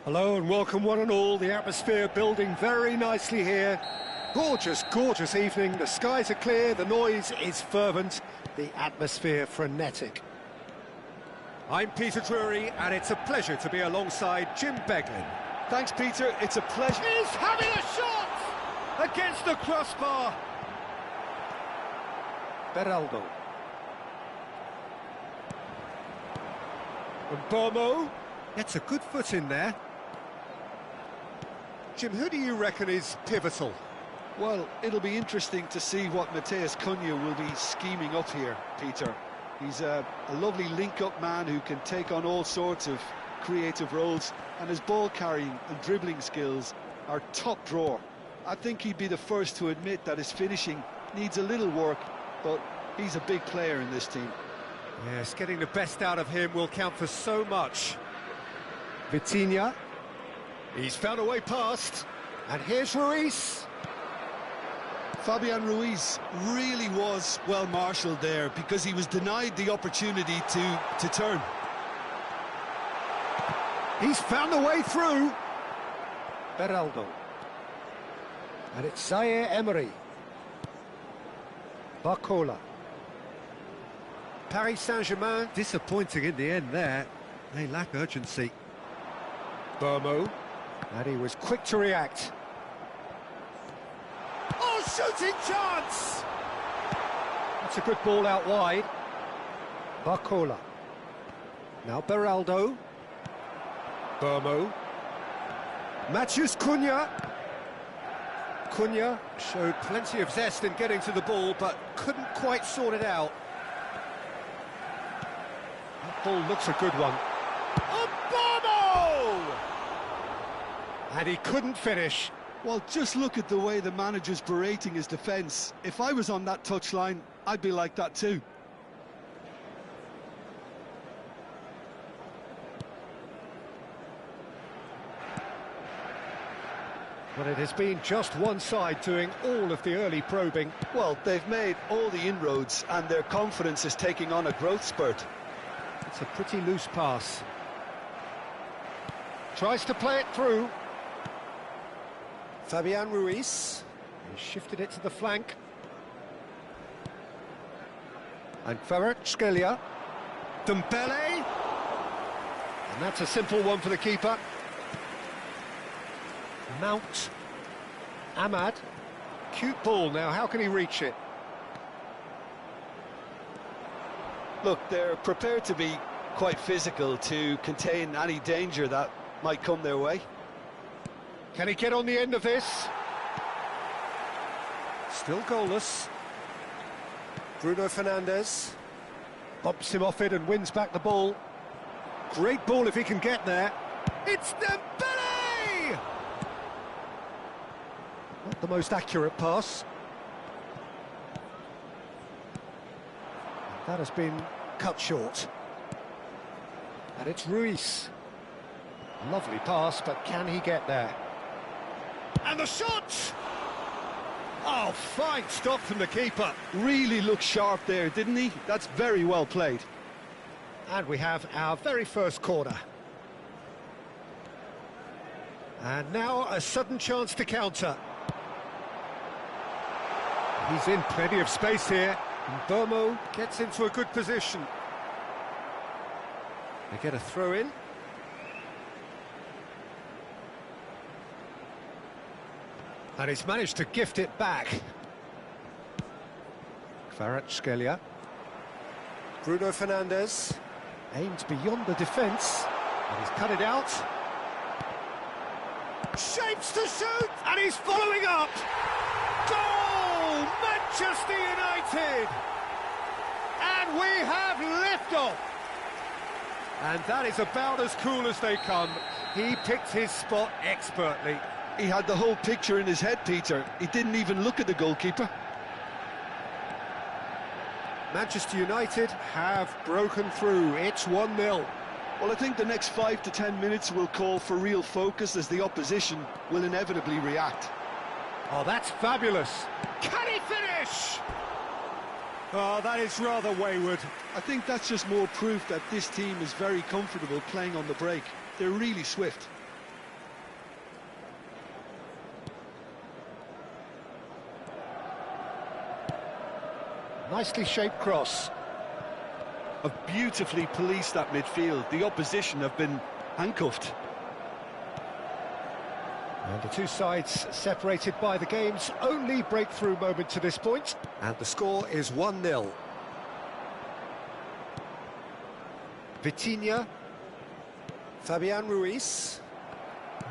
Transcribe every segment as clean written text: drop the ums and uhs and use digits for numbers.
Hello and welcome one and all. The atmosphere building very nicely here. Gorgeous, gorgeous evening. The skies are clear, the noise is fervent, the atmosphere frenetic. I'm Peter Drury and it's a pleasure to be alongside Jim Beglin. Thanks, Peter. It's a pleasure. He's having a shot against the crossbar. Beraldo. And Bomo gets a good foot in there. Jim, who do you reckon is pivotal? Well, it'll be interesting to see what Matheus Cunha will be scheming up here, Peter. He's a lovely link-up man who can take on all sorts of creative roles, and his ball-carrying and dribbling skills are top drawer. I think he'd be the first to admit that his finishing needs a little work, but he's a big player in this team. Yes, getting the best out of him will count for so much. Vitinha. He's found a way past. And here's Ruiz. Fabian Ruiz really was well marshalled there because he was denied the opportunity to turn. He's found a way through. Beraldo. And it's Zaire Emery. Barcola. Paris Saint-Germain disappointing in the end there. They lack urgency. Bomo. And he was quick to react. Oh, shooting chance! That's a good ball out wide. Barcola. Now Beraldo. Bomo. Matheus Cunha. Cunha showed plenty of zest in getting to the ball, but couldn't quite sort it out. That ball looks a good one. Oh, Bomo! And he couldn't finish. Well, just look at the way the manager's berating his defence. If I was on that touchline, I'd be like that too. But it has been just one side doing all of the early probing. Well, they've made all the inroads and their confidence is taking on a growth spurt. It's a pretty loose pass. Tries to play it through. Fabian Ruiz. He shifted it to the flank. And Kvaratskhelia. Dembele. And that's a simple one for the keeper. Mount. Ahmad. Cute ball now, how can he reach it? Look, they're prepared to be quite physical to contain any danger that might come their way. Can he get on the end of this? Still goalless. Bruno Fernandes bumps him off it and wins back the ball. Great ball if he can get there. It's Dembele! Not the most accurate pass. That has been cut short. And it's Ruiz. Lovely pass, but can he get there? And the shot! Oh, fine stop from the keeper. Really looked sharp there, didn't he? That's very well played. And we have our very first corner. And now a sudden chance to counter. He's in plenty of space here. And Bomo gets into a good position. They get a throw in. And he's managed to gift it back. Kvaratskhelia. Bruno Fernandes. Aimed beyond the defence. And he's cut it out. Shapes to shoot! And he's following up! Goal! Manchester United! And we have liftoff! And that is about as cool as they come. He picked his spot expertly. He had the whole picture in his head, Peter. He didn't even look at the goalkeeper. Manchester United have broken through. It's 1-0. Well, I think the next 5 to 10 minutes will call for real focus as the opposition will inevitably react. Oh, that's fabulous. Can he finish? Oh, that is rather wayward. I think that's just more proof that this team is very comfortable playing on the break. They're really swift. Nicely shaped cross. Have beautifully policed that midfield. The opposition have been handcuffed. And the two sides separated by the game's only breakthrough moment to this point. And the score is 1-0. Vitinha. Fabian Ruiz.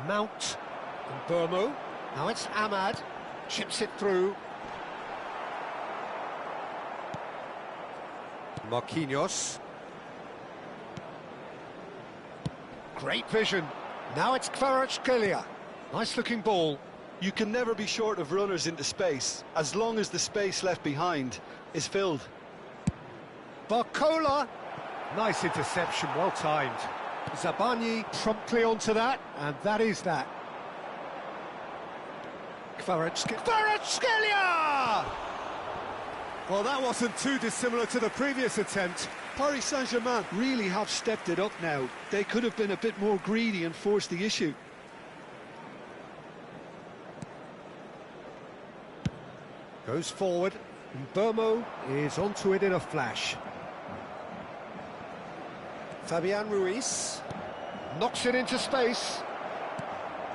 Mount. And Burmo. Now it's Ahmad. Chips it through. Marquinhos. Great vision. Now it's Kvaratskhelia. Nice looking ball. You can never be short of runners into space, as long as the space left behind is filled. Barcola. Nice interception, well timed. Zabani promptly onto that, and that is that. Kvaratskhelia! Well, that wasn't too dissimilar to the previous attempt. Paris Saint-Germain really have stepped it up now. They could have been a bit more greedy and forced the issue. Goes forward, and Burmo is onto it in a flash. Fabian Ruiz. Knocks it into space.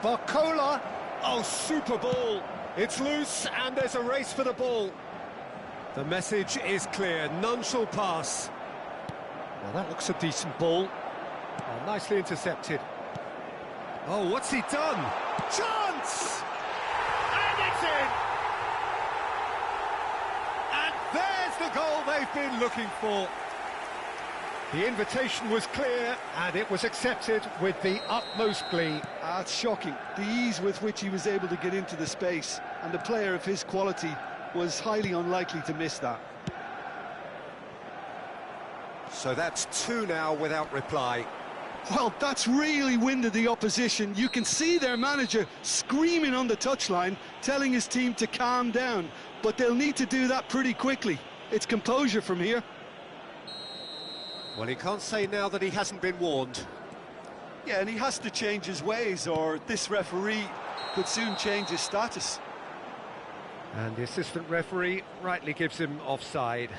Barcola. Oh, super ball. It's loose, and there's a race for the ball. The message is clear, none shall pass. Now that looks a decent ball. Oh, nicely intercepted. Oh, what's he done? Chance! And it's in! And there's the goal they've been looking for. The invitation was clear, and it was accepted with the utmost glee. It's shocking, the ease with which he was able to get into the space, and a player of his quality was highly unlikely to miss that. So that's two now without reply. Well, that's really winded the opposition. You can see their manager screaming on the touchline, telling his team to calm down, but they'll need to do that pretty quickly. It's composure from here. Well, he can't say now that he hasn't been warned. Yeah, and he has to change his ways, or this referee could soon change his status. And the assistant referee rightly gives him offside.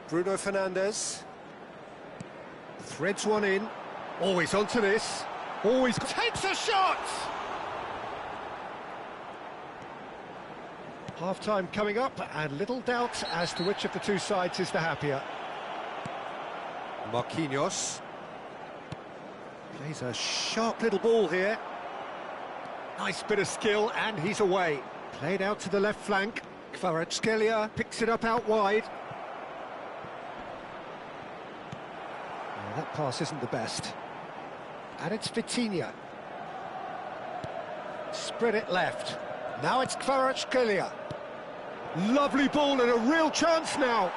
Bruno Fernandes. Threads one in. Always onto this. Always takes a shot! Half-time coming up, and little doubt as to which of the two sides is the happier. Marquinhos. Plays a sharp little ball here. Nice bit of skill, and he's away. Played out to the left flank. Kvaratskhelia picks it up out wide. Oh, that pass isn't the best. And it's Vitinha. Spread it left. Now it's Kvaratskhelia. Lovely ball and a real chance now.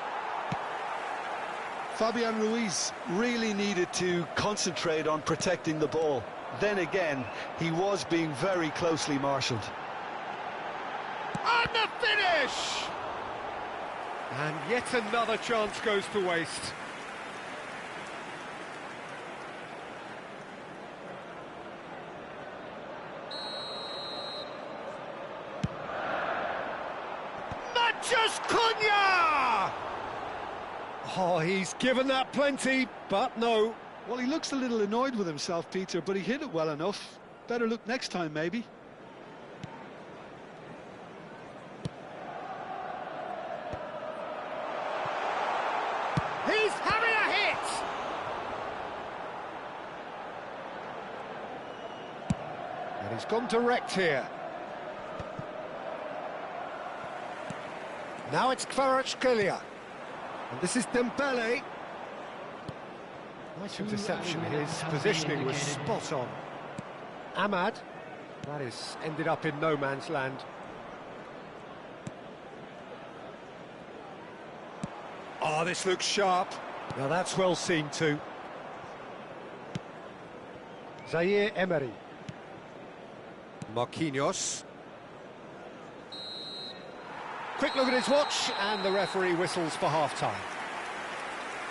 Fabian Ruiz really needed to concentrate on protecting the ball. Then again, he was being very closely marshalled. And the finish! And yet another chance goes to waste. Just Cunha! Oh, he's given that plenty, but no. Well, he looks a little annoyed with himself, Peter, but he hit it well enough. Better look next time, maybe. He's having a hit! And he's gone direct here. Now it's Kvaratskhelia. And this is Dembele. Nice interception. His positioning was spot on. Ahmad. That is ended up in no man's land. Oh, this looks sharp. Now that's well seen too. Zaire Emery. Marquinhos. Quick look at his watch, and the referee whistles for half-time.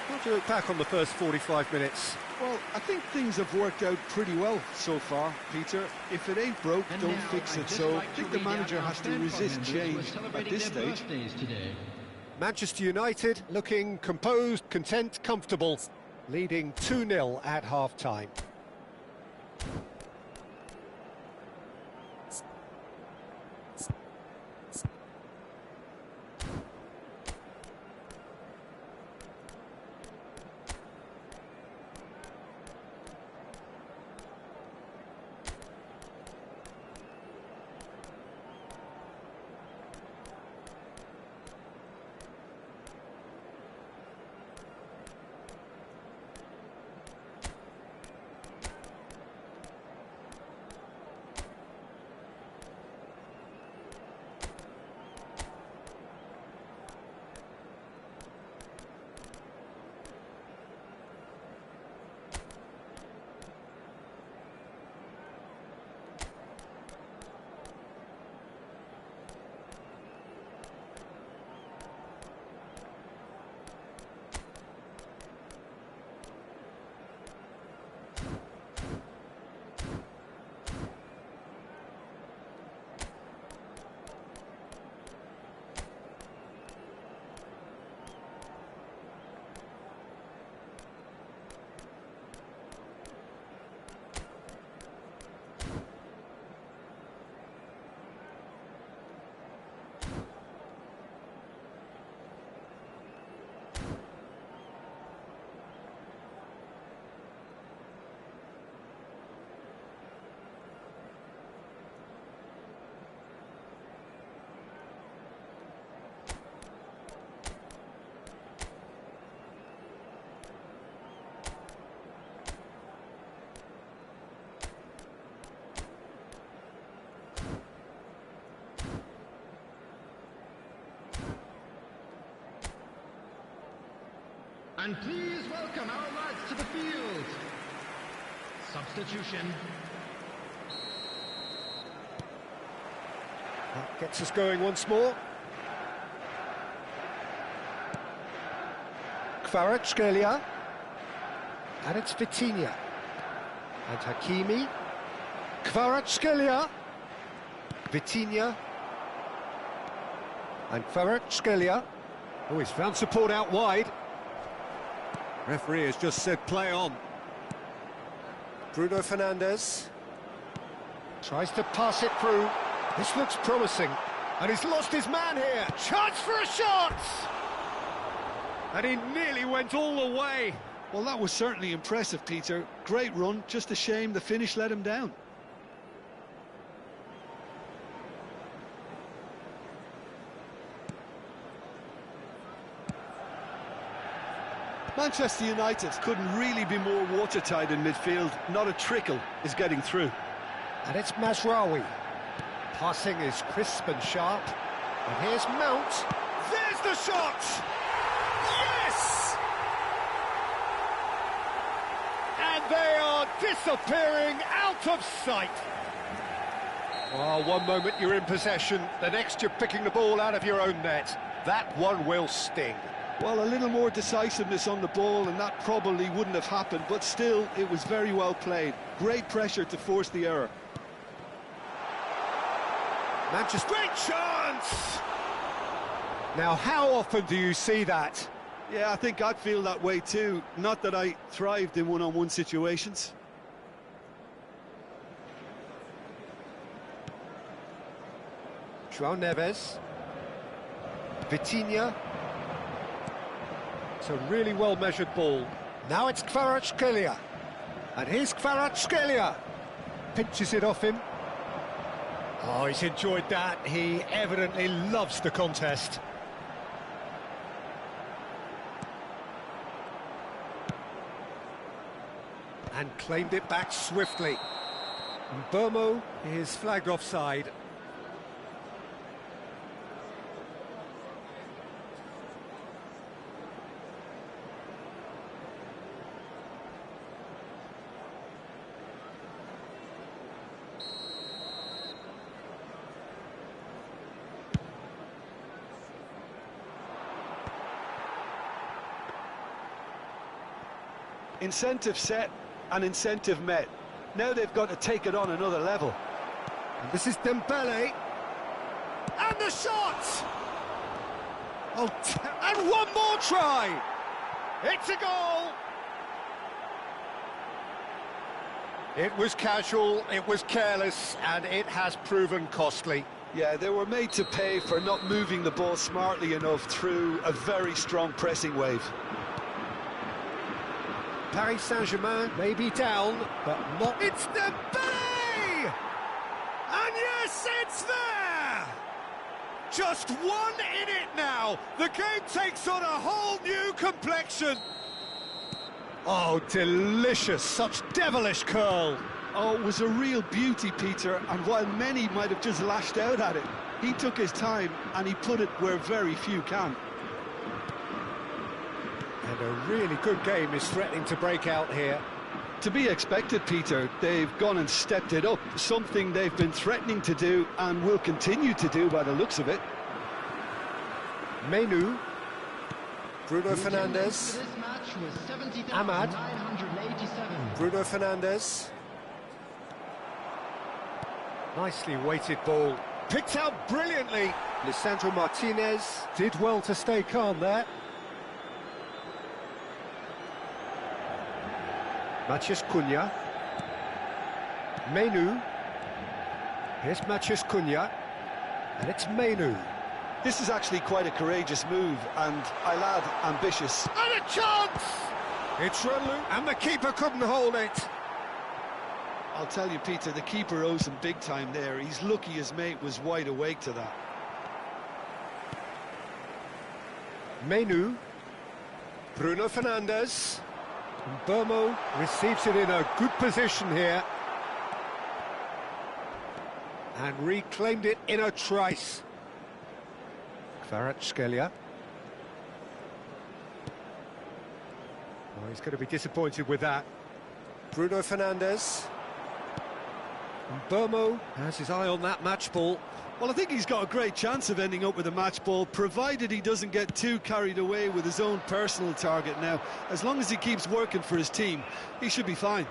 How do you look back on the first 45 minutes? Well, I think things have worked out pretty well so far, Peter. If it ain't broke, don't fix it. So I think the manager has to resist change at this stage. Manchester United looking composed, content, comfortable, leading 2-0 at half-time. And please welcome our lads to the field. Substitution. That gets us going once more. Kvaratskhelia. And it's Vitinha. And Hakimi. Kvaratskhelia. Vitinha. And Kvaratskhelia. Oh, he's found support out wide. Referee has just said play on. Bruno Fernandes tries to pass it through. This looks promising. And he's lost his man here. Chance for a shot! And he nearly went all the way. Well, that was certainly impressive, Peter. Great run, just a shame the finish let him down. Manchester United couldn't really be more watertight in midfield. Not a trickle is getting through. And it's Mazraoui. Passing is crisp and sharp. And here's Mount. There's the shot! Yes! And they are disappearing out of sight. Oh, one moment you're in possession, the next you're picking the ball out of your own net. That one will sting. Well, a little more decisiveness on the ball and that probably wouldn't have happened, but still, it was very well played. Great pressure to force the error. Manchester... Great chance! Now, how often do you see that? Yeah, I think I'd feel that way too. Not that I thrived in one-on-one situations. João Neves. Vitinha. It's a really well-measured ball. Now it's Kvaratskhelia. And here's Kvaratskhelia. Pinches it off him. Oh, he's enjoyed that. He evidently loves the contest. And claimed it back swiftly. Mbeumo is flagged offside. Incentive set and incentive met. Now they've got to take it on another level. And this is Dembele. And the shot! Oh, and one more try! It's a goal! It was casual, it was careless, and it has proven costly. Yeah, they were made to pay for not moving the ball smartly enough through a very strong pressing wave. Paris Saint-Germain may be down, but not... It's Dembele! And yes, it's there! Just one in it now. The game takes on a whole new complexion. Oh, delicious, such devilish curl. Oh, it was a real beauty, Peter, and while many might have just lashed out at it, he took his time and he put it where very few can. And a really good game is threatening to break out here. To be expected, Peter. They've gone and stepped it up, something they've been threatening to do and will continue to do by the looks of it. Menu, Bruno Fernandes, Ahmad, Bruno Fernandes. Nicely weighted ball, picked out brilliantly. Lisandro Martinez did well to stay calm there. Matheus Cunha. Menu. Here's Matheus Cunha. And it's Menu. This is actually quite a courageous move, and I'll add ambitious. And a chance! It's Runlu, and the keeper couldn't hold it. I'll tell you, Peter, the keeper owes him big time there. He's lucky his mate was wide awake to that. Menu. Bruno Fernandes. And Burmo receives it in a good position here. And reclaimed it in a trice. Kvaratskhelia. Oh, he's going to be disappointed with that. Bruno Fernandes. And Burmo has his eye on that match ball. Well, I think he's got a great chance of ending up with a match ball, provided he doesn't get too carried away with his own personal target now. As long as he keeps working for his team, he should be fine.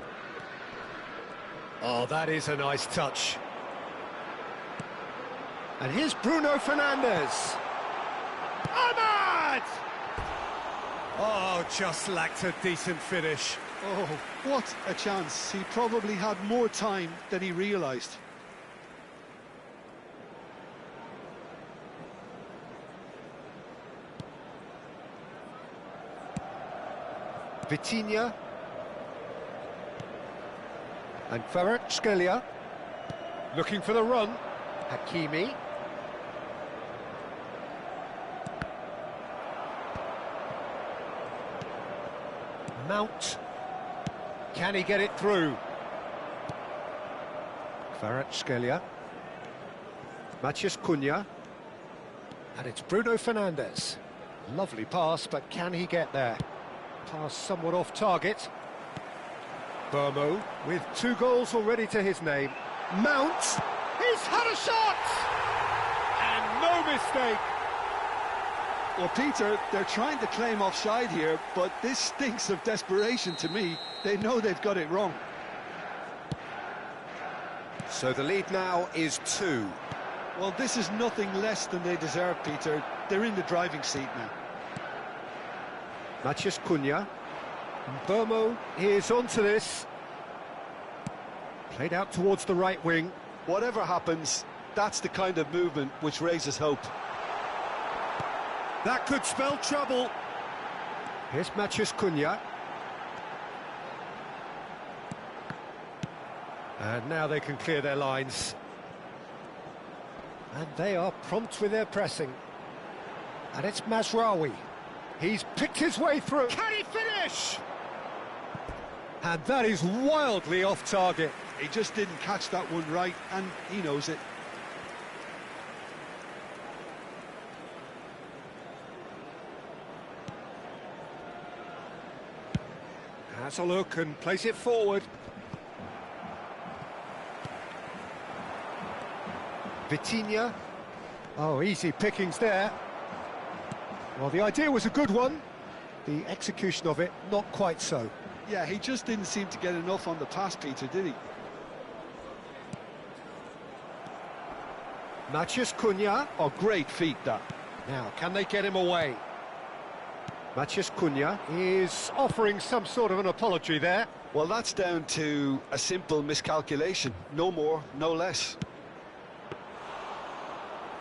Oh, that is a nice touch. And here's Bruno Fernandes. Ahmad! Oh, just lacked a decent finish. Oh, what a chance. He probably had more time than he realised. Vitinha. And Kvaratskhelia. Looking for the run. Hakimi. Mount. Can he get it through? Kvaratskhelia. Matheus Cunha. And it's Bruno Fernandes. Lovely pass, but can he get there? Pass somewhat off target. Burmo with 2 goals already to his name. Mount. He's had a shot! And no mistake. Well, Peter, they're trying to claim offside here, but this stinks of desperation to me. They know they've got it wrong. So the lead now is 2. Well, this is nothing less than they deserve, Peter. They're in the driving seat now. Matheus Cunha. And Burmo is onto this. Played out towards the right wing. Whatever happens, that's the kind of movement which raises hope. That could spell trouble. Here's Matheus Cunha. And now they can clear their lines. And they are prompt with their pressing. And it's Mazraoui. He's picked his way through. Can he finish? And that is wildly off target. He just didn't catch that one right, and he knows it. Has a look and plays it forward. Vitinha. Oh, easy pickings there. Well, the idea was a good one. The execution of it, not quite so. Yeah, he just didn't seem to get enough on the pass, Peter, did he? Matheus Cunha. Oh, great feat, that. Now, can they get him away? Matheus Cunha is offering some sort of an apology there. Well, that's down to a simple miscalculation. No more, no less.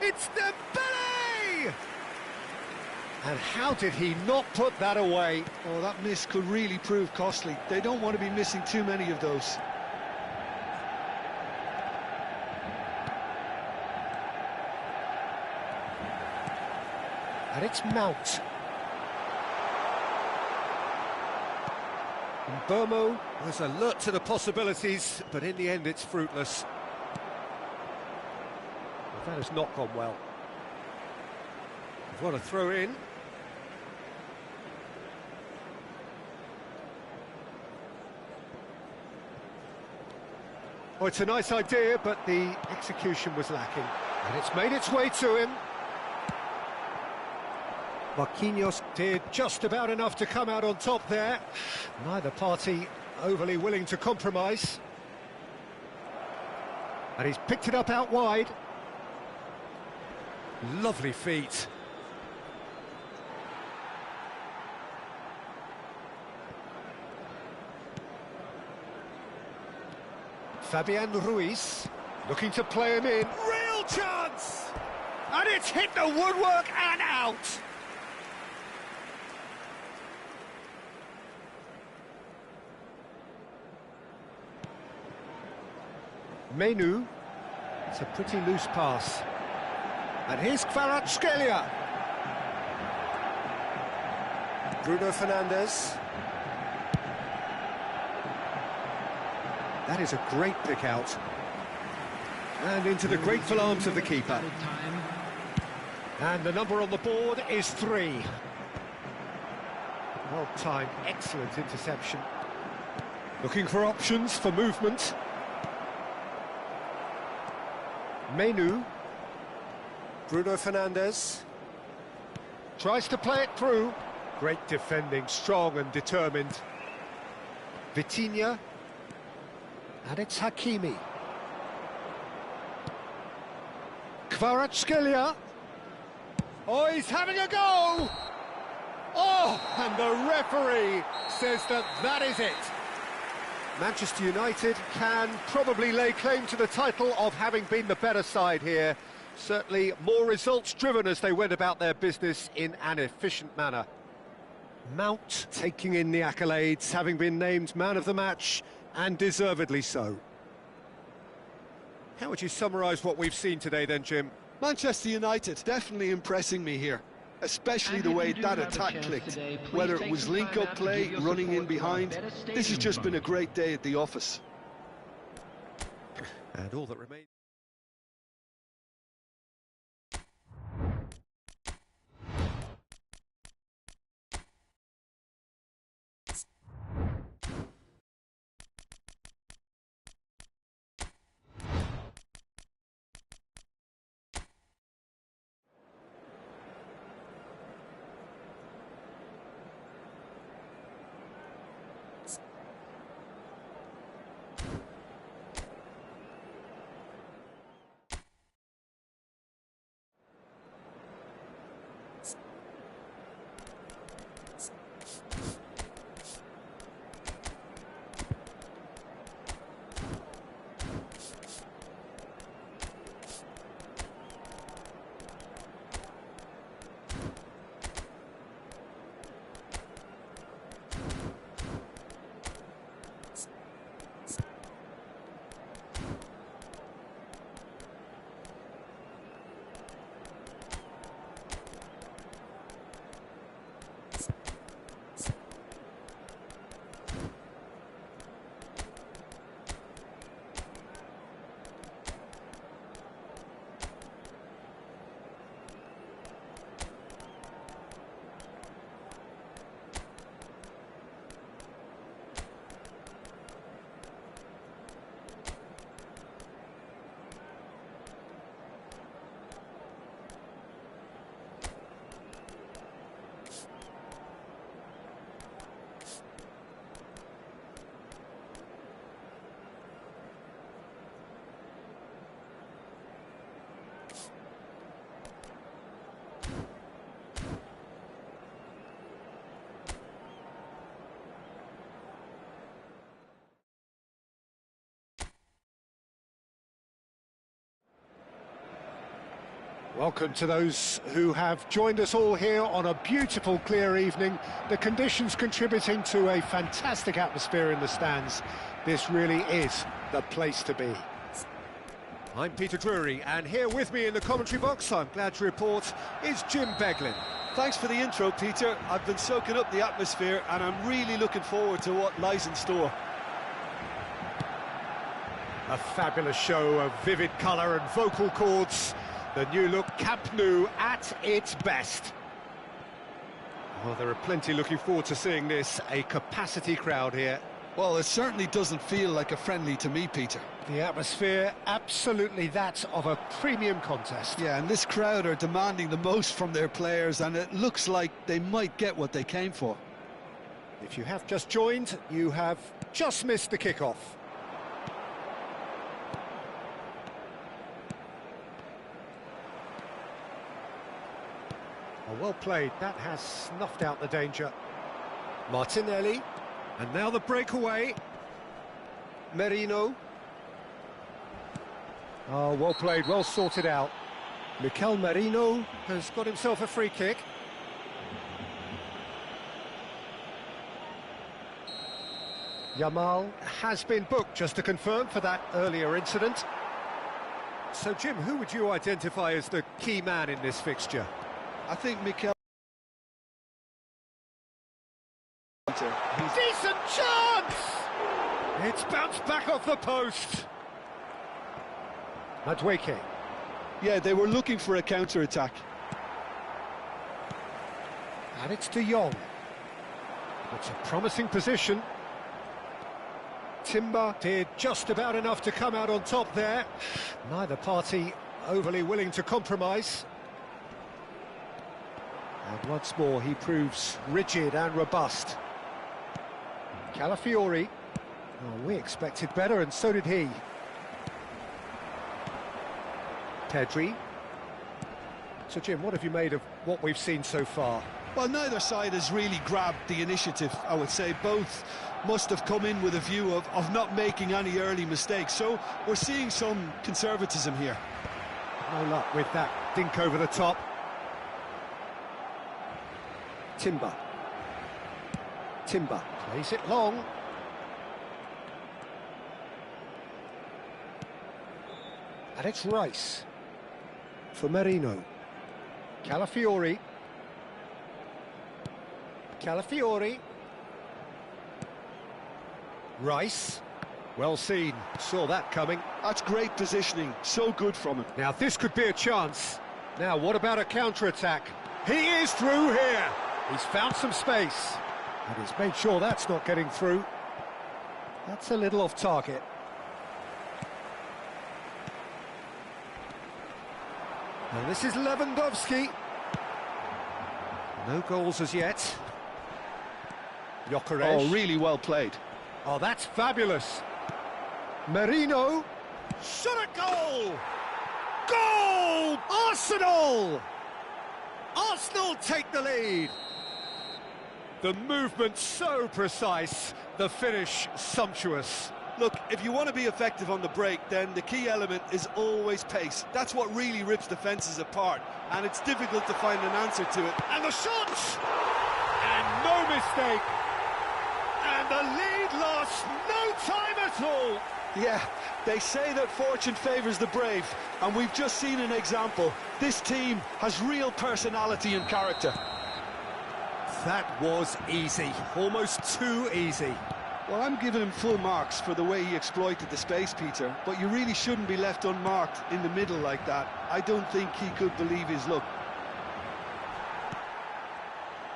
It's Dembele! And how did he not put that away? Oh, that miss could really prove costly. They don't want to be missing too many of those. And it's Mount. And Burmo was alert to the possibilities, but in the end it's fruitless. Well, that has not gone well. What a throw in. Oh, it's a nice idea, but the execution was lacking. And it's made its way to him. Marquinhos did just about enough to come out on top there. Neither party overly willing to compromise. And he's picked it up out wide. Lovely feet. Fabian Ruiz looking to play him in. Real chance! And it's hit the woodwork and out! Menu, it's a pretty loose pass. And here's Kvaratskhelia. Bruno Fernandes. That is a great pick out. And into the grateful arms of the keeper. And the number on the board is 3. Well timed, excellent interception. Looking for options for movement. Menu. Bruno Fernandes. Tries to play it through. Great defending, strong and determined. Vitinha. And it's Hakimi. Kvaratskhelia. Oh, he's having a go! Oh, and the referee says that that is it. Manchester United can probably lay claim to the title of having been the better side here. Certainly more results-driven as they went about their business in an efficient manner. Mount taking in the accolades, having been named man of the match, and deservedly so. How would you summarise what we've seen today then, Jim? Manchester United definitely impressing me here, especially the way that attack clicked. Whether it was link-up play, running in behind, this has just been a great day at the office. And all that remains... Welcome to those who have joined us all here on a beautiful, clear evening. The conditions contributing to a fantastic atmosphere in the stands. This really is the place to be. I'm Peter Drury, and here with me in the commentary box, I'm glad to report, is Jim Beglin. Thanks for the intro, Peter. I've been soaking up the atmosphere, and I'm really looking forward to what lies in store. A fabulous show of vivid colour and vocal cords. The new look Camp Nou at its best. Well, there are plenty looking forward to seeing this. A capacity crowd here. Well, it certainly doesn't feel like a friendly to me, Peter. The atmosphere, absolutely that of a premium contest. Yeah, and this crowd are demanding the most from their players, and it looks like they might get what they came for. If you have just joined, you have just missed the kickoff. Oh, well played. That has snuffed out the danger. Martinelli. And now the breakaway. Merino. Oh, well played, well sorted out. Mikel Merino has got himself a free kick. Yamal has been booked, just to confirm, for that earlier incident. So, Jim, who would you identify as the key man in this fixture? I think Mikel... Decent chance! It's bounced back off the post. Madueke. Yeah, they were looking for a counter-attack. And it's De Jong. It's a promising position. Timber did just about enough to come out on top there. Neither party overly willing to compromise. And once more he proves rigid and robust. Calafiori. Oh, we expected better, and so did he. Pedri. So, Jim, what have you made of what we've seen so far? Well, neither side has really grabbed the initiative, I would say. Both must have come in with a view of not making any early mistakes. So we're seeing some conservatism here. No luck with that dink over the top. Timber. Timber plays it long. And it's Rice for Merino. Calafiori. Calafiori. Rice. Well seen. Saw that coming. That's great positioning. So good from him. Now this could be a chance. Now what about a counter-attack? He is through here. He's found some space. And he's made sure that's not getting through. That's a little off target. And this is Lewandowski. No goals as yet. Gyökeres. Oh, really well played. Oh, that's fabulous. Merino. Shot a goal! Goal! Arsenal! Arsenal take the lead. The movement so precise, the finish sumptuous. Look, if you want to be effective on the break, then the key element is always pace. That's what really rips defences apart, and it's difficult to find an answer to it. And the shot! And no mistake! And the lead lost no time at all! Yeah, they say that fortune favours the brave, and we've just seen an example. This team has real personality and character. That was easy, almost too easy. Well, I'm giving him full marks for the way he exploited the space, Peter, but you really shouldn't be left unmarked in the middle like that. I don't think he could believe his luck.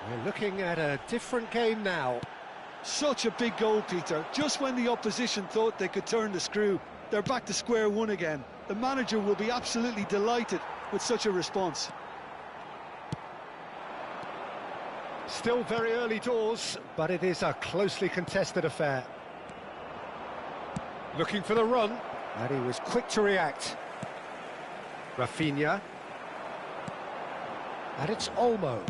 We're looking at a different game now. Such a big goal, Peter. Just when the opposition thought they could turn the screw, they're back to square one again. The manager will be absolutely delighted with such a response. Still very early doors, but it is a closely contested affair. Looking for the run, and he was quick to react. Rafinha. And it's Olmo.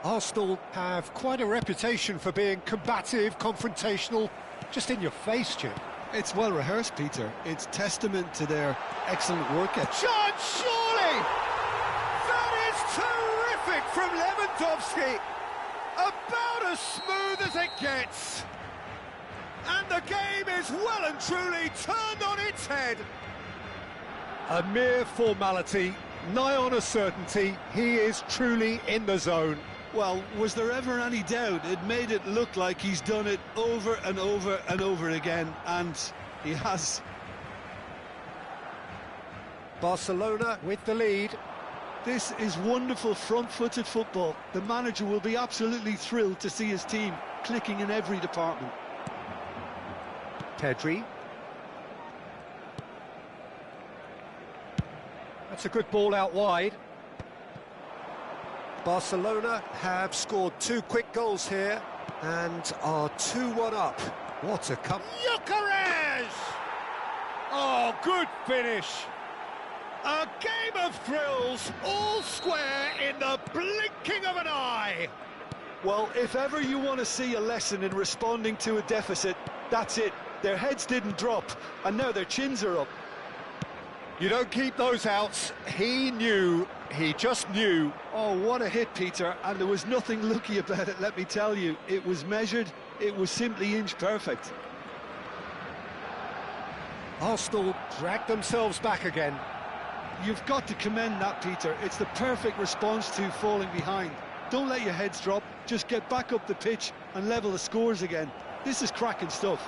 Arsenal have quite a reputation for being combative, confrontational, just in your face, Jim. It's well rehearsed, Peter. It's testament to their excellent work ethic. Chance, surely! That is terrific from Lewandowski. About as smooth as it gets. And the game is well and truly turned on its head. A mere formality, nigh on a certainty. He is truly in the zone. Well, was there ever any doubt? It made it look like he's done it over and over and over again, and he has. Barcelona with the lead. This is wonderful front-footed football. The manager will be absolutely thrilled to see his team clicking in every department. Pedri. That's a good ball out wide. Barcelona have scored 2 quick goals here and are 2-1 up. What a come! Gyökeres! Oh, good finish. A game of thrills, all square in the blinking of an eye. Well, if ever you want to see a lesson in responding to a deficit, that's it. Their heads didn't drop, and now their chins are up. You don't keep those outs. He knew, he just knew. Oh, what a hit, Peter, and there was nothing lucky about it, let me tell you. It was measured, it was simply inch perfect. Arsenal dragged themselves back again. You've got to commend that, Peter. It's the perfect response to falling behind. Don't let your heads drop, just get back up the pitch and level the scores again. This is cracking stuff.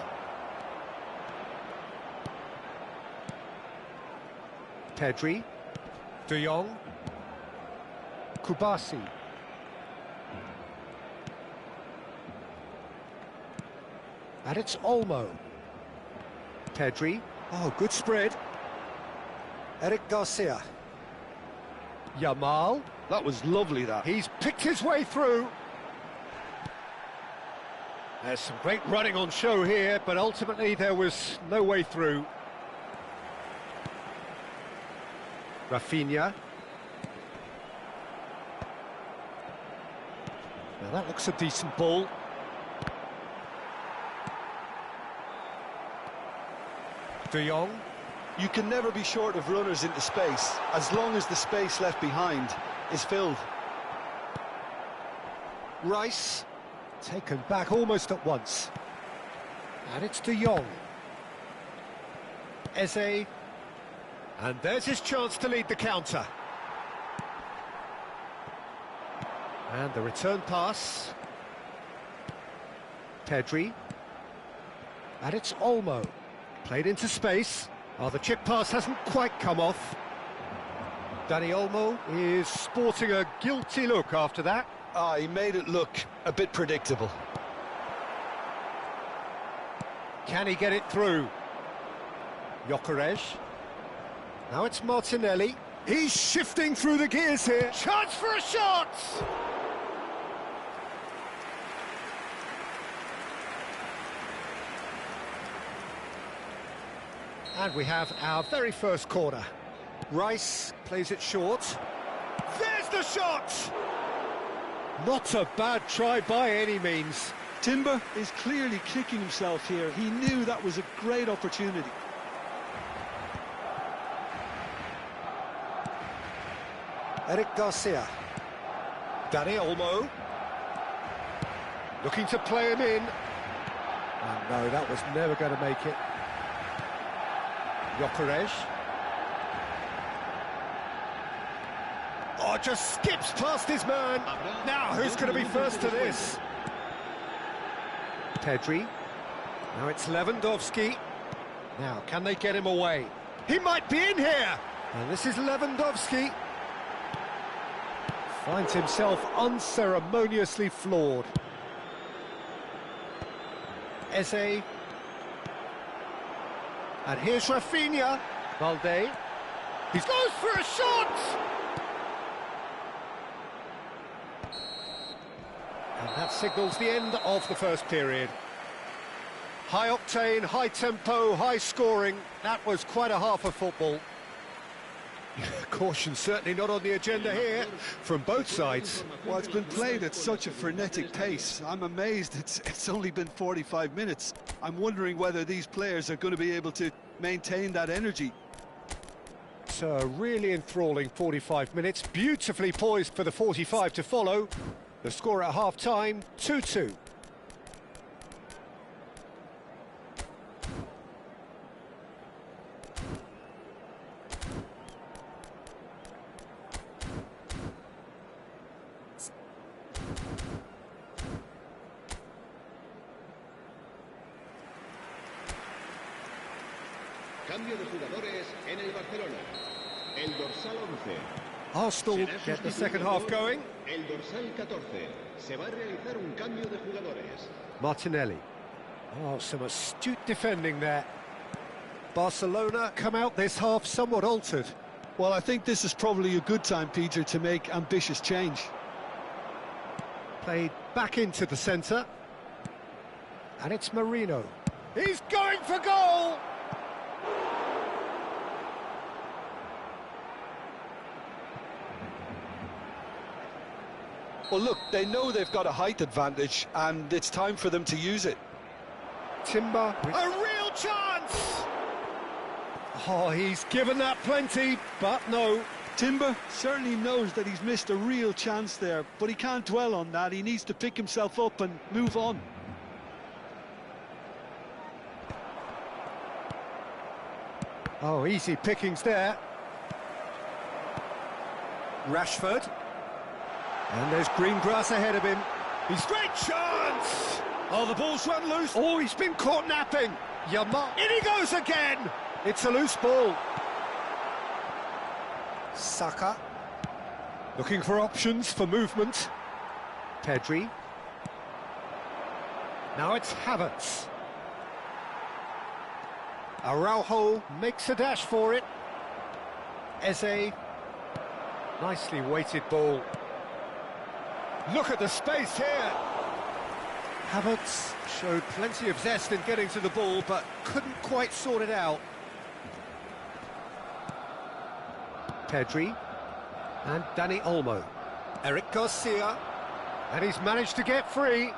Pedri, De Jong, Kubasi. And it's Olmo. Pedri, oh, good spread. Eric Garcia. Yamal, That was lovely, that. he's picked his way through. There's some great running on show here, but ultimately there was no way through. Rafinha. Now that looks a decent ball. De Jong. You can never be short of runners into space, as long as the space left behind is filled. Rice. Taken back almost at once. And it's De Jong. Eze. And there's his chance to lead the counter. And the return pass. Pedri. And it's Olmo. Played into space. Oh, the chip pass hasn't quite come off. Dani Olmo is sporting a guilty look after that. Ah, he made it look a bit predictable. Can he get it through? Gyökeres. Now it's Martinelli. He's shifting through the gears here. Chance for a shot! And we have our very first corner. Rice plays it short. There's the shot! Not a bad try by any means. Timber is clearly kicking himself here. He knew that was a great opportunity. Eric Garcia. Dani Olmo. Looking to play him in. Oh no, that was never going to make it. Gyökeres. Oh, just skips past his man. Now, who's going to be first to this? Pedri. Now it's Lewandowski. Now, can they get him away? He might be in here. And this is Lewandowski. Finds himself unceremoniously floored. Eze. And here's Rafinha. Valde. He goes for a shot! And that signals the end of the first period. High octane, high tempo, high scoring. That was quite a half of football. Caution certainly not on the agenda here from both sides. Well, it's been played at such a frenetic pace. I'm amazed it's only been 45 minutes. I'm wondering whether these players are going to be able to maintain that energy. It's a really enthralling 45 minutes, beautifully poised for the 45 to follow. The score at half-time, 2-2. Cambio de jugadores en el Barcelona. El dorsal 11. Arsenal get the second half going. El dorsal 14. Se va a realizar un cambio de jugadores. Martinelli. Oh, some astute defending there. Barcelona come out this half somewhat altered. Well, I think this is probably a good time, Peter, to make ambitious change. Played back into the centre. And it's Marino. He's going for goal! Well, look, they know they've got a height advantage, and it's time for them to use it. Timber. A real chance! Oh, he's given that plenty, but no. Timber certainly knows that he's missed a real chance there, but he can't dwell on that. He needs to pick himself up and move on. Oh, easy pickings there. Rashford. And there's green grass ahead of him. He's great chance! Oh, the ball's run loose. Oh, he's been caught napping. Yamal. In he goes again! It's a loose ball. Saka. Looking for options for movement. Pedri. Now it's Havertz. Araujo makes a dash for it. Eze. Nicely weighted ball. Look at the space here. Havertz showed plenty of zest in getting to the ball, but couldn't quite sort it out. Pedri. And Dani Olmo. Eric Garcia. And he's managed to get free.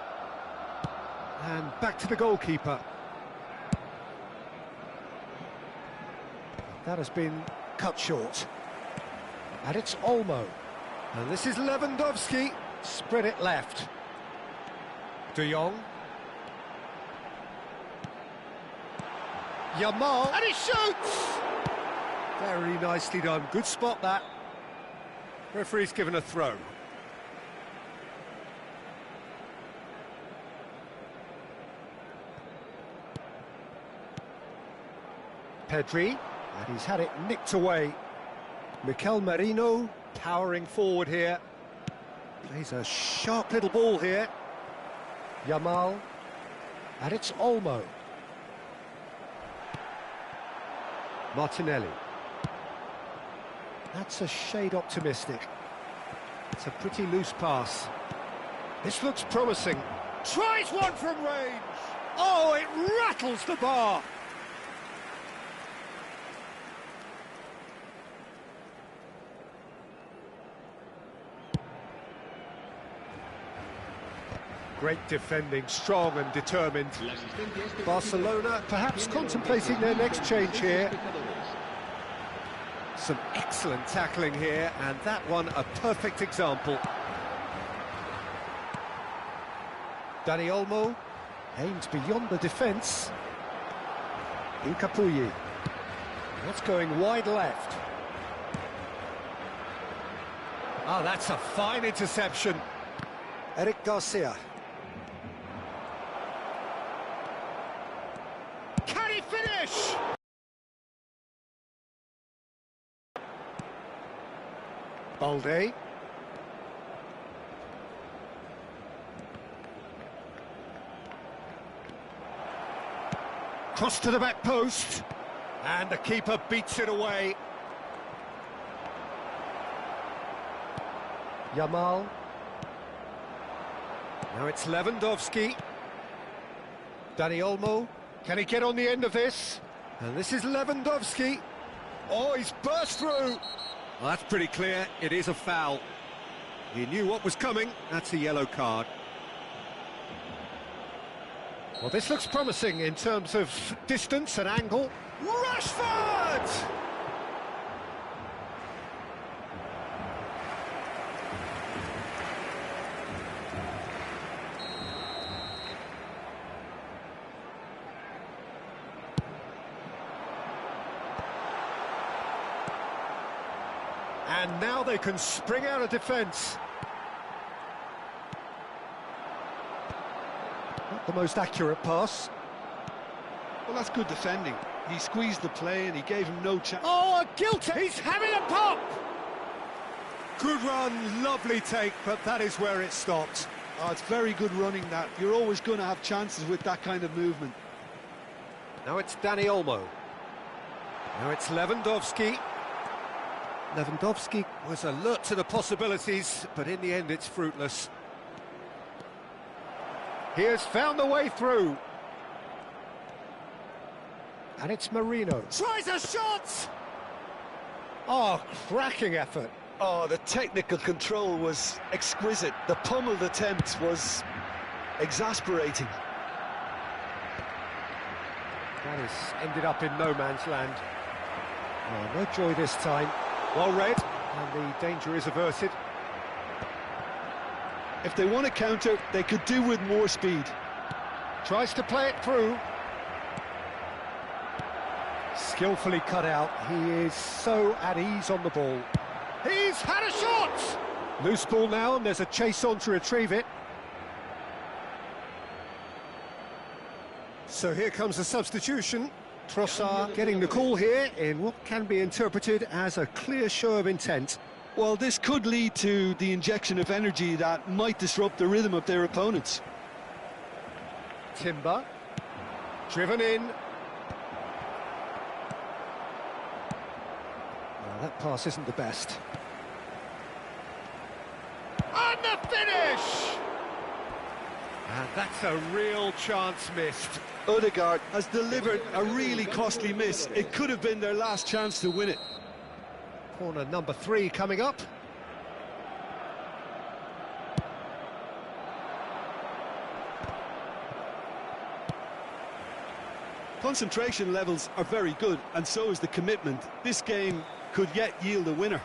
And back to the goalkeeper. That has been cut short. And it's Olmo. And this is Lewandowski. Spread it left. De Jong. Yamal. And he shoots! Very nicely done. Good spot, that. Referee's given a throw. Pedri. And he's had it nicked away. Mikel Merino powering forward here. Plays a sharp little ball here. Yamal. And it's Olmo. Martinelli. That's a shade optimistic. It's a pretty loose pass. This looks promising. Tries one from range! Oh, it rattles the bar! Great defending, strong and determined. Barcelona perhaps contemplating their next change here. Some excellent tackling here, and that one a perfect example. Dani Olmo aims beyond the defence. Incapuyi. That's going wide left. Oh, that's a fine interception. Eric Garcia. Can he finish? Balde. Cross to the back post. And the keeper beats it away. Yamal. Now it's Lewandowski. Dani Olmo. Can he get on the end of this? And this is Lewandowski. Oh, he's burst through. Well, that's pretty clear. It is a foul. He knew what was coming. That's a yellow card. Well, this looks promising in terms of distance and angle. Rashford! And now they can spring out of defence. Not the most accurate pass. Well, that's good defending. He squeezed the play and he gave him no chance. Oh, a guilty! He's having a pop! Good run, lovely take, but that is where it stopped. Oh, it's very good running that. You're always going to have chances with that kind of movement. Now it's Dani Olmo. Now it's Lewandowski. Lewandowski was alert to the possibilities, but in the end it's fruitless. He has found the way through. And it's Marino. Tries a shot! Oh, cracking effort. Oh, the technical control was exquisite. The pummeled attempt was exasperating. That has ended up in no man's land. Oh, no joy this time. Well read, and the danger is averted. If they want to counter, they could do with more speed. Tries to play it through. Skillfully cut out. He is so at ease on the ball. He's had a shot! Loose ball now, and there's a chase on to retrieve it. So here comes the substitution. Trossard getting the call here in what can be interpreted as a clear show of intent. Well, this could lead to the injection of energy that might disrupt the rhythm of their opponents. Timber, driven in. Well, that pass isn't the best. And the finish! And that's a real chance missed. Odegaard has delivered a really costly miss. It could have been their last chance to win it. Corner number 3 coming up. Concentration levels are very good, and so is the commitment. This game could yet yield a winner.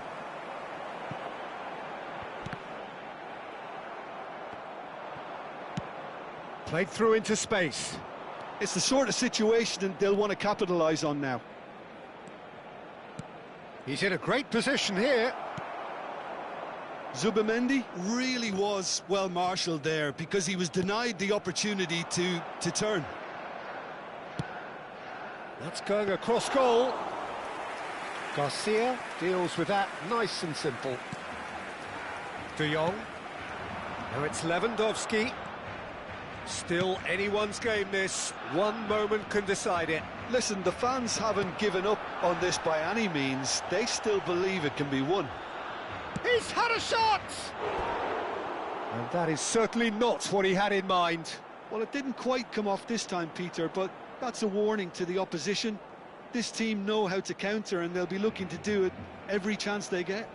Played through into space. It's the sort of situation they'll want to capitalise on now. He's in a great position here. Zubimendi really was well marshalled there because he was denied the opportunity to turn. That's going across goal. Garcia deals with that nice and simple. De Jong. Now it's Lewandowski. Still anyone's game this. One moment can decide it. Listen, the fans haven't given up on this by any means. They still believe it can be won. He's had a shot! And that is certainly not what he had in mind. Well, it didn't quite come off this time, Peter, but that's a warning to the opposition. This team know how to counter, and they'll be looking to do it every chance they get.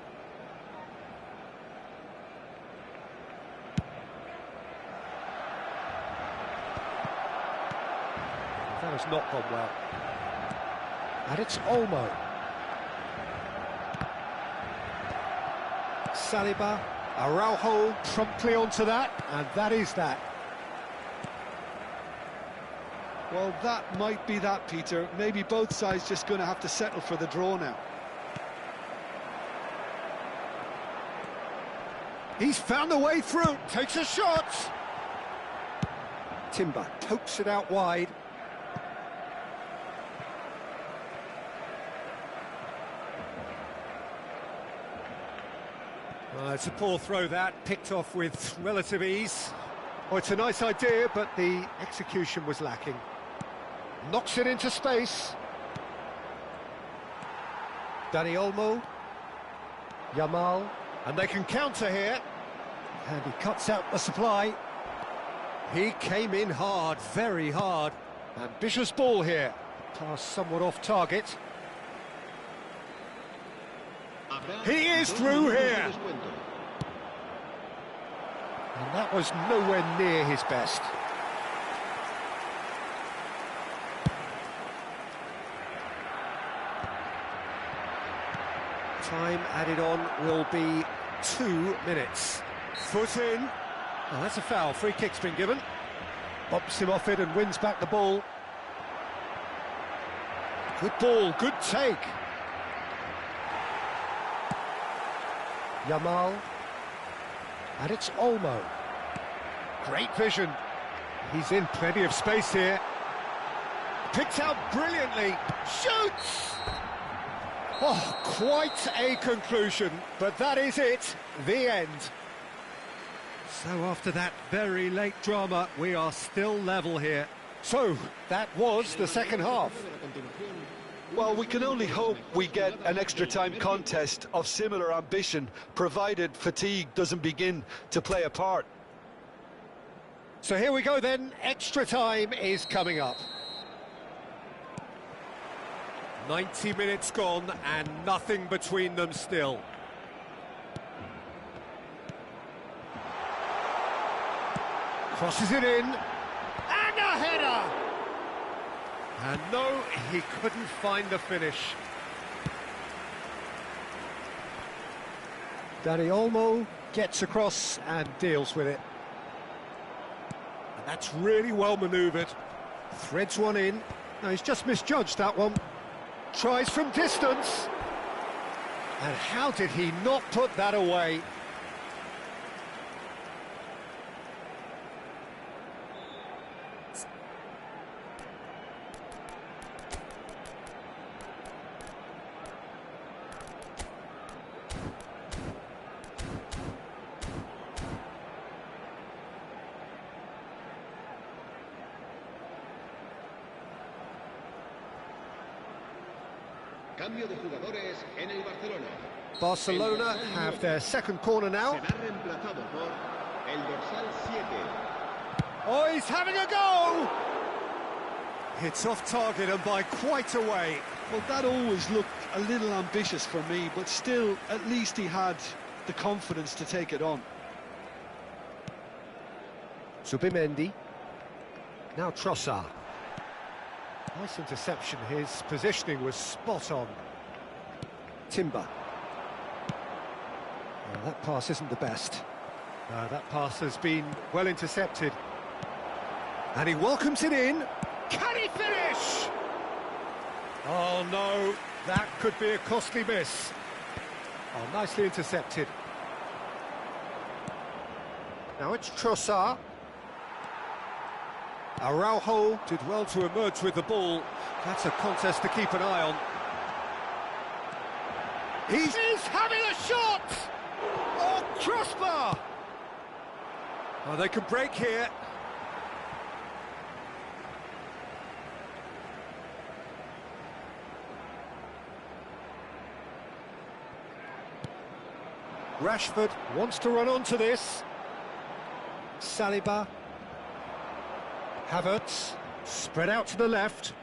That has not gone well. And it's Olmo. Saliba, Araujo promptly onto that, and that is that. Well, that might be that, Peter. Maybe both sides just going to have to settle for the draw now. He's found a way through, takes a shot. Timber pokes it out wide. It's a poor throw that, picked off with relative ease. Oh, it's a nice idea, but the execution was lacking. Knocks it into space. Dani Olmo. Yamal. And they can counter here. And he cuts out the supply. He came in hard, very hard. Ambitious ball here. Pass somewhat off target. He is through here. And that was nowhere near his best. Time added on will be 2 minutes. Foot in. Oh, that's a foul. Free kick's been given. Bumps him off it and wins back the ball. Good ball, good take. Yamal. And it's Olmo. Great vision. He's in plenty of space here. Picked out brilliantly. Shoots! Oh, quite a conclusion, but that is it, the end. So after that very late drama, we are still level here. So, that was the second half. Well, we can only hope we get an extra-time contest of similar ambition, provided fatigue doesn't begin to play a part. So here we go then, extra time is coming up. 90 minutes gone and nothing between them still. Crosses it in. And a header! And no, he couldn't find the finish. Dani Olmo gets across and deals with it. And that's really well manoeuvred. Threads one in. No, he's just misjudged that one. Tries from distance. And how did he not put that away? Cambio de jugadores en el Barcelona. Barcelona have their second corner now. Será reemplazado por el dorsal 7. Oh, he's having a go! It's off target and by quite a way. Well, that always looked a little ambitious for me, but still, at least he had the confidence to take it on. Zubimendi. Now Trossard. Nice interception, his positioning was spot on. Timber. Well, that pass isn't the best. That pass has been well intercepted. And he welcomes it in. Can he finish? Oh no, that could be a costly miss. Oh, nicely intercepted. Now it's Trossard. Araujo did well to emerge with the ball. That's a contest to keep an eye on. He's having a shot! Oh, crossbar! Oh, they can break here. Rashford wants to run onto this. Saliba. Havertz, spread out to the left.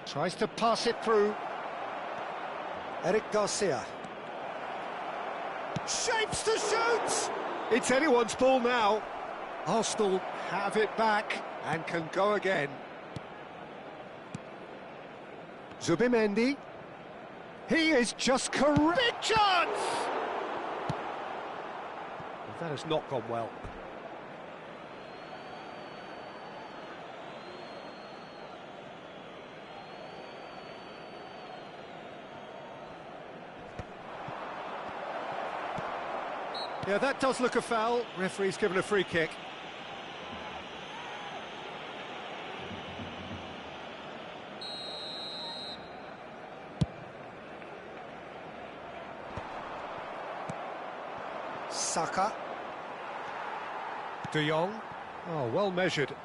Tries to pass it through. Eric Garcia. Shapes to shoot! It's anyone's ball now. Arsenal have it back and can go again. Zubimendi. He is just correct. Big chance! That has not gone well. Yeah, that does look a foul. Referee's given a free kick. Saka. De Jong. Oh, well measured.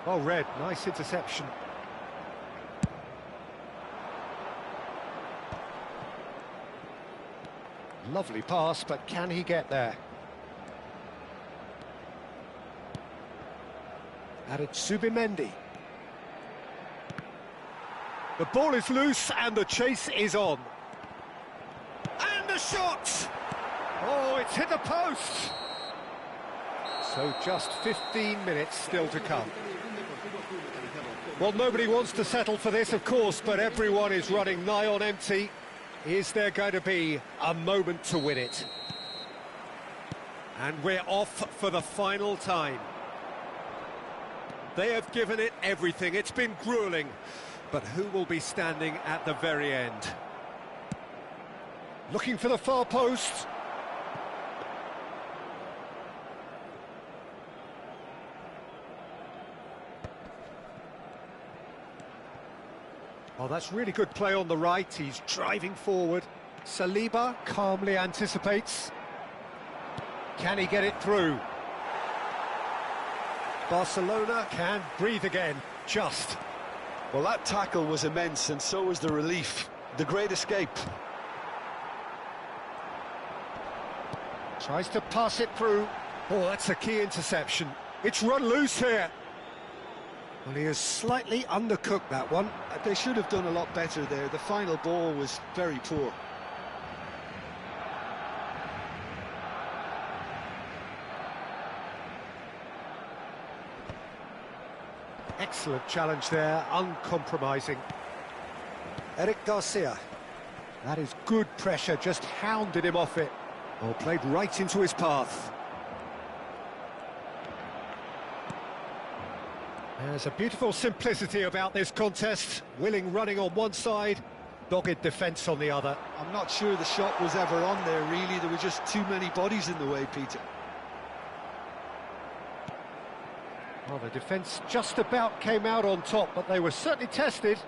Well read. Nice interception. Lovely pass, but can he get there? And it's Zubimendi. The ball is loose and the chase is on. And the shot! Oh, it's hit the post! So just 15 minutes still to come. Well, nobody wants to settle for this, of course, but everyone is running nigh on empty. Is there going to be a moment to win it? And we're off for the final time. They have given it everything. It's been gruelling. But who will be standing at the very end? Looking for the far post. Oh, that's really good play on the right. He's driving forward. Saliba calmly anticipates. Can he get it through? Barcelona can breathe again, just. Well, that tackle was immense, and so was the relief. The great escape. Tries to pass it through. Oh, that's a key interception. It's run loose here. Well, he has slightly undercooked that one. They should have done a lot better there. The final ball was very poor. Excellent challenge there, uncompromising. Eric Garcia. That is good pressure, just hounded him off it. Oh, played right into his path. There's a beautiful simplicity about this contest. Willing running on one side, dogged defence on the other. I'm not sure the shot was ever on there, really. There were just too many bodies in the way, Peter. Well, the defence just about came out on top, but they were certainly tested.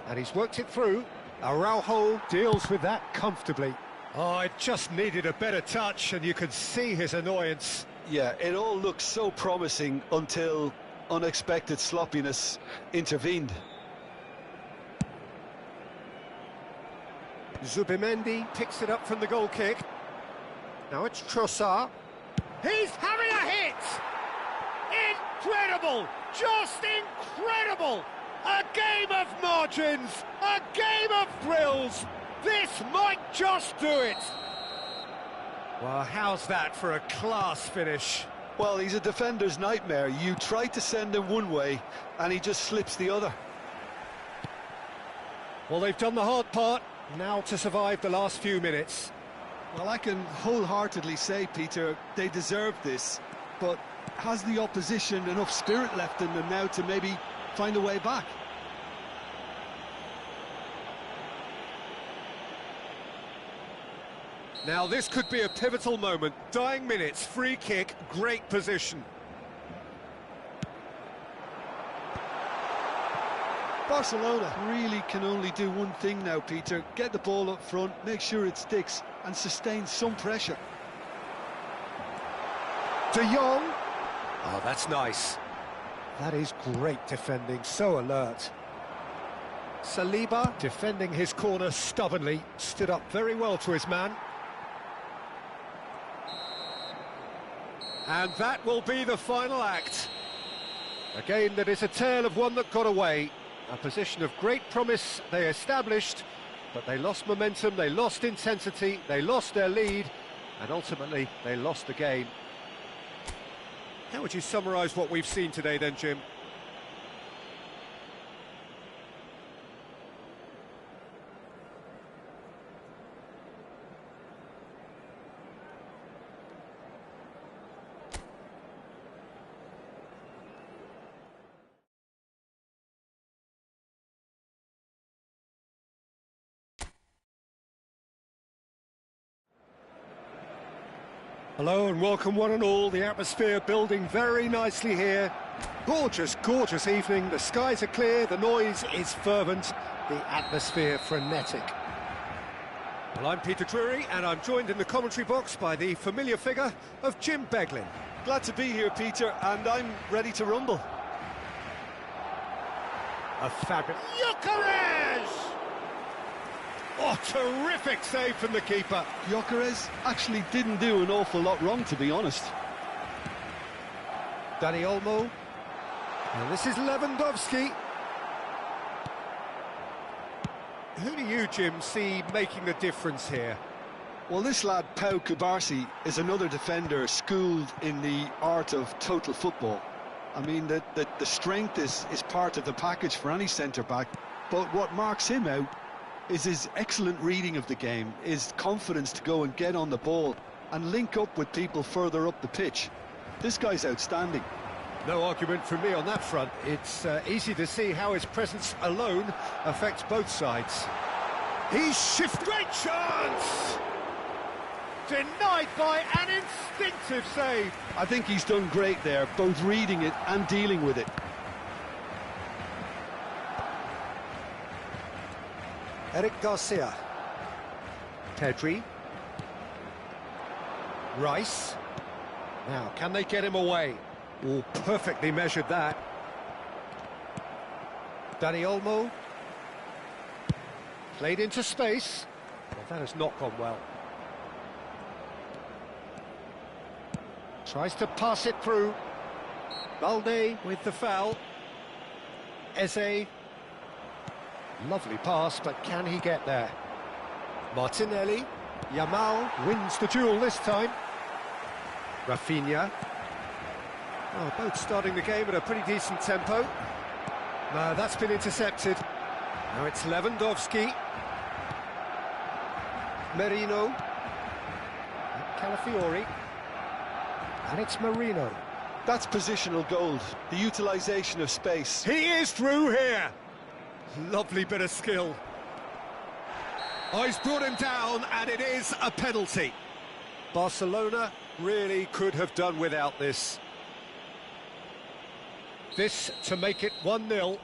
And he's worked it through. Araujo deals with that comfortably. Oh, it just needed a better touch, and you could see his annoyance. Yeah, it all looked so promising until unexpected sloppiness intervened. Zubimendi picks it up from the goal kick. Now it's Trossard. He's having a hit! Incredible! Just incredible! A game of margins! A game of thrills! This might just do it! Well, how's that for a class finish? Well, he's a defender's nightmare. You try to send him one way, and he just slips the other. Well, they've done the hard part, now to survive the last few minutes. Well, I can wholeheartedly say, Peter, they deserve this, but has the opposition enough spirit left in them now to maybe find a way back? Now this could be a pivotal moment. Dying minutes, free kick, great position. Barcelona really can only do one thing now, Peter. Get the ball up front, make sure it sticks, and sustain some pressure. De Jong. Oh, that's nice. That is great defending, so alert. Saliba, defending his corner stubbornly, stood up very well to his man. And that will be the final act. A game that is a tale of one that got away. A position of great promise they established, but they lost momentum, they lost intensity, they lost their lead, and ultimately they lost the game. How would you summarise what we've seen today then, Jim? Hello and welcome one and all. The atmosphere building very nicely here. Gorgeous, gorgeous evening. The skies are clear, the noise is fervent, the atmosphere frenetic. Well, I'm Peter Drury and I'm joined in the commentary box by the familiar figure of Jim Beglin. Glad to be here, Peter, and I'm ready to rumble. A fabulous... Gyökeres! Oh, terrific save from the keeper. Gyökeres actually didn't do an awful lot wrong, to be honest. Dani Olmo. And this is Lewandowski. Who do you, Jim, see making the difference here? Well, this lad, Pau Kubarsi, is another defender schooled in the art of total football. I mean, the strength is part of the package for any centre-back, but what marks him out is his excellent reading of the game, his confidence to go and get on the ball and link up with people further up the pitch. This guy's outstanding. No argument from me on that front. It's easy to see how his presence alone affects both sides. He's shifted. Great chance! Denied by an instinctive save. I think he's done great there, both reading it and dealing with it. Eric Garcia. Pedri. Rice. Now, can they get him away? Oh, perfectly measured that. Dani Olmo. Played into space. Well, that has not gone well. Tries to pass it through. Balde with the foul. Eze. Lovely pass, but can he get there? Martinelli. Yamal wins the duel this time. Rafinha. Oh, both starting the game at a pretty decent tempo. No, that's been intercepted. Now it's Lewandowski. Merino. Calafiori. And it's Marino. That's positional gold, the utilisation of space. He is through here. Lovely bit of skill. Oh, he's brought him down, and it is a penalty. Barcelona really could have done without this. This to make it 1-0.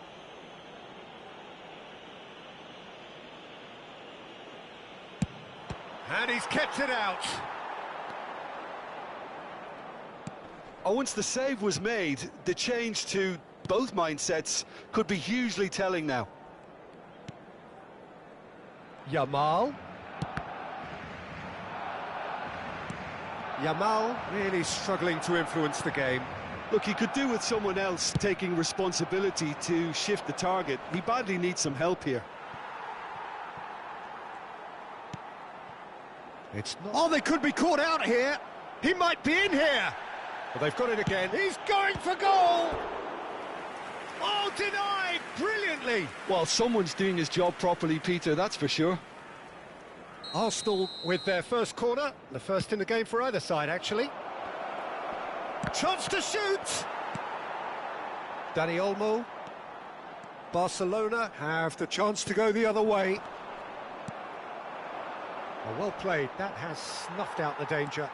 And he's kept it out. Oh, once the save was made, the change to both mindsets could be hugely telling now. Yamal. Yamal really struggling to influence the game. Look, he could do with someone else taking responsibility to shift the target. He badly needs some help here. It's not... Oh, they could be caught out here. He might be in here. Well, they've got it again. He's going for goal. Oh, denied brilliantly. Well, someone's doing his job properly, Peter, that's for sure. Arsenal with their first corner. The first in the game for either side, actually. Chance to shoot. Dani Olmo. Barcelona have the chance to go the other way. Oh, well played. That has snuffed out the danger.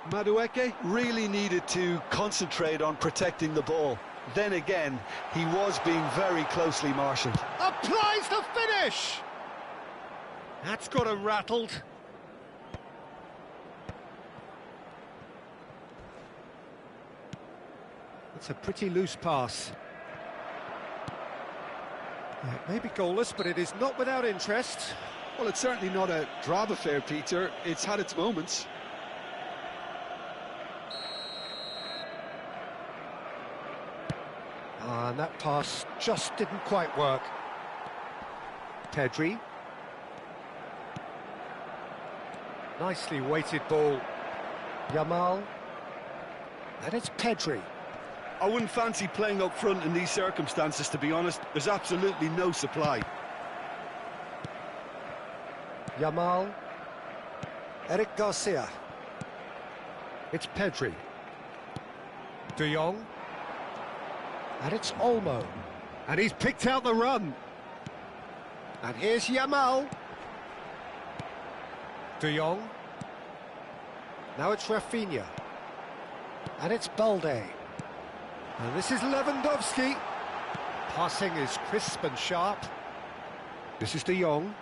Madueke really needed to concentrate on protecting the ball. Then again, he was being very closely marshalled. Applies the finish. That's got him rattled. It's a pretty loose pass. It may be goalless, but it is not without interest. Well, it's certainly not a drab affair, Peter. It's had its moments. And that pass just didn't quite work. Pedri. Nicely weighted ball. Yamal. And it's Pedri. I wouldn't fancy playing up front in these circumstances, to be honest. There's absolutely no supply. Yamal. Eric Garcia. It's Pedri. De Jong. And it's Olmo. And he's picked out the run. And here's Yamal. De Jong. Now it's Rafinha. And it's Balde. And this is Lewandowski. Passing is crisp and sharp. This is De Jong.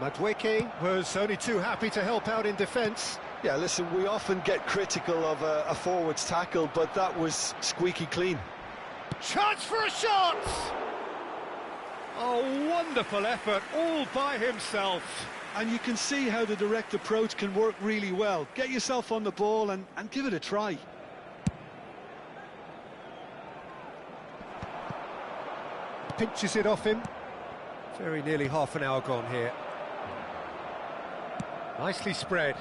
Madueke was only too happy to help out in defence. Yeah, listen, we often get critical of a forward's tackle, but that was squeaky clean. Chance for a shot! Oh, wonderful effort, all by himself. And you can see how the direct approach can work really well. Get yourself on the ball and give it a try. Pinches it off him. Very nearly half an hour gone here. Nicely spread.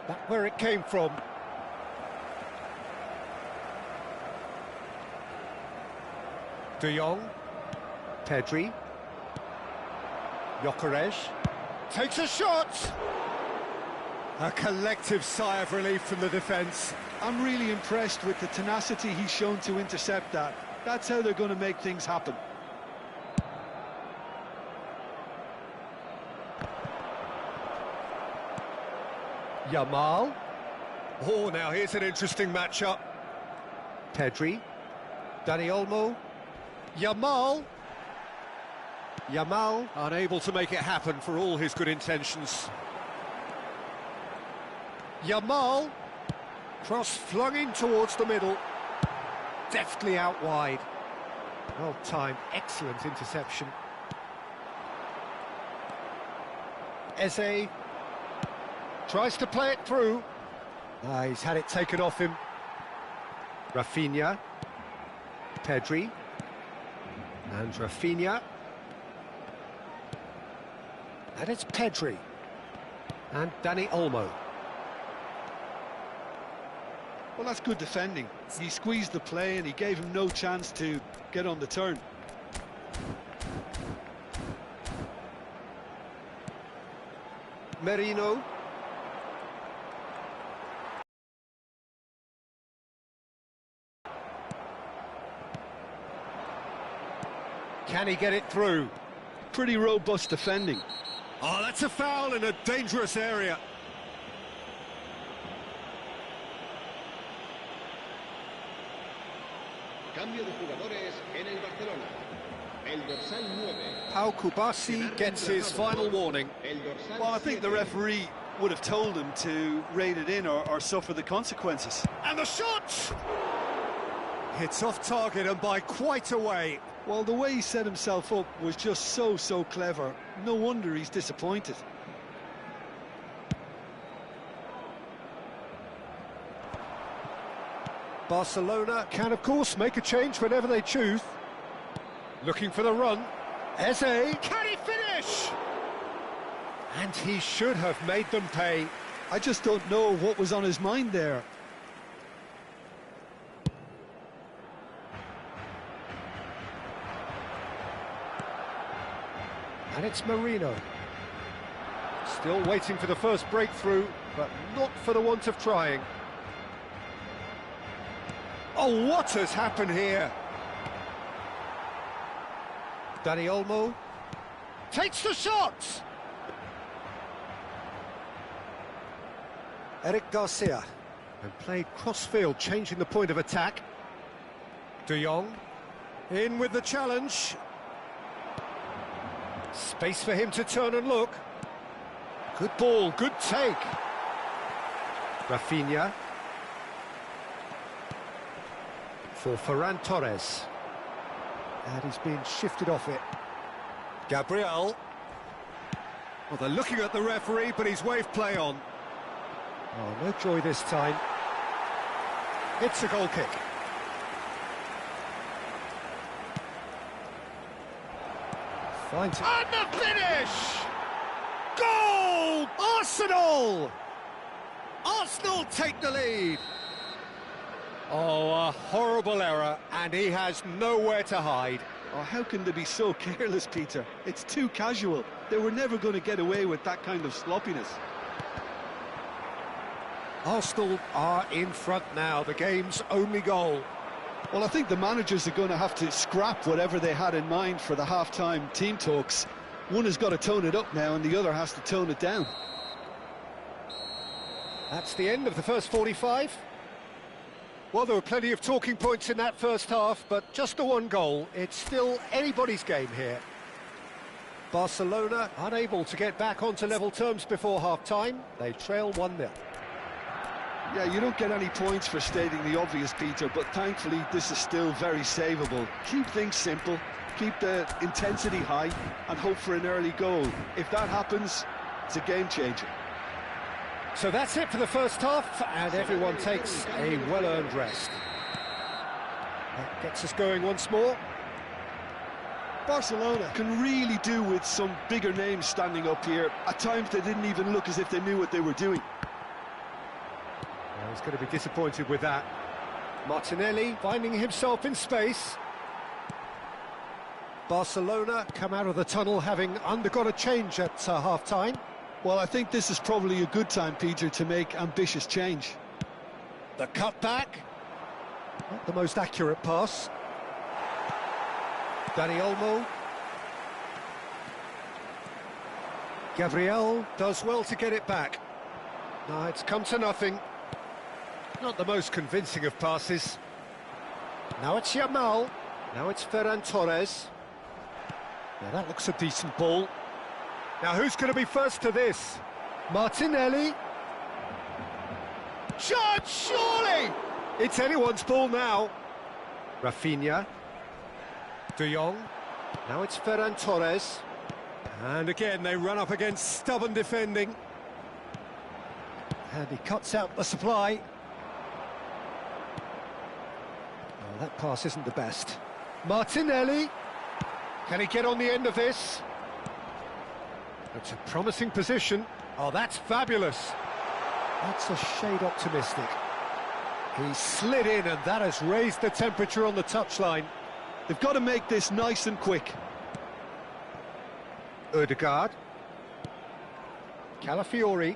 That's where it came from. De Jong. Pedri. Gyökeres. Takes a shot! A collective sigh of relief from the defence. I'm really impressed with the tenacity he's shown to intercept that. That's how they're going to make things happen. Yamal. Oh, now here's an interesting matchup. Pedri. Dani Olmo. Yamal. Yamal unable to make it happen for all his good intentions. Yamal. Cross flung in towards the middle. Deftly out wide. Well timed, excellent interception. Eze. Tries to play it through. He's had it taken off him. Rafinha. Pedri. And Rafinha. And it's Pedri. And Dani Olmo. Well, that's good defending. He squeezed the play and he gave him no chance to get on the turn. Merino. Can he get it through? Pretty robust defending. Oh, that's a foul in a dangerous area. Cambio de jugadores en el Barcelona. El dorsal 9. Pau Kubasi gets his final warning. El dorsal Well, I think the 7. referee would have told him to rein it in or suffer the consequences. And the shot! It's off target and by quite a way. Well, the way he set himself up was just so clever. No wonder he's disappointed. Barcelona can, of course, make a change whenever they choose. Looking for the run. Eze. Can he finish? And he should have made them pay. I just don't know what was on his mind there. And it's Marino. Still waiting for the first breakthrough, but not for the want of trying. Oh, what has happened here? Dani Olmo takes the shot! Eric Garcia. And played cross-field, changing the point of attack. De Jong. In with the challenge. Space for him to turn and look. Good ball, good take. Rafinha. For Ferran Torres. And he's being shifted off it. Gabriel. Well, they're looking at the referee, but he's waved play on. Oh, no joy this time. It's a goal kick. Fine. And the finish! Goal! Arsenal! Arsenal take the lead. Oh, a horrible error, and he has nowhere to hide. Oh, how can they be so careless, Peter? It's too casual. They were never going to get away with that kind of sloppiness. Arsenal are in front now, the game's only goal. Well, I think the managers are going to have to scrap whatever they had in mind for the half-time team talks. One has got to tone it up now and the other has to tone it down. That's the end of the first 45. Well, there were plenty of talking points in that first half, but just the one goal. It's still anybody's game here. Barcelona unable to get back onto level terms before half-time. They trail 1-0. Yeah, you don't get any points for stating the obvious, Peter, but thankfully this is still very savable. Keep things simple, keep the intensity high, and hope for an early goal. If that happens, It's a game changer. So that's it for the first half, and everyone takes a well-earned rest. That gets us going once more. Barcelona can really do with some bigger names standing up here. At times they didn't even look as if they knew what they were doing. Well, he's going to be disappointed with that. Martinelli finding himself in space. Barcelona come out of the tunnel having undergone a change at half-time. Well, I think this is probably a good time, Peter, to make ambitious change. The cutback. Not the most accurate pass. Dani Olmo. Gabriel does well to get it back. No, it's come to nothing. Not the most convincing of passes. Now it's Yamal. Now it's Ferran Torres. Now that looks a decent ball. Now who's going to be first to this? Martinelli. Shot, surely! It's anyone's ball now. Rafinha. De Jong. Now it's Ferran Torres. And again they run up against stubborn defending. And he cuts out the supply. Oh, that pass isn't the best. Martinelli. Can he get on the end of this? It's a promising position. Oh, that's fabulous. That's a shade optimistic. He slid in and that has raised the temperature on the touchline. They've got to make this nice and quick. Ødegaard. Calafiori.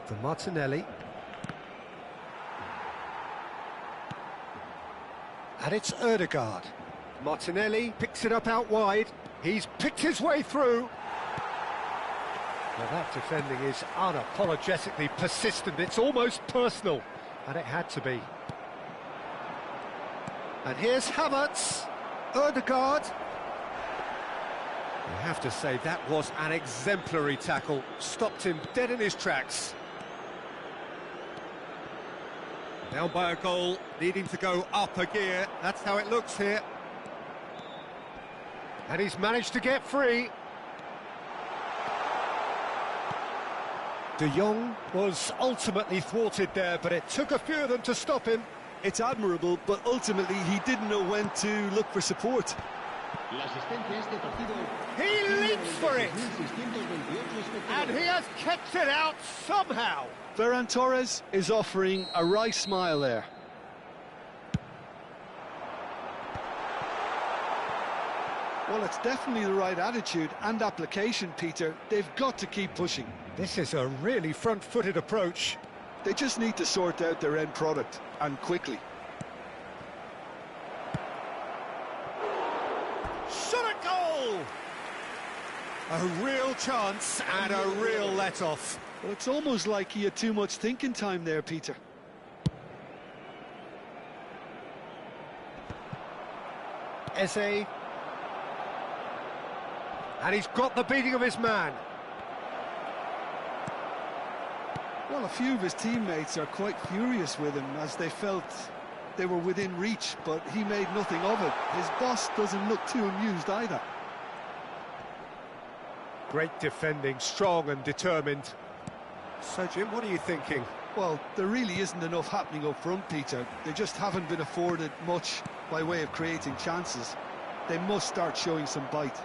For Martinelli. And it's Ødegaard. Martinelli picks it up out wide. He's picked his way through. Well, that defending is unapologetically persistent. It's almost personal. And it had to be. And here's Havertz. Ødegaard. You have to say that was an exemplary tackle. Stopped him dead in his tracks. Down by a goal, needing to go up a gear. That's how it looks here. And he's managed to get free. De Jong was ultimately thwarted there, but it took a few of them to stop him. It's admirable, but ultimately he didn't know when to look for support. He leaps for it! And he has kept it out somehow! Ferran Torres is offering a wry smile there. Well, it's definitely the right attitude and application, Peter. They've got to keep pushing. This is a really front-footed approach. They just need to sort out their end product, and quickly. Shot a goal! A real chance and a real let-off. Well, it's almost like he had too much thinking time there, Peter. Eze. And he's got the beating of his man. Well, a few of his teammates are quite furious with him as they felt they were within reach, but he made nothing of it. His boss doesn't look too amused either. Great defending, strong and determined. So, Jim, what are you thinking? Well, there really isn't enough happening up front, Peter. They just haven't been afforded much by way of creating chances. They must start showing some bite.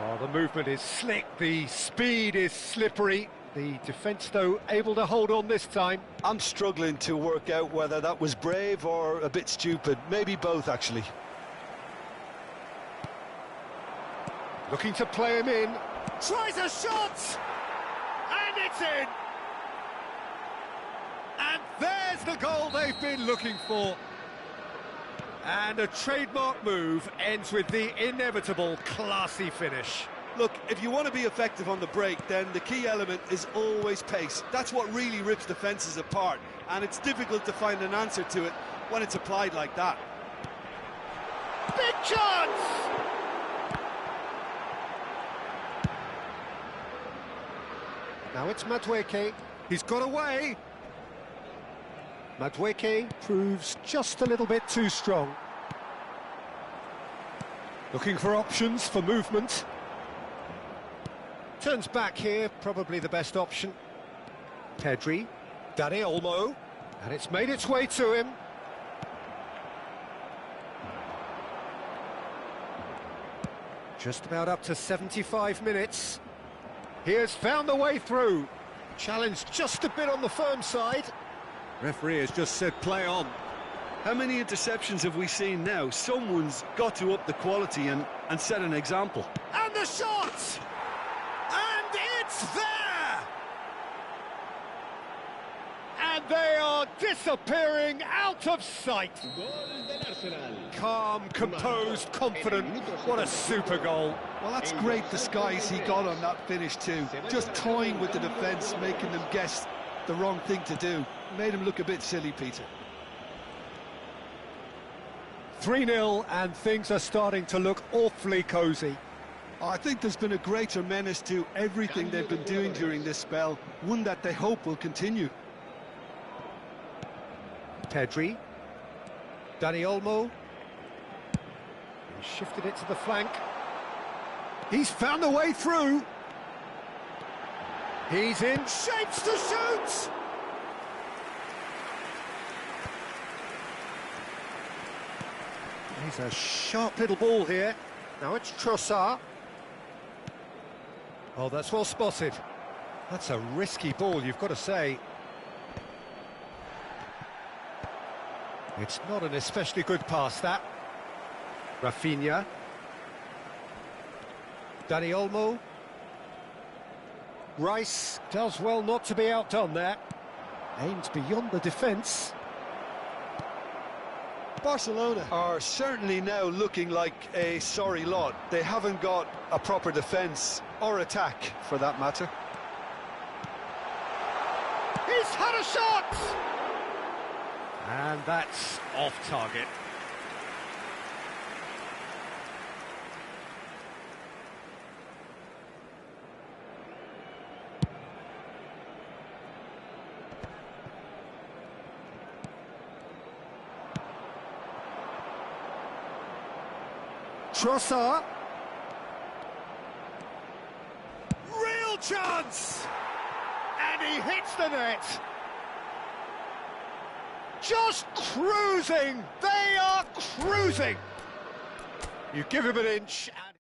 Oh, the movement is slick, the speed is slippery. The defence, though, able to hold on this time. I'm struggling to work out whether that was brave or a bit stupid. Maybe both, actually. Looking to play him in. Tries a shot! And it's in! And there's the goal they've been looking for. And a trademark move ends with the inevitable classy finish. Look, if you want to be effective on the break, then the key element is always pace. That's what really rips defences apart, and it's difficult to find an answer to it when it's applied like that. Big chance! Now it's Madueke. He's got away. Madueke proves just a little bit too strong. Looking for options for movement. Turns back here, probably the best option. Pedri, Dani Olmo, and it's made its way to him. Just about up to 75 minutes. He has found the way through. Challenge just a bit on the firm side. Referee has just said play on. How many interceptions have we seen now? Someone's got to up the quality and set an example. And the shot! And it's there! And they are disappearing out of sight. Gol del Arsenal. Calm, composed, confident. What a super goal. Well, that's great disguise he got on that finish too. Just toying with the defence, making them guess the wrong thing to do. Made him look a bit silly, Peter. 3-0 and things are starting to look awfully cosy. I think there's been a greater menace to everything they've been doing during this spell, one that they hope will continue. Pedri, Dani Olmo, he shifted it to the flank. He's found the way through. He's in. Shapes to shoot! He's a sharp little ball here. Now it's Trossard. Oh, that's well spotted. That's a risky ball, you've got to say. It's not an especially good pass, that. Rafinha. Dani Olmo. Rice does well not to be outdone there. Aimed beyond the defence. Barcelona are certainly now looking like a sorry lot. They haven't got a proper defence or attack, for that matter. He's had a shot! And that's off target. Trossard. Real chance! And he hits the net. Just cruising! They are cruising! You give him an inch and...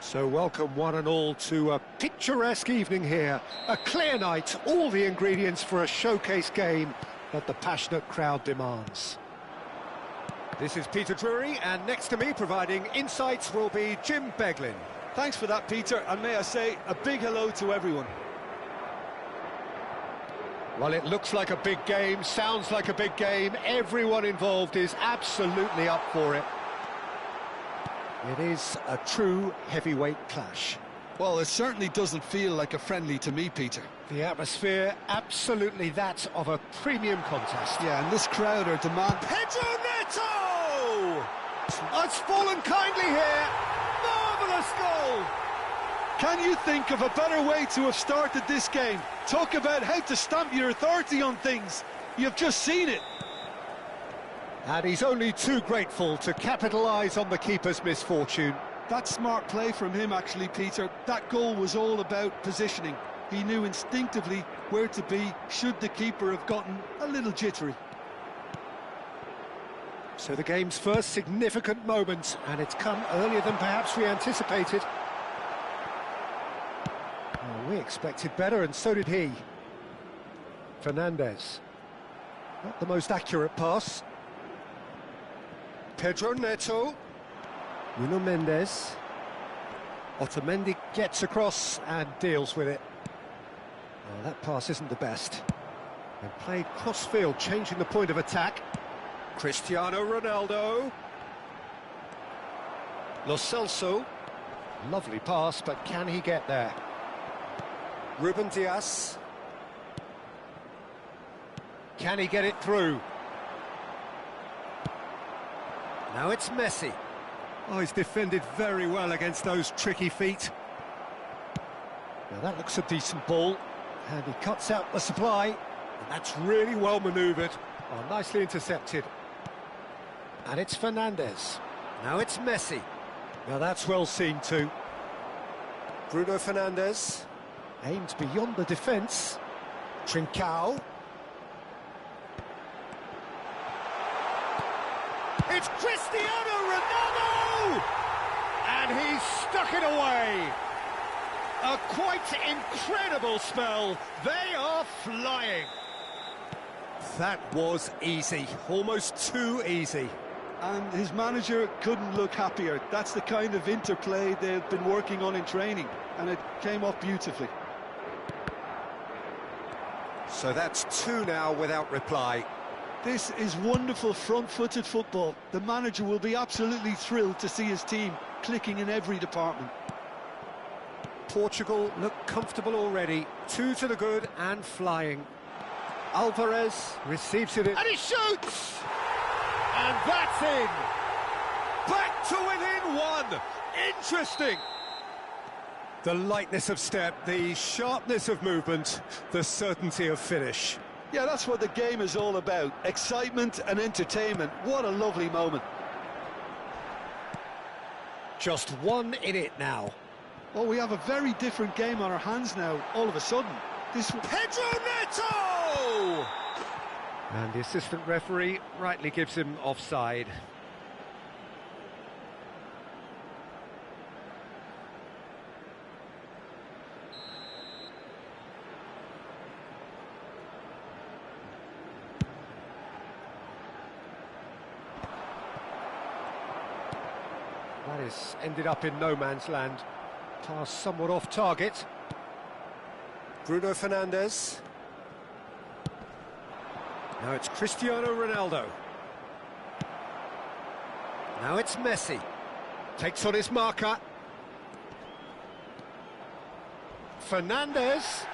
So welcome one and all to a picturesque evening here. A clear night, all the ingredients for a showcase game that the passionate crowd demands. This is Peter Drury, and next to me providing insights will be Jim Beglin. Thanks for that, Peter, and may I say a big hello to everyone. Well, it looks like a big game, sounds like a big game. Everyone involved is absolutely up for it. It is a true heavyweight clash. Well, it certainly doesn't feel like a friendly to me, Peter. The atmosphere, absolutely that of a premium contest. Yeah, and this crowd are demanding... Pedro Neto! Has fallen kindly here. Marvellous goal! Can you think of a better way to have started this game? Talk about how to stamp your authority on things. You've just seen it. And he's only too grateful to capitalise on the keeper's misfortune. That's smart play from him, actually, Peter. That goal was all about positioning. He knew instinctively where to be should the keeper have gotten a little jittery. So the game's first significant moment, and it's come earlier than perhaps we anticipated. Well, we expected better, and so did he. Fernandes. Not the most accurate pass. Pedro Neto. Nuno Mendes. Otamendi gets across and deals with it. Oh, that pass isn't the best. And played cross-field, changing the point of attack. Cristiano Ronaldo. Lo Celso. Lovely pass, but can he get there? Ruben Dias. Can he get it through? Now it's Messi. Oh, he's defended very well against those tricky feet. Now that looks a decent ball. And he cuts out the supply. And that's really well manoeuvred. Oh, nicely intercepted. And it's Fernandes. Now it's Messi. Now that's well seen too. Bruno Fernandes. Aims beyond the defence. Trincao. It's Cristiano Ronaldo! And he's stuck it away. A quite incredible spell. They are flying. That was easy. Almost too easy. And his manager couldn't look happier. That's the kind of interplay they've been working on in training, and it came off beautifully. So that's two now without reply. This is wonderful front-footed football. The manager will be absolutely thrilled to see his team clicking in every department. Portugal look comfortable already. Two to the good and flying. Alvarez receives it. And he shoots! And that's in! Back to within one! Interesting! The lightness of step, the sharpness of movement, the certainty of finish. Yeah, that's what the game is all about. Excitement and entertainment. What a lovely moment. Just one in it now. Well, we have a very different game on our hands now, all of a sudden. Pedro Neto! And the assistant referee rightly gives him offside. That has ended up in no man's land. Pass somewhat off target. Bruno Fernandes. Now it's Cristiano Ronaldo. Now it's Messi. Takes on his marker. Fernandes.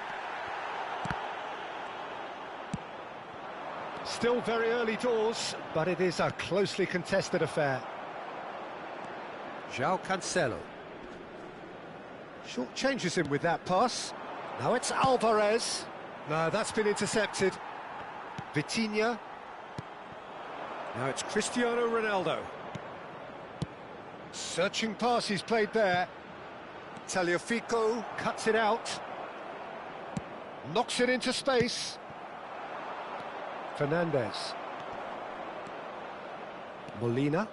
Still very early doors, but it is a closely contested affair. João Cancelo. Short changes him with that pass. Now it's Alvarez. No, that's been intercepted. Vitinha. Now it's Cristiano Ronaldo. Searching pass he's played there. Tagliafico cuts it out. Knocks it into space. Fernandes. Molina.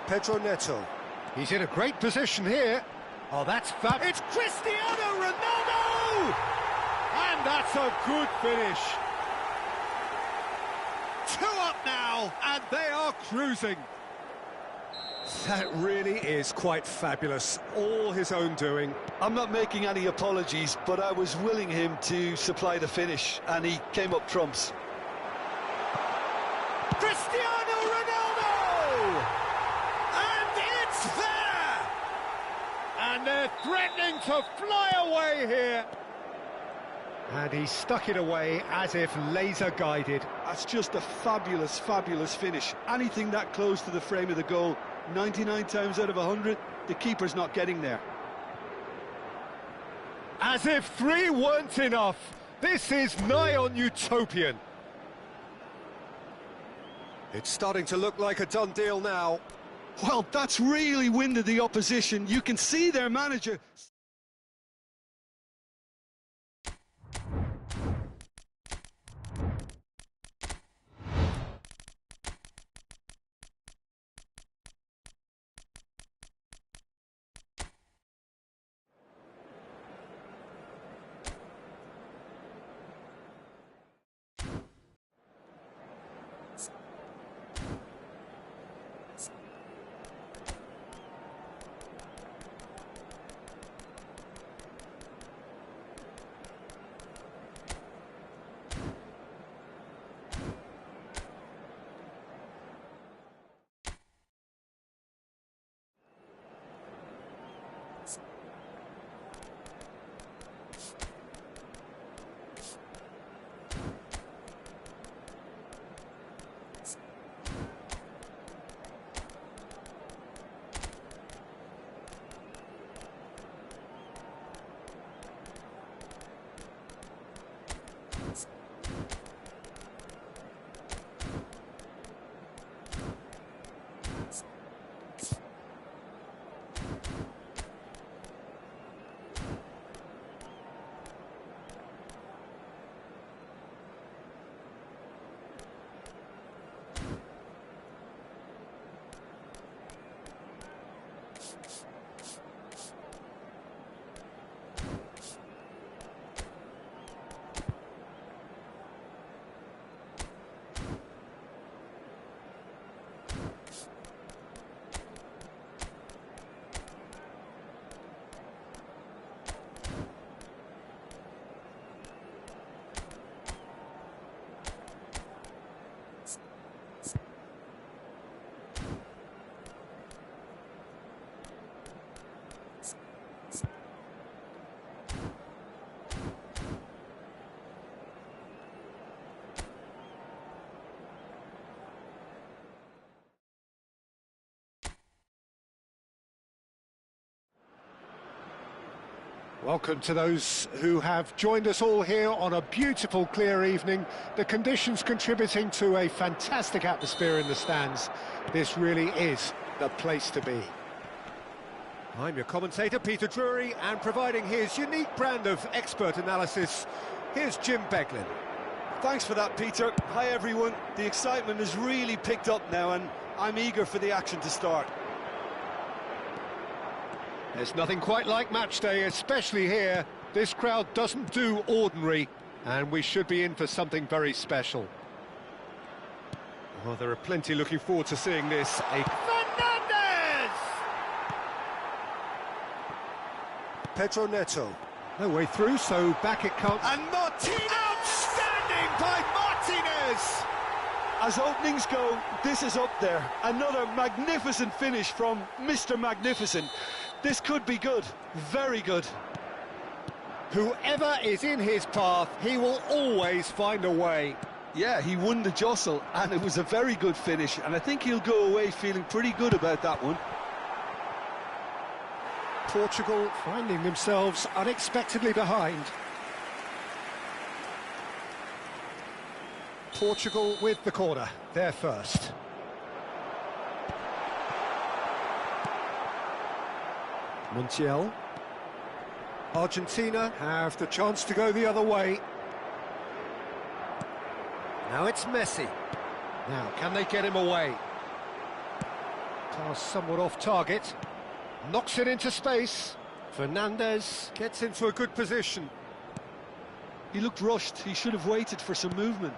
Pedro Neto. He's in a great position here. Oh, that's fab. It's Cristiano Ronaldo! And that's a good finish. 2 up now, and they are cruising. That really is quite fabulous. All his own doing. I'm not making any apologies, but I was willing him to supply the finish, and he came up trumps. Cristiano Ronaldo! And it's there! And they're threatening to fly away here. And he stuck it away as if laser-guided. That's just a fabulous, fabulous finish. Anything that close to the frame of the goal 99 times out of 100, the keeper's not getting there. As if 3 weren't enough, this is nigh on utopian. It's starting to look like a done deal now. Well, that's really winded the opposition. You can see their manager... Welcome to those who have joined us all here on a beautiful, clear evening. The conditions contributing to a fantastic atmosphere in the stands. This really is the place to be. I'm your commentator, Peter Drury, and providing his unique brand of expert analysis, here's Jim Beglin. Thanks for that, Peter. Hi, everyone. The excitement has really picked up now, and I'm eager for the action to start. There's nothing quite like match day, especially here. This crowd doesn't do ordinary, and we should be in for something very special. Well, there are plenty looking forward to seeing this. Fernandez! Pedro Neto. No way through, so back it comes. And Martinez! Outstanding by Martinez! As openings go, this is up there. Another magnificent finish from Mr. Magnificent. This could be good, very good. Whoever is in his path, he will always find a way. Yeah, he won the jostle, and it was a very good finish, and I think he'll go away feeling pretty good about that one. Portugal finding themselves unexpectedly behind. Portugal with the corner, they're first. Montiel. Argentina have the chance to go the other way. Now it's Messi. Now, can they get him away? Pass somewhat off target. Knocks it into space. Fernandez gets into a good position. He looked rushed. He should have waited for some movement.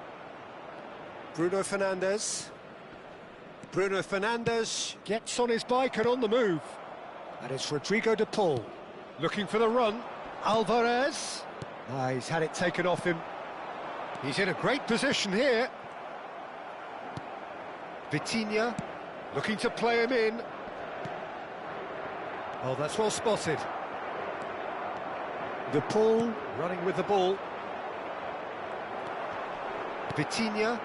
Bruno Fernandes. Bruno Fernandes gets on his bike and on the move. And it's Rodrigo de Paul. Looking for the run. Alvarez. He's had it taken off him. He's in a great position here. Vitinha looking to play him in. Oh, that's well spotted. De Paul running with the ball. Vitinha.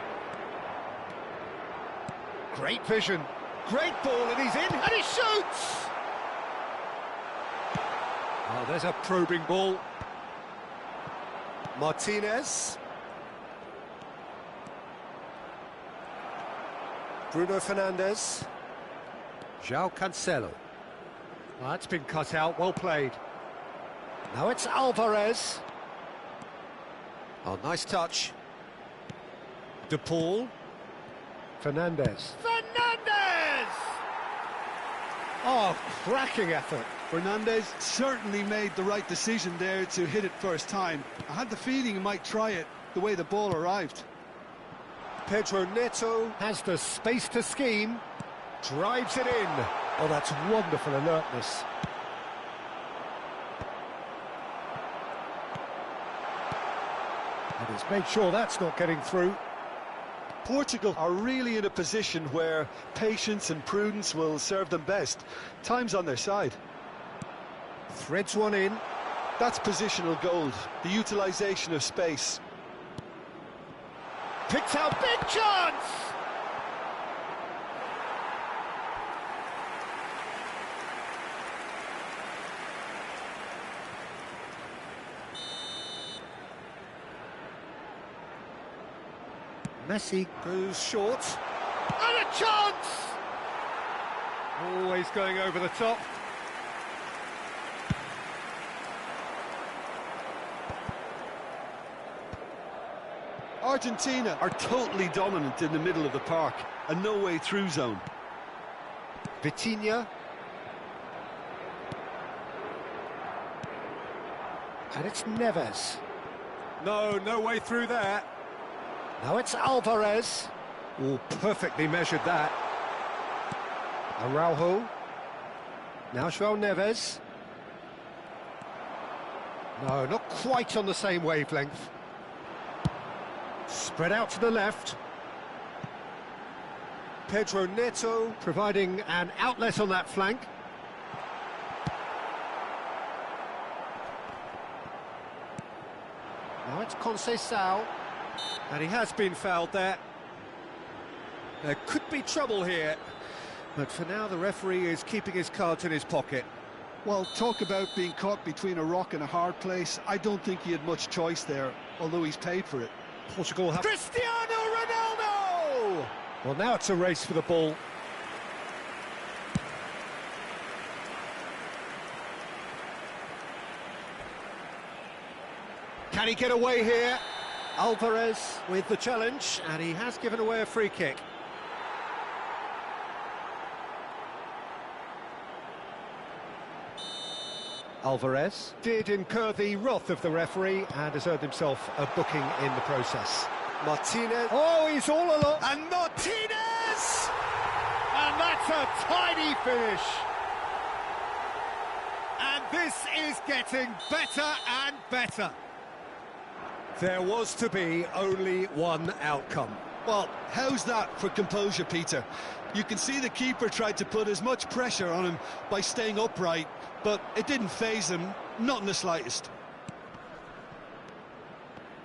Great vision. Great ball, and he's in, and he shoots! Oh, there's a probing ball. Martinez. Bruno Fernandes. João Cancelo. Oh, that's been cut out, well played. Now it's Alvarez. Oh, nice touch. De Paul. Fernandes. Fernandes! Oh, cracking effort. Fernandes certainly made the right decision there to hit it first time. I had the feeling he might try it the way the ball arrived. Pedro Neto has the space to scheme. Drives it in. Oh, that's wonderful alertness. And he's made sure that's not getting through. Portugal are really in a position where patience and prudence will serve them best. Time's on their side. Threads one in. That's positional gold, the utilisation of space. Picks out, big chance! Messi goes short. And a chance! Always going over the top. Argentina are totally dominant in the middle of the park, a no-way through zone. Vitinha. And it's Neves. No way through there. Now it's Alvarez. Oh, perfectly measured that. Araujo. Now João Neves. No, not quite on the same wavelength. Spread out to the left. Pedro Neto providing an outlet on that flank. Now it's Conceição. And he has been fouled there. There could be trouble here. But for now, the referee is keeping his cards in his pocket. Well, talk about being caught between a rock and a hard place. I don't think he had much choice there, although he's paid for it. Portugal have... Cristiano Ronaldo! Well, now it's a race for the ball. Can he get away here? Alvarez with the challenge, and he has given away a free kick. Alvarez did incur the wrath of the referee and has earned himself a booking in the process. Martinez. Oh, he's all along. And Martinez! And that's a tidy finish. And this is getting better and better. There was to be only one outcome. Well, how's that for composure, Peter? You can see the keeper tried to put as much pressure on him by staying upright, but it didn't faze him, not in the slightest.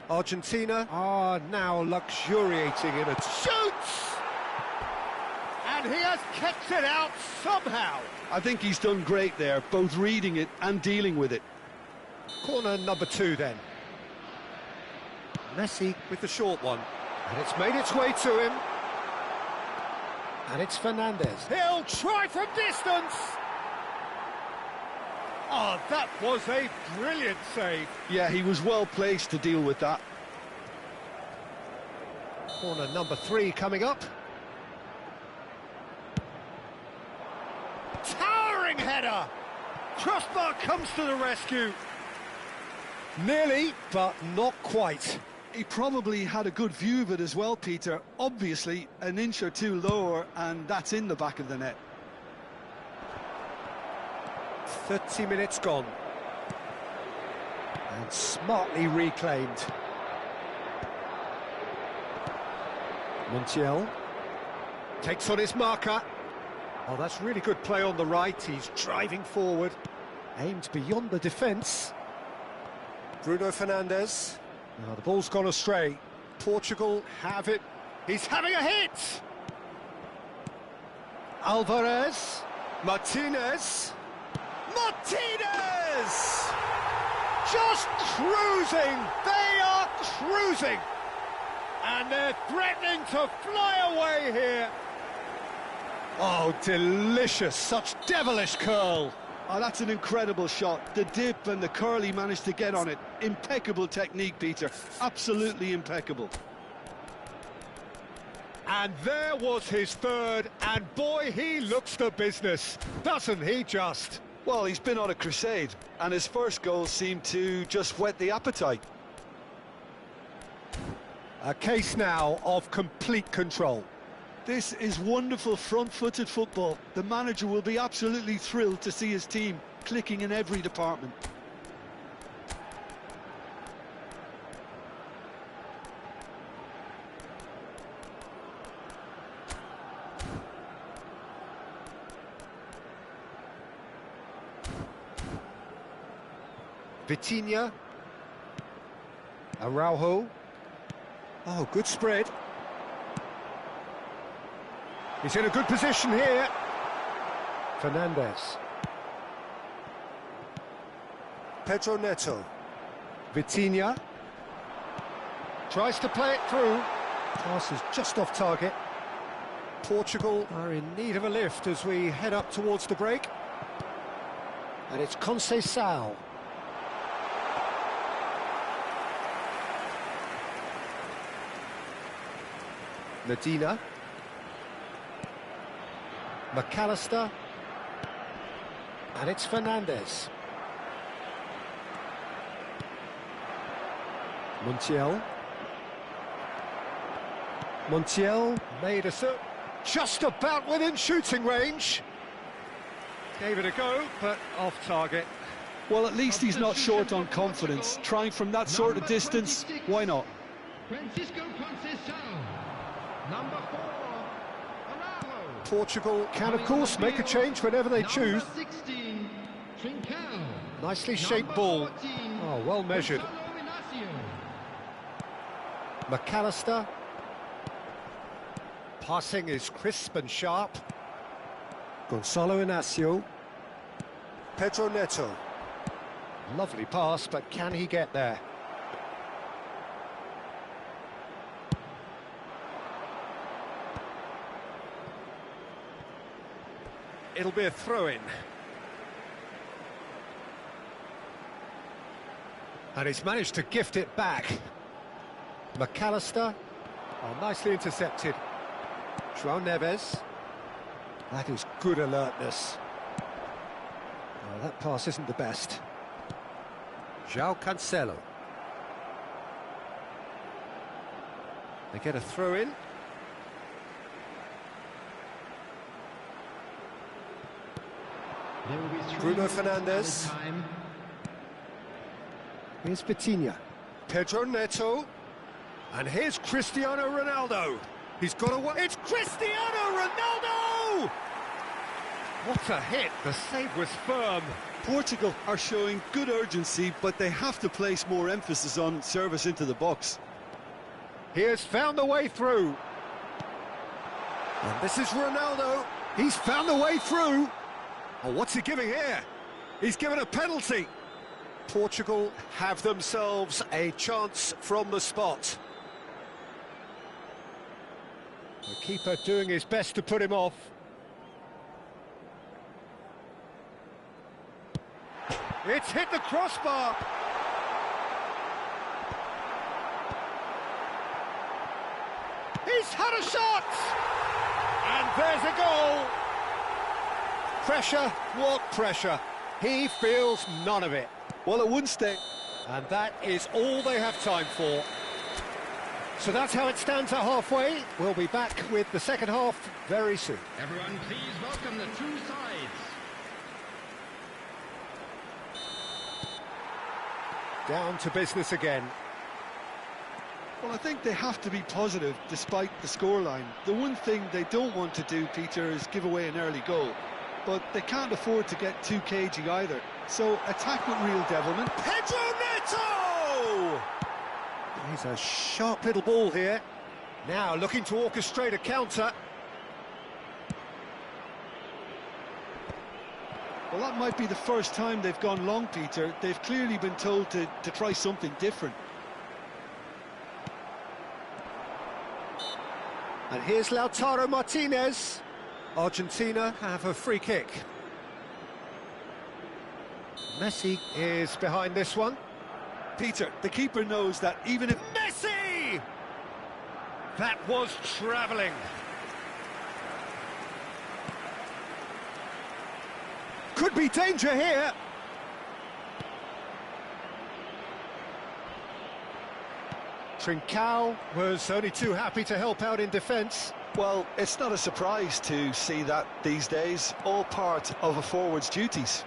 Argentina are now luxuriating in it. Shoots! And he has kept it out somehow. I think he's done great there, both reading it and dealing with it. Corner number 2 then. Messi with the short one. And it's made its way to him. And it's Fernandes. He'll try from distance. Oh, that was a brilliant save. Yeah, he was well placed to deal with that. Corner number 3 coming up. Towering header. Crossbar comes to the rescue. Nearly, but not quite. He probably had a good view of it as well, Peter. Obviously, an inch or two lower, and that's in the back of the net. 30 minutes gone. And smartly reclaimed. Montiel takes on his marker. Oh, that's really good play on the right. He's driving forward. Aimed beyond the defence. Bruno Fernandes. Now the ball's gone astray. Portugal have it. He's having a hit. Alvarez. Martinez. Martinez! Just cruising! They are cruising! And they're threatening to fly away here. Oh, delicious. Such devilish curl. Oh, that's an incredible shot. The dip and the curl he managed to get on it. Impeccable technique, Peter. Absolutely impeccable. And there was his third, and boy, he looks the business, doesn't he just? Well, he's been on a crusade, and his first goal seemed to just whet the appetite. A case now of complete control. This is wonderful front-footed football. The manager will be absolutely thrilled to see his team clicking in every department. Vitinha. Araujo. Oh, good spread. He's in a good position here. Fernandez. Pedro Neto. Vitinha. Tries to play it through. Pass is just off target. Portugal are in need of a lift as we head up towards the break. And it's Conceição. Medina. McAllister. And it's Fernandez. Montiel. Montiel made a just about within shooting range. Gave it a go, but off target. Well, at least he's not short on confidence. Trying from that sort of distance, why not? Francisco Conceição. Number 4, Araujo. Portugal can, of course, make a change whenever they choose. Number 16, Trincao. Nicely shaped ball. 14, Oh, well measured. McAllister. Passing is crisp and sharp. Gonzalo Inacio. Pedro Neto. Lovely pass, but can he get there? It'll be a throw-in. And he's managed to gift it back. McAllister. Oh, nicely intercepted. João Neves. That is good alertness. Oh, that pass isn't the best. João Cancelo. They get a throw-in. Bruno Fernandes. Here's Vitinha. Pedro Neto. And here's Cristiano Ronaldo. He's got away. It's Cristiano Ronaldo! What a hit. The save was firm. Portugal are showing good urgency, but they have to place more emphasis on service into the box. He has found the way through. And this is Ronaldo. He's found the way through. Oh, what's he giving here? He's given a penalty. Portugal have themselves a chance from the spot. The keeper doing his best to put him off. It's hit the crossbar. He's had a shot! And there's a goal. Pressure, what pressure? He feels none of it. Well, it wouldn't stay. And that is all they have time for. So that's how it stands at halfway. We'll be back with the second half very soon. Everyone, please welcome the two sides. Down to business again. Well, I think they have to be positive despite the scoreline. The one thing they don't want to do, Peter, is give away an early goal. But they can't afford to get too cagey either. So attack with real devilment. Pedro Neto! He's a sharp little ball here. Now looking to orchestrate a counter. Well, that might be the first time they've gone long, Peter. They've clearly been told to try something different. And here's Lautaro Martinez. Argentina have a free kick. Messi is behind this one. Peter, the keeper knows that even if... Messi! That was travelling. Could be danger here. Trincao was only too happy to help out in defence. Well, it's not a surprise to see that these days, all part of a forward's duties.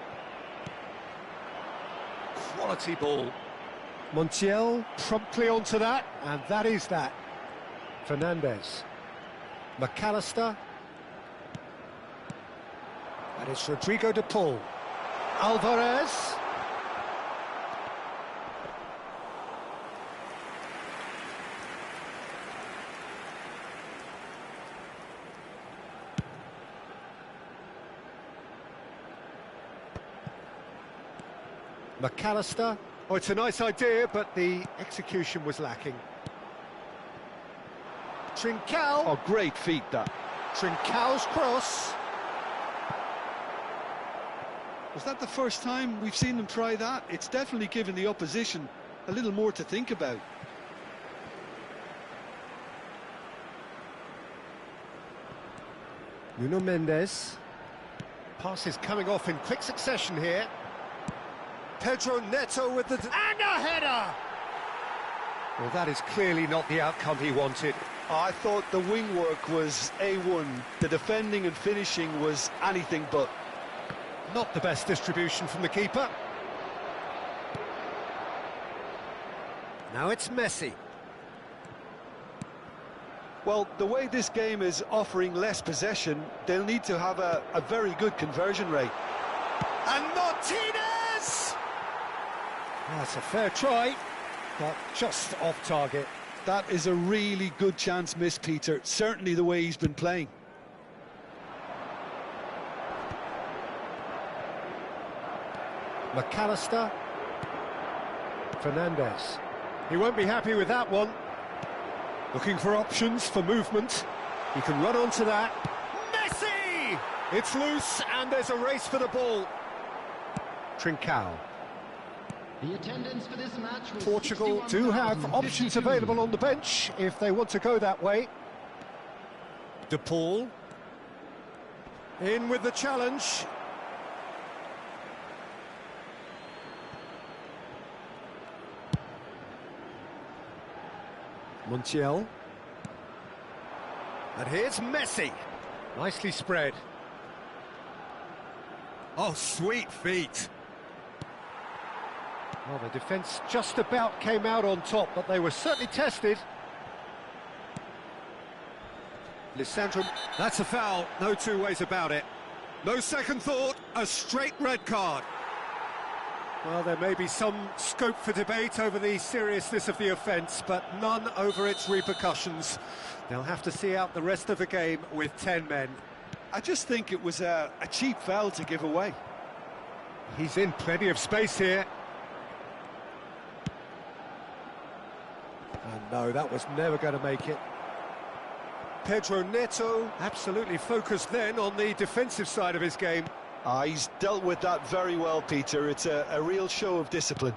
Quality ball. Montiel promptly onto that, and that is that. Fernandez. McAllister. And it's Rodrigo de Paul. Alvarez. McAllister. Oh, it's a nice idea, but the execution was lacking. Trincao. Oh, great feat, that. Trincao's cross. Was that the first time we've seen them try that? It's definitely given the opposition a little more to think about. Nuno Mendes. Pass is coming off in quick succession here. Pedro Neto with the... And a header! Well, that is clearly not the outcome he wanted. I thought the wing work was A1. The defending and finishing was anything but. Not the best distribution from the keeper. Now it's Messi. Well, the way this game is offering less possession, they'll need to have a very good conversion rate. And Martinez! That's a fair try, but just off target. That is a really good chance missed, Peter. Certainly the way he's been playing. McAllister. Fernandez. He won't be happy with that one. Looking for options for movement. He can run onto that. Messi! It's loose, and there's a race for the ball. Trincao. The attendance for this match was Portugal do have options available on the bench if they want to go that way. De Paul. In with the challenge. Montiel. And here's Messi. Nicely spread. Oh, sweet feet. Well, the defence just about came out on top, but they were certainly tested. Lisandro, that's a foul, no two ways about it. No second thought, a straight red card. Well, there may be some scope for debate over the seriousness of the offence, but none over its repercussions. They'll have to see out the rest of the game with 10 men. I just think it was a cheap foul to give away. He's in plenty of space here. And no, that was never going to make it. Pedro Neto absolutely focused then on the defensive side of his game. He's dealt with that very well, Peter. It's a real show of discipline.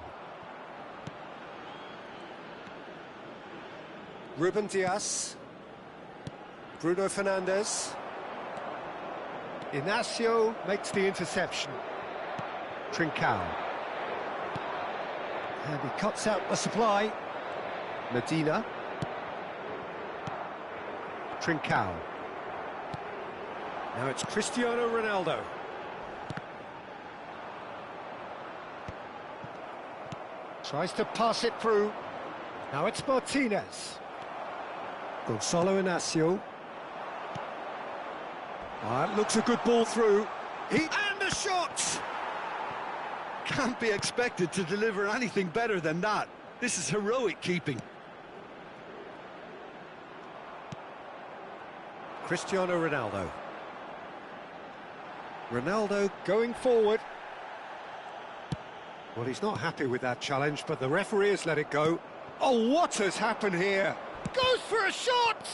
Ruben Dias. Bruno Fernandes. Inacio makes the interception. Trincao. And he cuts out the supply. Medina. Trincao. Now it's Cristiano Ronaldo. Tries to pass it through. Now it's Martinez. Gonzalo Inacio. Looks a good ball through. And a shot! Can't be expected to deliver anything better than that. This is heroic keeping. Cristiano Ronaldo. Ronaldo going forward. Well, he's not happy with that challenge, but the referee has let it go. Oh, what has happened here? Goes for a shot!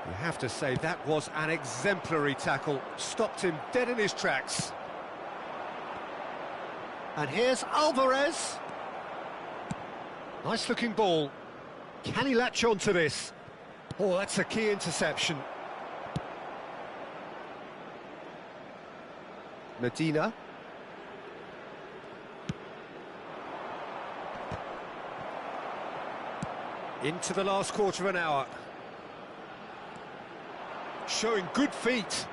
You have to say that was an exemplary tackle. Stopped him dead in his tracks. And here's Alvarez. Nice looking ball. Can he latch on to this? Oh, that's a key interception. Medina. Into the last quarter of an hour. Showing good feet.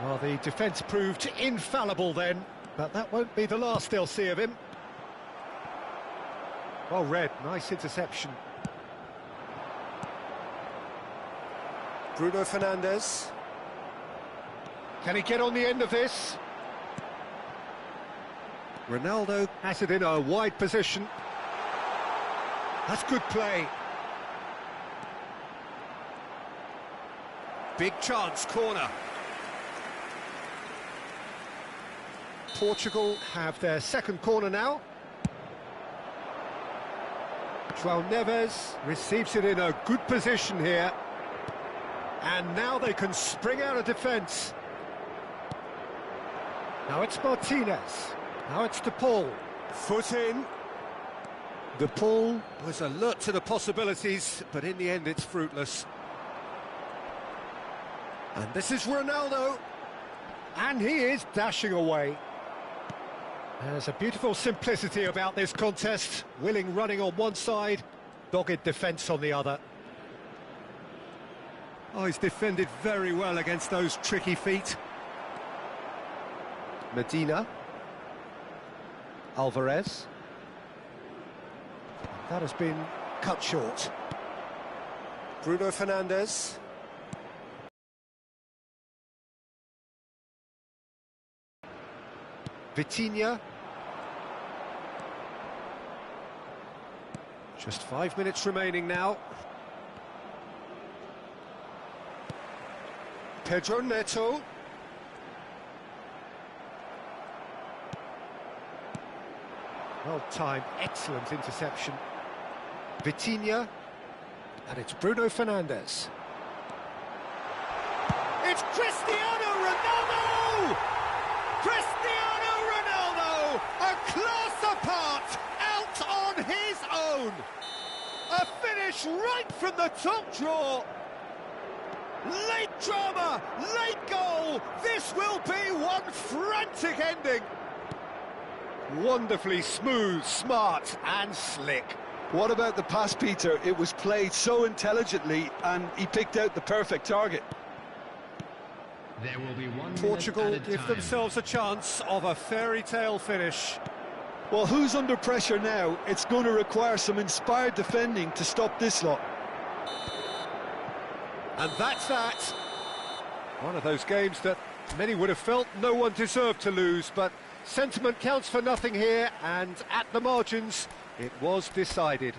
Well, the defence proved infallible then, but that won't be the last they'll see of him. Well read, nice interception. Bruno Fernandes. Can he get on the end of this? Ronaldo has it in a wide position. That's good play. Big chance, corner. Portugal have their second corner now. João Neves receives it in a good position here. And now they can spring out of defence. Now it's Martinez. Now it's De Paul. Foot in. De Paul was alert to the possibilities, but in the end it's fruitless. And this is Ronaldo. And he is dashing away. There's a beautiful simplicity about this contest. Willing running on one side, dogged defence on the other. Oh, he's defended very well against those tricky feet. Medina. Alvarez. That has been cut short. Bruno Fernandes. Vitinha. Just 5 minutes remaining now. Pedro Neto. Well timed, excellent interception. Vitinha. And it's Bruno Fernandes. It's Cristiano Ronaldo! Cristiano Ronaldo, a class apart, out on his own. A finish right from the top draw. Late drama, late goal. This will be one frantic ending. Wonderfully smooth, smart and slick. What about the pass, Peter? It was played so intelligently and he picked out the perfect target. There will be 1 minute Portugal added give time. themselves a chance of a fairy tale finish. Well, who's under pressure now? It's going to require some inspired defending to stop this lot. And that's that. One of those games that many would have felt no one deserved to lose, but sentiment counts for nothing here, and at the margins, it was decided.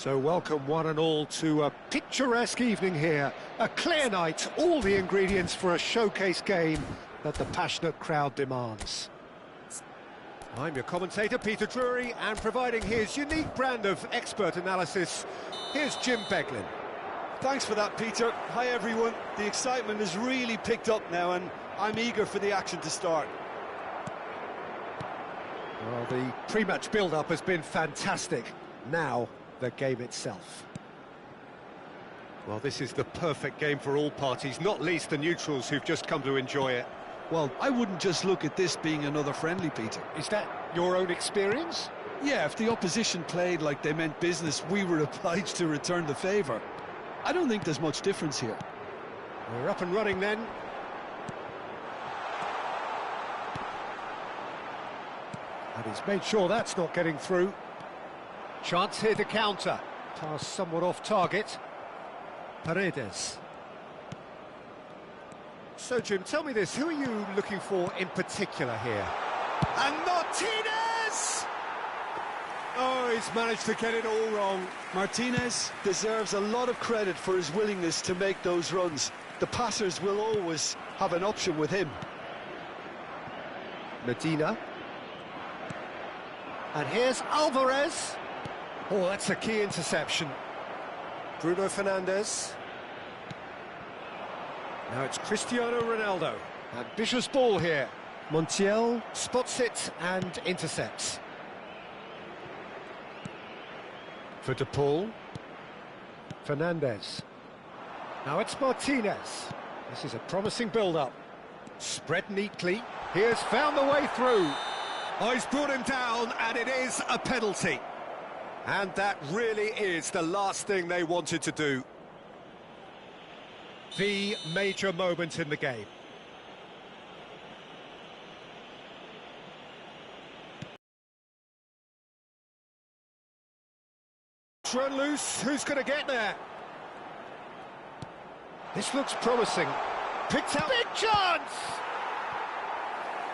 So welcome one and all to a picturesque evening here. A clear night, all the ingredients for a showcase game that the passionate crowd demands. I'm your commentator, Peter Drury, and providing his unique brand of expert analysis, here's Jim Beglin. Thanks for that, Peter. Hi, everyone. The excitement has really picked up now, and I'm eager for the action to start. Well, the pre-match build-up has been fantastic. Now, the game itself. Well, this is the perfect game for all parties, not least the neutrals who've just come to enjoy it. Well, I wouldn't just look at this being another friendly, Peter. Is that your own experience? Yeah, if the opposition played like they meant business, we were obliged to return the favour. I don't think there's much difference here. We're up and running then. And he's made sure that's not getting through. Chance here to counter. Pass somewhat off target. Paredes. So, Jim, tell me this, who are you looking for in particular here? And Martinez! Oh, he's managed to get it all wrong. Martinez deserves a lot of credit for his willingness to make those runs. The passers will always have an option with him. Medina. And here's Alvarez. Oh, that's a key interception. Bruno Fernandes. Now it's Cristiano Ronaldo. Ambitious ball here. Montiel spots it and intercepts. For De Paul. Fernandes. Now it's Martinez. This is a promising build-up. Spread neatly. He has found the way through. Oh, he's brought him down, and it is a penalty. And that really is the last thing they wanted to do. The major moment in the game. Run loose, who's going to get there? This looks promising. Picked out. Big chance!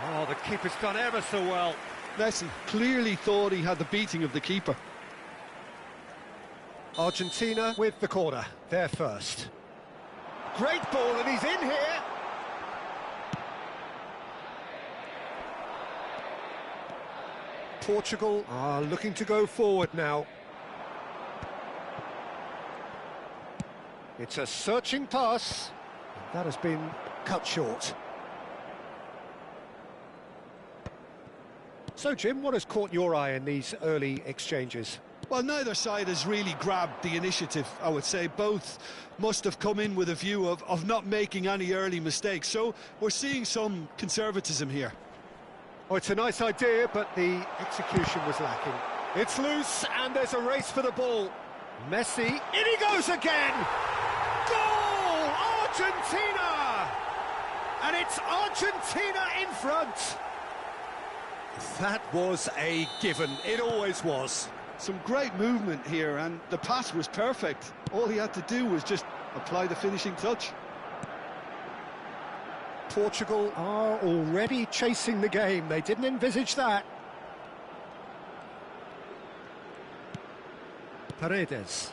Oh, the keeper's done ever so well. Messi clearly thought he had the beating of the keeper. Argentina with the corner, they're first. Great ball, and he's in here. Portugal are looking to go forward now. It's a searching pass. That has been cut short. So, Jim, what has caught your eye in these early exchanges? Well, neither side has really grabbed the initiative, I would say. Both must have come in with a view of not making any early mistakes. So we're seeing some conservatism here. Oh, it's a nice idea, but the execution was lacking. It's loose, and there's a race for the ball. Messi, in he goes again! Goal! Argentina! And it's Argentina in front. That was a given. It always was. Some great movement here, and the pass was perfect. All he had to do was just apply the finishing touch. Portugal are already chasing the game. They didn't envisage that. Paredes.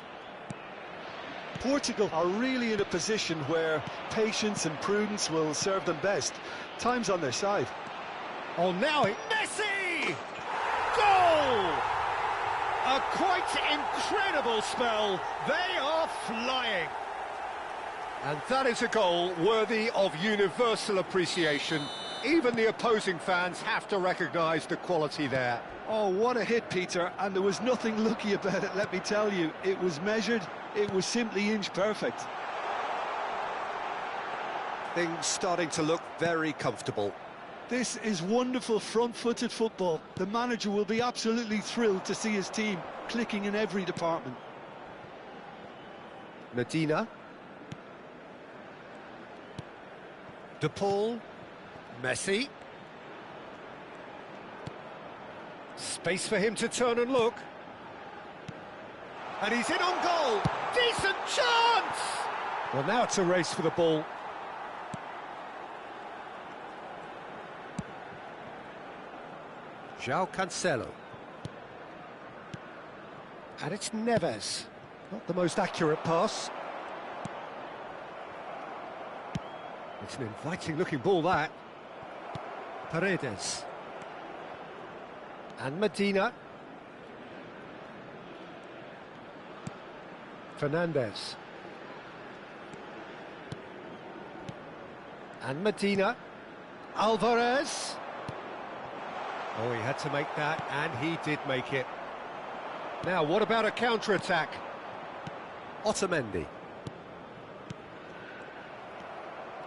Portugal are really in a position where patience and prudence will serve them best. Time's on their side. Oh, now Messi! Goal! A quite incredible spell. They are flying. And that is a goal worthy of universal appreciation. Even the opposing fans have to recognise the quality there. Oh, what a hit, Peter, and there was nothing lucky about it, let me tell you. It was measured, it was simply inch perfect. Things starting to look very comfortable. This is wonderful front-footed football. The manager will be absolutely thrilled to see his team clicking in every department. Medina. De Paul. Messi. Space for him to turn and look. And he's in on goal. Decent chance! Well, now it's a race for the ball. João Cancelo. And it's Neves. Not the most accurate pass. It's an inviting-looking ball, that. Paredes. And Medina. Fernandez. And Medina. Alvarez. Oh, he had to make that, and he did make it. Now, what about a counter-attack? Otamendi.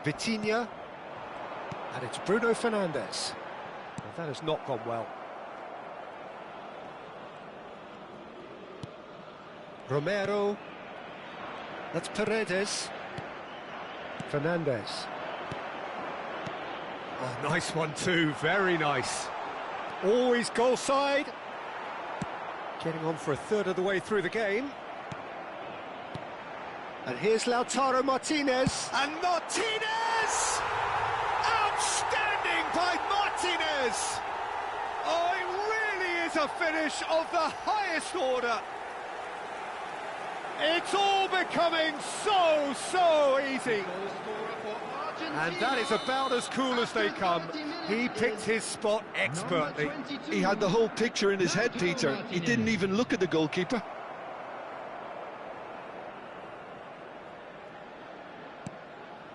Vitinha. And it's Bruno Fernandes. Well, that has not gone well. Romero. That's Paredes. Fernandes. Oh, nice one too, very nice. Always goal side. Getting on for a third of the way through the game. And here's Lautaro Martinez. And Martinez! Outstanding by Martinez! Oh, it really is a finish of the highest order. It's all becoming so easy. And that is about as cool as they come. He picked his spot expertly. He had the whole picture in his head, Peter. He didn't even look at the goalkeeper.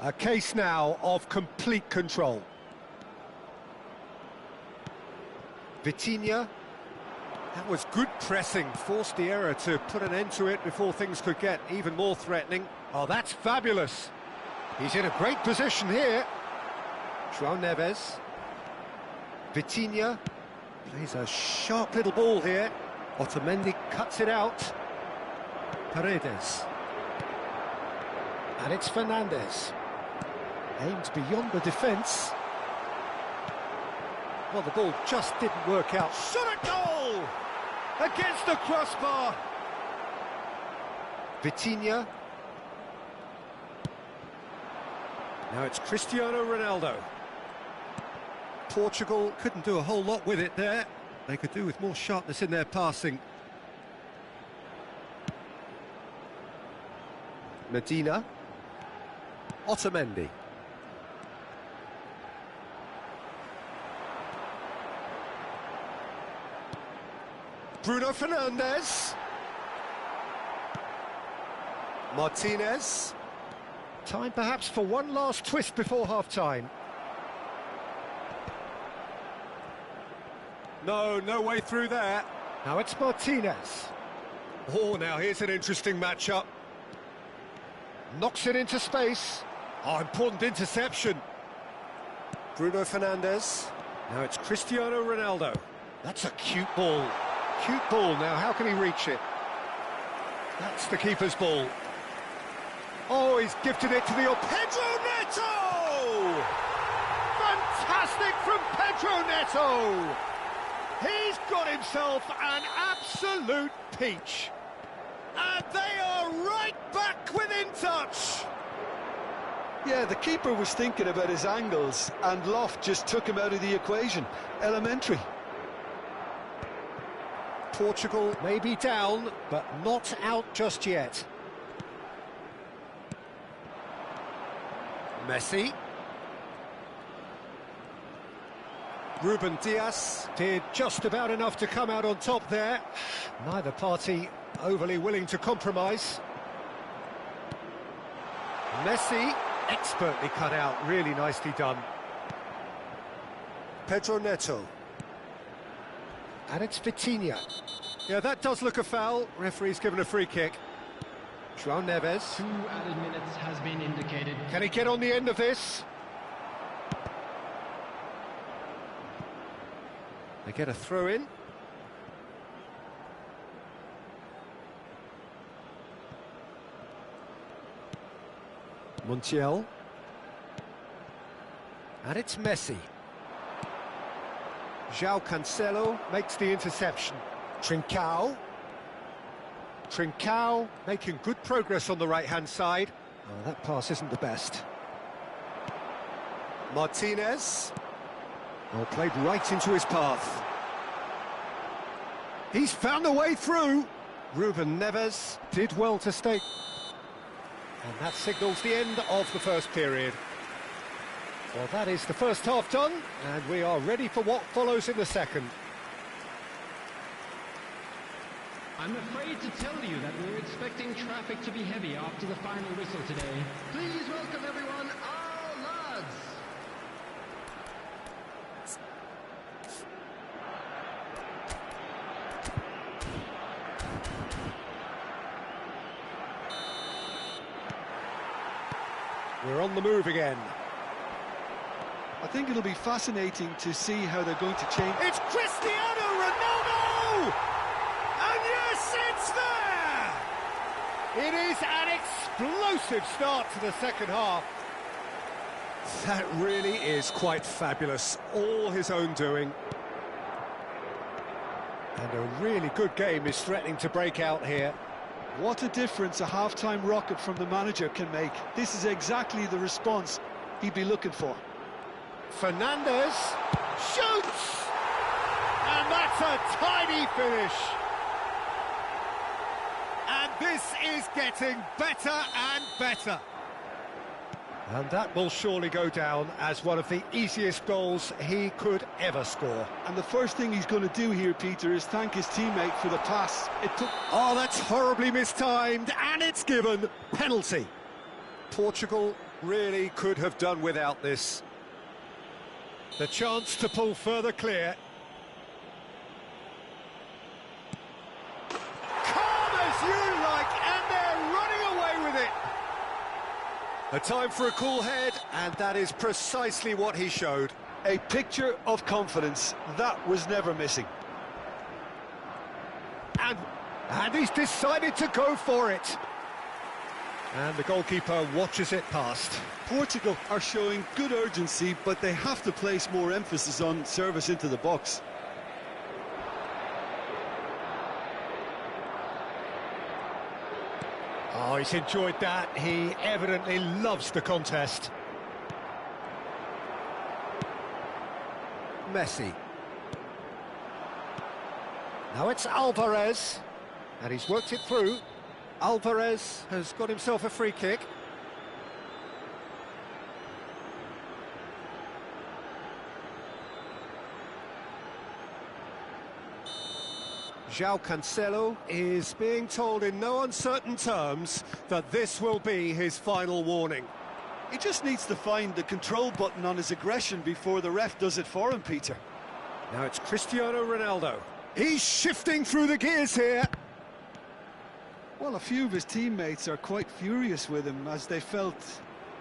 A case now of complete control. Vitinha. That was good pressing, forced the error to put an end to it before things could get even more threatening. Oh, that's fabulous. He's in a great position here. João Neves. Vitinha plays a sharp little ball here. Otamendi cuts it out. Paredes. And it's Fernandes. Aimed beyond the defence. Well, the ball just didn't work out. Shot at goal! Against the crossbar! Vitinha. Now it's Cristiano Ronaldo. Portugal couldn't do a whole lot with it there. They could do with more sharpness in their passing. Medina. Otamendi. Bruno Fernandes. Martinez. Time perhaps for one last twist before half-time. No way through there. Now it's Martinez. Oh, now here's an interesting matchup. Knocks it into space. Oh, important interception. Bruno Fernandes. Now it's Cristiano Ronaldo. That's a cute ball. Cute ball. Now, how can he reach it? That's the keeper's ball. Oh, he's gifted it to the... Pedro Neto! Fantastic from Pedro Neto! He's got himself an absolute peach. And they are right back within touch. Yeah, the keeper was thinking about his angles, and Loft just took him out of the equation. Elementary. Portugal may be down, but not out just yet. Messi. Ruben Dias did just about enough to come out on top there. Neither party overly willing to compromise. Messi, expertly cut out, really nicely done. Pedro Neto. And it's Vitinha. Yeah, that does look a foul. Referee's given a free kick. João Neves. 2 added minutes has been indicated. Can he get on the end of this? They get a throw in. Montiel. And it's Messi. João Cancelo makes the interception. Trincao. Trincao making good progress on the right-hand side. Oh, that pass isn't the best. Martinez. Oh, played right into his path. He's found a way through. Ruben Neves did well to stay. And that signals the end of the first period. Well, that is the first half done, and we are ready for what follows in the second. I'm afraid to tell you that we're expecting traffic to be heavy after the final whistle today. Please welcome everyone, our lads! We're on the move again. I think it'll be fascinating to see how they're going to change. It's Cristiano Ronaldo! And yes, it's there! It is an explosive start to the second half. That really is quite fabulous, all his own doing. And a really good game is threatening to break out here. What a difference a half-time rocket from the manager can make. This is exactly the response he'd be looking for. Fernandes shoots! And that's a tidy finish. And this is getting better and better. And that will surely go down as one of the easiest goals he could ever score. And the first thing he's going to do here, Peter, is thank his teammate for the pass. It took... Oh, that's horribly mistimed, and it's given. Penalty. Portugal really could have done without this. The chance to pull further clear. Calm as you like, and they're running away with it. A time for a cool head, and that is precisely what he showed. A picture of confidence. That was never missing. And he's decided to go for it. And the goalkeeper watches it past. Portugal are showing good urgency, but they have to place more emphasis on service into the box. Oh, he's enjoyed that. He evidently loves the contest. Messi. Now it's Alvarez. And he's worked it through. Alvarez has got himself a free kick. João Cancelo is being told in no uncertain terms that this will be his final warning. He just needs to find the control button on his aggression before the ref does it for him, Peter. Now it's Cristiano Ronaldo. He's shifting through the gears here. Well, a few of his teammates are quite furious with him as they felt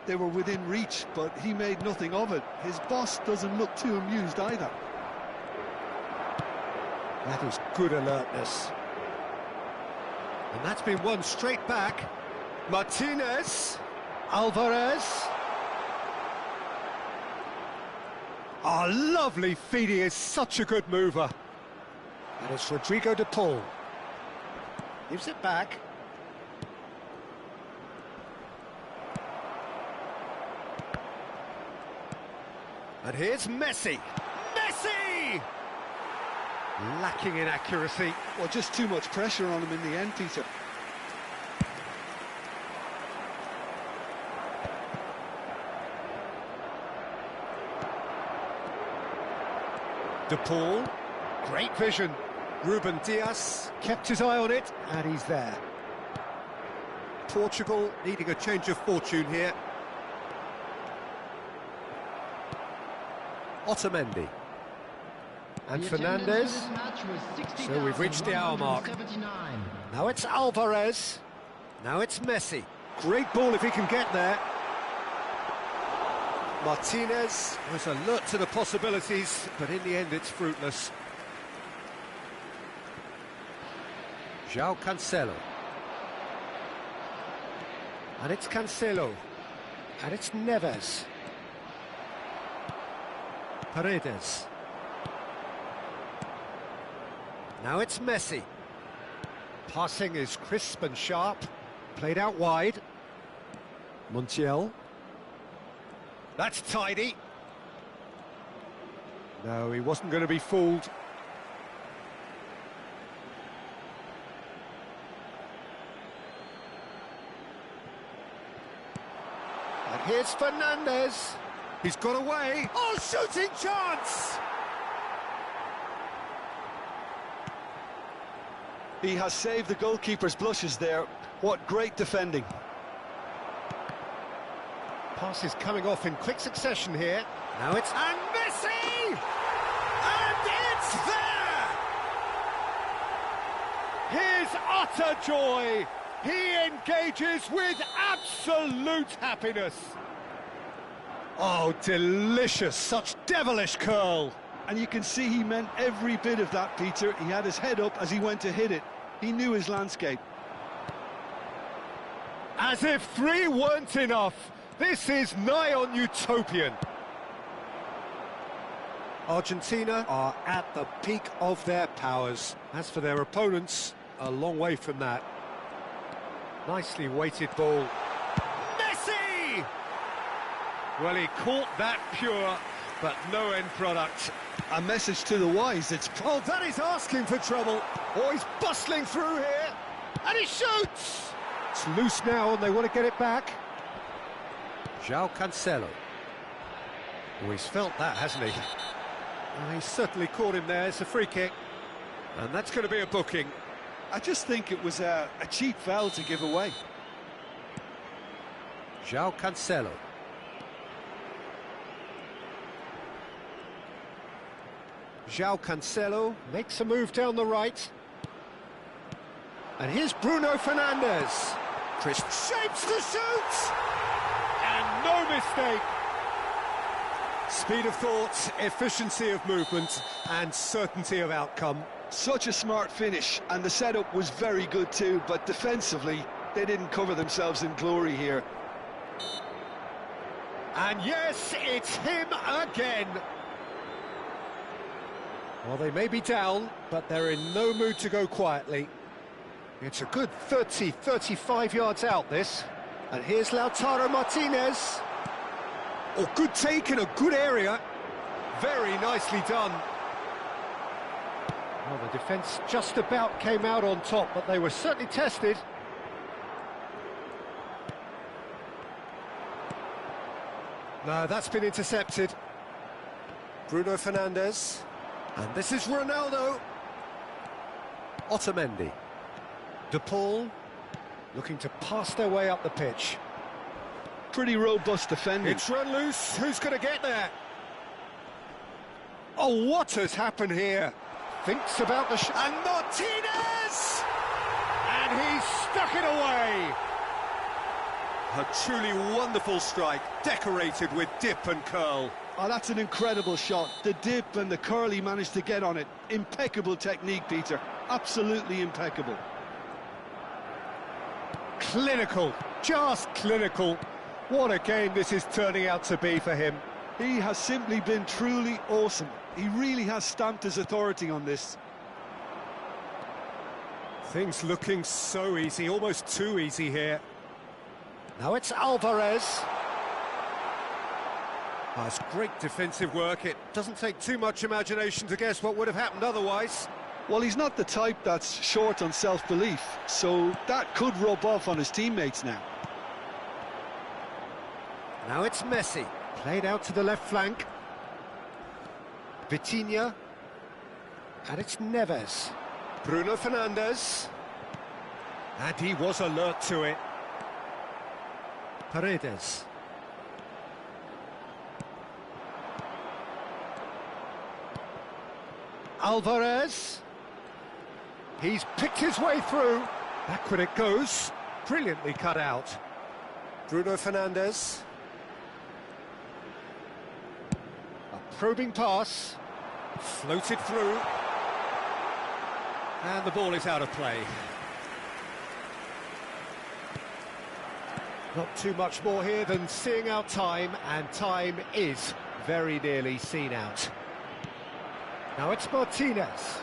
they were within reach, but he made nothing of it. His boss doesn't look too amused either. That is good alertness. And that's been won straight back. Martinez. Alvarez. Oh, lovely feed. He is such a good mover. And it's Rodrigo de Paul. Gives it back. And here's Messi. Messi! Lacking in accuracy. Well, just too much pressure on him in the end, Peter. De Paul, great vision. Ruben Dias kept his eye on it, and he's there. Portugal needing a change of fortune here. Otamendi. And Fernandes. So we've reached the hour mark. Now it's Alvarez. Now it's Messi. Great ball if he can get there. Martinez was alert to the possibilities, but in the end it's fruitless. João Cancelo. And it's Cancelo. And it's Neves. Paredes. Now it's Messi. Passing is crisp and sharp. Played out wide. Montiel. That's tidy. No, he wasn't going to be fooled. Here's Fernandez. He's got away. Oh, shooting chance! He has saved the goalkeeper's blushes there. What great defending. Passes coming off in quick succession here. Now it's... And Messi! And it's there! His utter joy. He engages with absolute happiness. Oh, delicious. Such devilish curl. And you can see he meant every bit of that, Peter. He had his head up as he went to hit it. He knew his landscape. As if 3 weren't enough. This is nigh on utopian. Argentina are at the peak of their powers. As for their opponents, a long way from that. Nicely weighted ball. Messi! Well, he caught that pure, but no end product. A message to the wise, it's... Oh, that is asking for trouble. Oh, he's bustling through here. And he shoots! It's loose now and they want to get it back. João Cancelo. Oh, he's felt that, hasn't he? Oh, he's certainly caught him there. It's a free kick. And that's going to be a booking. I just think it was a cheap foul to give away. João Cancelo. João Cancelo makes a move down the right. And here's Bruno Fernandes. Crisp shapes to shoot! And no mistake! Speed of thought, efficiency of movement, and certainty of outcome. Such a smart finish, and the setup was very good too, but defensively, they didn't cover themselves in glory here. And yes, it's him again. Well, they may be down, but they're in no mood to go quietly. It's a good 30, 35 yards out, this. And here's Lautaro Martinez. Oh, good take in a good area. Very nicely done. Well, the defence just about came out on top, but they were certainly tested. No, that's been intercepted. Bruno Fernandes. And this is Ronaldo. Otamendi. De Paul, looking to pass their way up the pitch. Pretty robust defending. It's run loose. Who's going to get there? Oh, what has happened here? Thinks about the shot. And Martinez! And he's stuck it away. A truly wonderful strike, decorated with dip and curl. Oh, that's an incredible shot. The dip and the curl he managed to get on it. Impeccable technique, Peter. Absolutely impeccable. Clinical, just clinical. What a game this is turning out to be for him. He has simply been truly awesome. He really has stamped his authority on this. Things looking so easy, almost too easy here. Now it's Alvarez. Oh, it's great defensive work. It doesn't take too much imagination to guess what would have happened otherwise. Well, he's not the type that's short on self-belief, so that could rub off on his teammates now. Now it's Messi, played out to the left flank. Vitinha. And it's Neves. Bruno Fernandes. And he was alert to it. Paredes. Alvarez. He's picked his way through. Backward it goes. Brilliantly cut out. Bruno Fernandes. A probing pass. Floated through. And the ball is out of play. Not too much more here than seeing out time, and time is very nearly seen out. Now it's Martinez.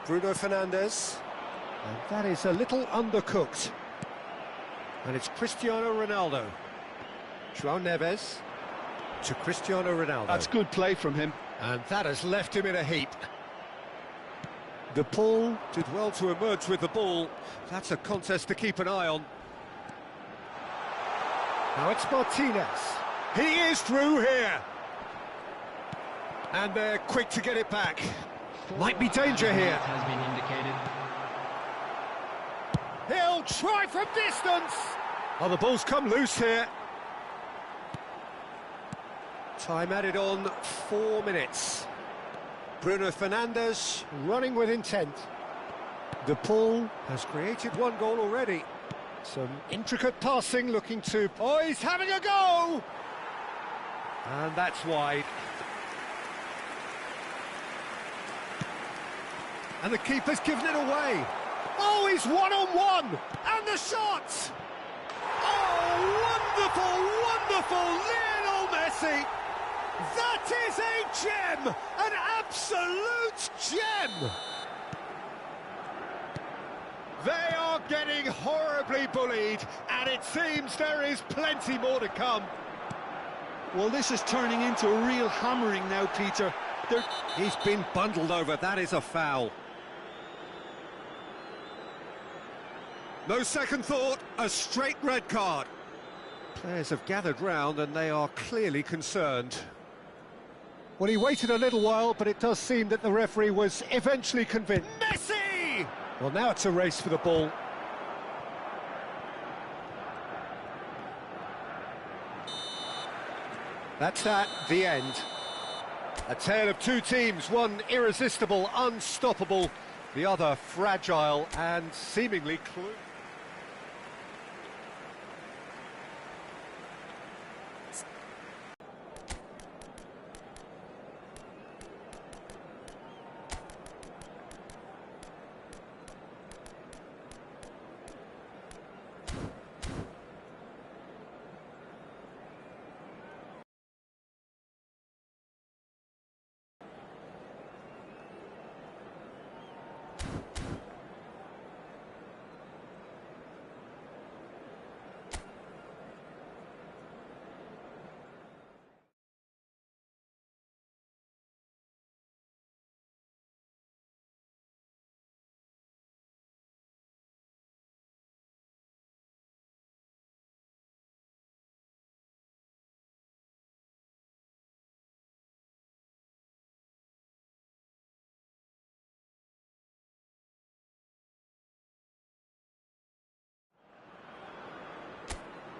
Bruno Fernandes. And that is a little undercooked. And it's Cristiano Ronaldo. João Neves to Cristiano Ronaldo. That's good play from him. And that has left him in a heap. De Paul did well to emerge with the ball. That's a contest to keep an eye on. Now it's Martinez. He is through here. And they're quick to get it back. Might be danger here. Has been indicated. He'll try from distance. Oh, the ball's come loose here. Time added on 4 minutes. Bruno Fernandes running with intent. De Paul has created 1 goal already. Some intricate passing looking to... Oh, he's having a go! And that's wide. And the keeper's given it away. Oh, he's one-on-one! And the shot! Oh, wonderful, wonderful Lionel Messi! That is a gem! An absolute gem! They are getting horribly bullied, and it seems there is plenty more to come. Well, this is turning into a real hammering now, Peter. He's been bundled over, that is a foul. No second thought, a straight red card. Players have gathered round and they are clearly concerned. Well, he waited a little while, but it does seem that the referee was eventually convinced. Messi! Well, now it's a race for the ball. That's that, the end. A tale of 2 teams, one irresistible, unstoppable, the other fragile and seemingly clueless.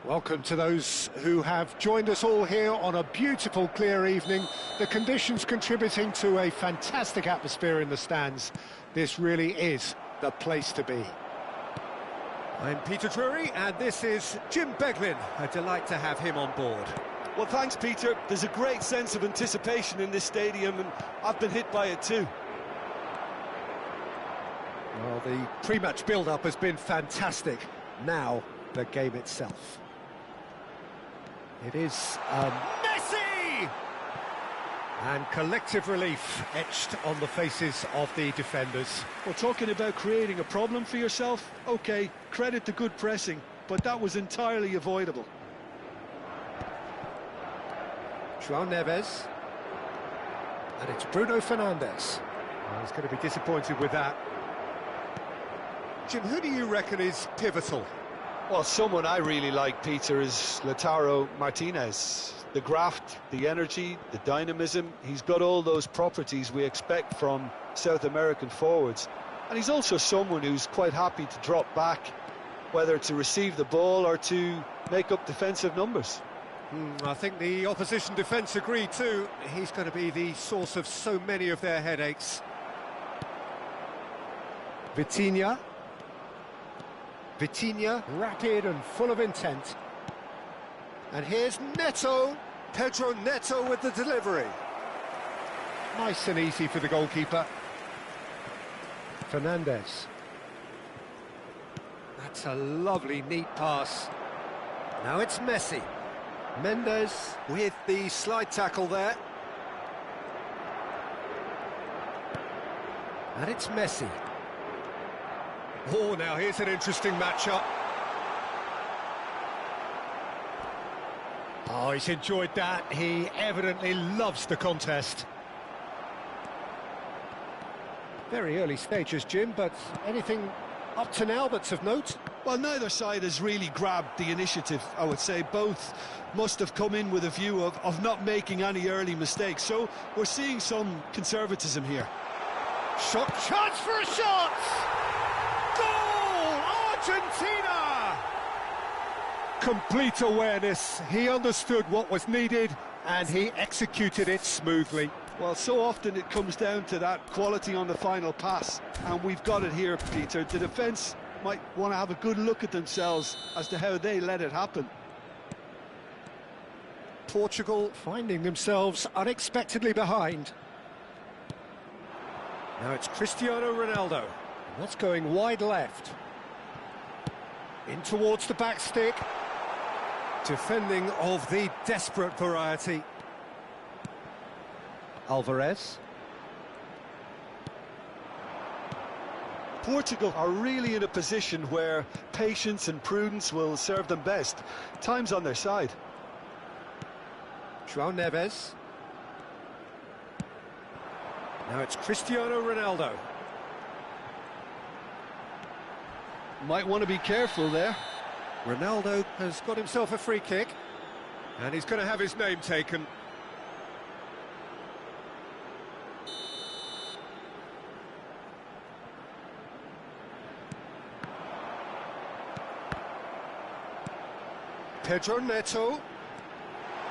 Welcome to those who have joined us all here on a beautiful, clear evening. The conditions contributing to a fantastic atmosphere in the stands. This really is the place to be. I'm Peter Drury, and this is Jim Beglin. A delight to have him on board. Well, thanks, Peter. There's a great sense of anticipation in this stadium, and I've been hit by it too. Well, the pre-match build-up has been fantastic. Now, the game itself. It is Messi! And collective relief etched on the faces of the defenders. Well, talking about creating a problem for yourself, OK, credit to good pressing, but that was entirely avoidable. João Neves. And it's Bruno Fernandes. Well, he's going to be disappointed with that. Jim, who do you reckon is pivotal? Well, someone I really like, Peter, is Lautaro Martinez. The graft, the energy, the dynamism, he's got all those properties we expect from South American forwards. And he's also someone who's quite happy to drop back, whether to receive the ball or to make up defensive numbers. I think the opposition defence agree too. He's going to be the source of so many of their headaches. Vitinha, rapid and full of intent. And here's Neto, Pedro Neto with the delivery. Nice and easy for the goalkeeper. Fernandes. That's a lovely, neat pass. Now it's Messi. Mendes with the slide tackle there. And it's Messi. Oh, now here's an interesting matchup. Oh, he's enjoyed that. He evidently loves the contest. Very early stages, Jim, but anything up to now that's of note? Well, neither side has really grabbed the initiative, I would say. Both must have come in with a view of not making any early mistakes. So we're seeing some conservatism here. Shot, chance for a shot! Goal! Argentina! Complete awareness. He understood what was needed and he executed it smoothly. Well, so often it comes down to that quality on the final pass, and we've got it here, Peter. The defence might want to have a good look at themselves as to how they let it happen. Portugal finding themselves unexpectedly behind. Now it's Cristiano Ronaldo. That's going wide left. In towards the back stick. Defending of the desperate variety. Alvarez. Portugal are really in a position where patience and prudence will serve them best. Time's on their side. João Neves. Now it's Cristiano Ronaldo. Might want to be careful there. Ronaldo has got himself a free kick. And he's going to have his name taken. Pedro Neto.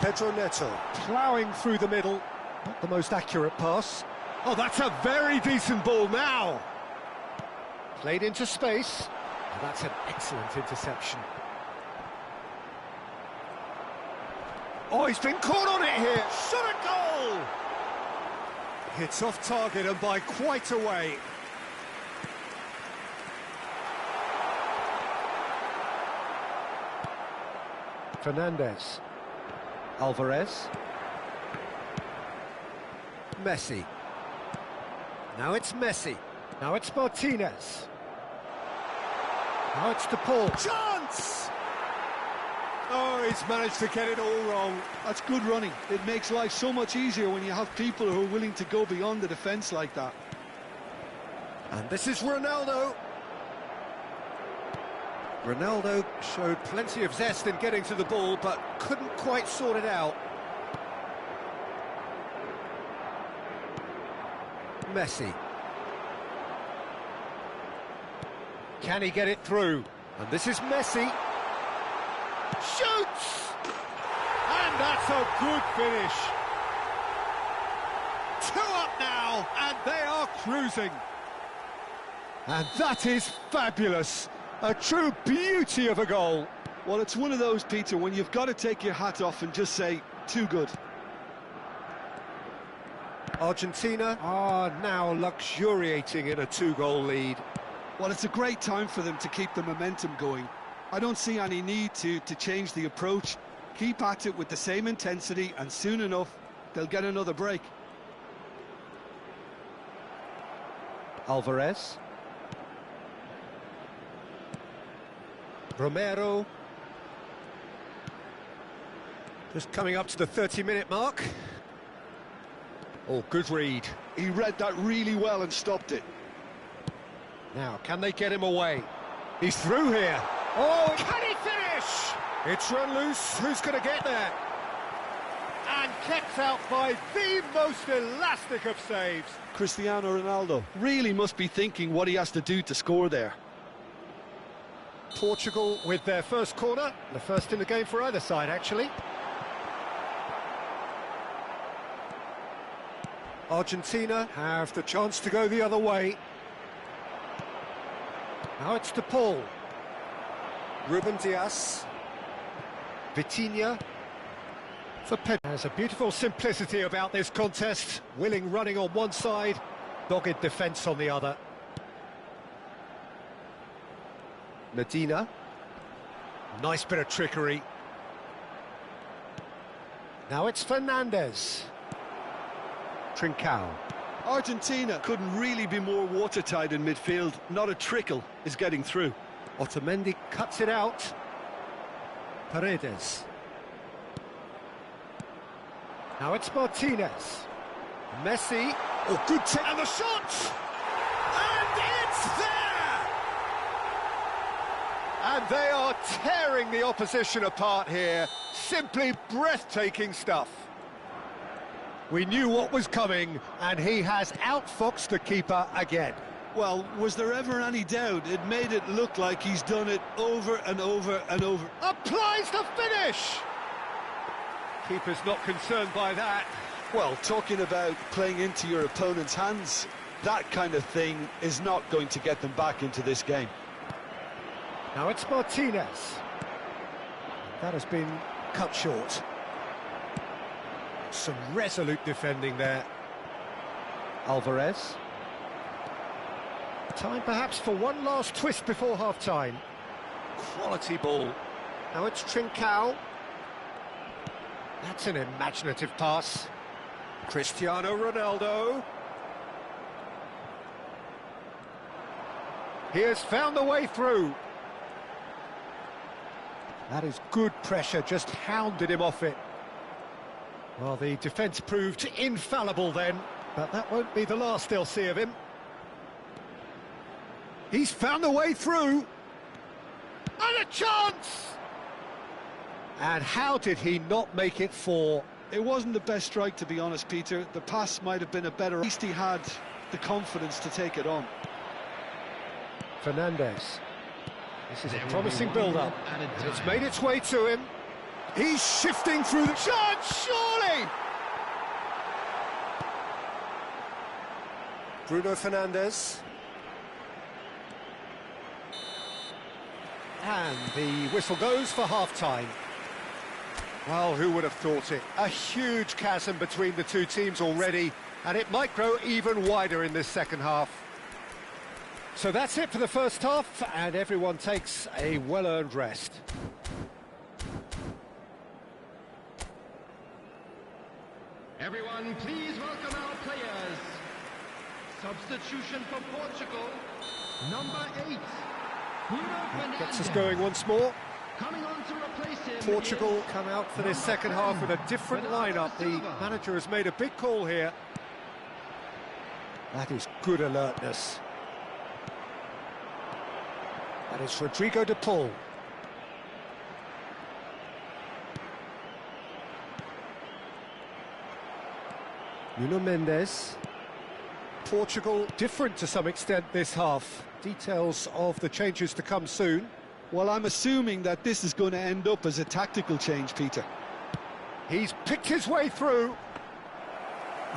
Pedro Neto ploughing through the middle. Not the most accurate pass. Oh, that's a very decent ball now. Played into space. Oh, that's an excellent interception. Oh, he's been caught on it here. Shot a goal! Hits off target and by quite a way. Fernandez. Alvarez. Messi. Now it's Messi. Now it's Martinez. Now it's DePaul. Chance! Oh, he's managed to get it all wrong. That's good running. It makes life so much easier when you have people who are willing to go beyond the defence like that. And this is Ronaldo. Ronaldo showed plenty of zest in getting to the ball, but couldn't quite sort it out. Messi. Can he get it through? And this is Messi. Shoots! And that's a good finish. 2 up now, and they are cruising. And that is fabulous. A true beauty of a goal. Well, it's one of those, Peter, when you've got to take your hat off and just say, too good. Argentina are now luxuriating in a 2-goal lead. Well, it's a great time for them to keep the momentum going. I don't see any need to change the approach. Keep at it with the same intensity, and soon enough, they'll get another break. Alvarez. Romero. Just coming up to the 30-minute mark. Oh, good read. He read that really well and stopped it. Now, can they get him away? He's through here. Oh, Can he finish? it's run loose. Who's going to get there? And kept out by the most elastic of saves. Cristiano Ronaldo really must be thinking what he has to do to score there. Portugal with their first corner. The first in the game for either side, actually. Argentina have the chance to go the other way. Now it's DePaul. Ruben Dias. Vitinha. For Pedro. There's a beautiful simplicity about this contest. Willing running on one side, dogged defence on the other. Medina. Nice bit of trickery. Now it's Fernandez. Trincao. Argentina couldn't really be more watertight in midfield. Not a trickle is getting through. Otamendi cuts it out. Paredes. Now it's Martinez. Messi. Oh, good take. And the shot! And it's there! And they are tearing the opposition apart here. Simply breathtaking stuff. We knew what was coming, and he has outfoxed the keeper again. Well, was there ever any doubt? It made it look like he's done it over and over and over. Applies the finish! Keeper's not concerned by that. Well, talking about playing into your opponent's hands, that kind of thing is not going to get them back into this game. Now it's Martinez. That has been cut short. Some resolute defending there. Alvarez. Time perhaps for one last twist before half-time. Quality ball. Now it's Trincao. That's an imaginative pass. Cristiano Ronaldo. He has found the way through. That is good pressure, just hounded him off it. Well, the defence proved infallible then, but that won't be the last they'll see of him. He's found the way through. And a chance! And how did he not make it 4? It wasn't the best strike, to be honest, Peter. The pass might have been a better... At least he had the confidence to take it on. Fernandez. This is a promising build-up. And it's made its way to him. He's shifting through the chance, surely! Bruno Fernandes. And the whistle goes for half-time. Well, who would have thought it? A huge chasm between the two teams already, and it might grow even wider in this second half. So that's it for the first half, and everyone takes a well-earned rest. Everyone, please welcome our players. Substitution for Portugal, number 8, Bruno Fernandes. Gets us going once more. Coming on to replace him. Portugal come out for this second half with a different lineup. The manager has made a big call here. That is good alertness. That is Rodrigo de Paul. Nuno Mendes. Portugal different to some extent this half. Details of the changes to come soon. Well, I'm assuming that this is going to end up as a tactical change, Peter. He's picked his way through.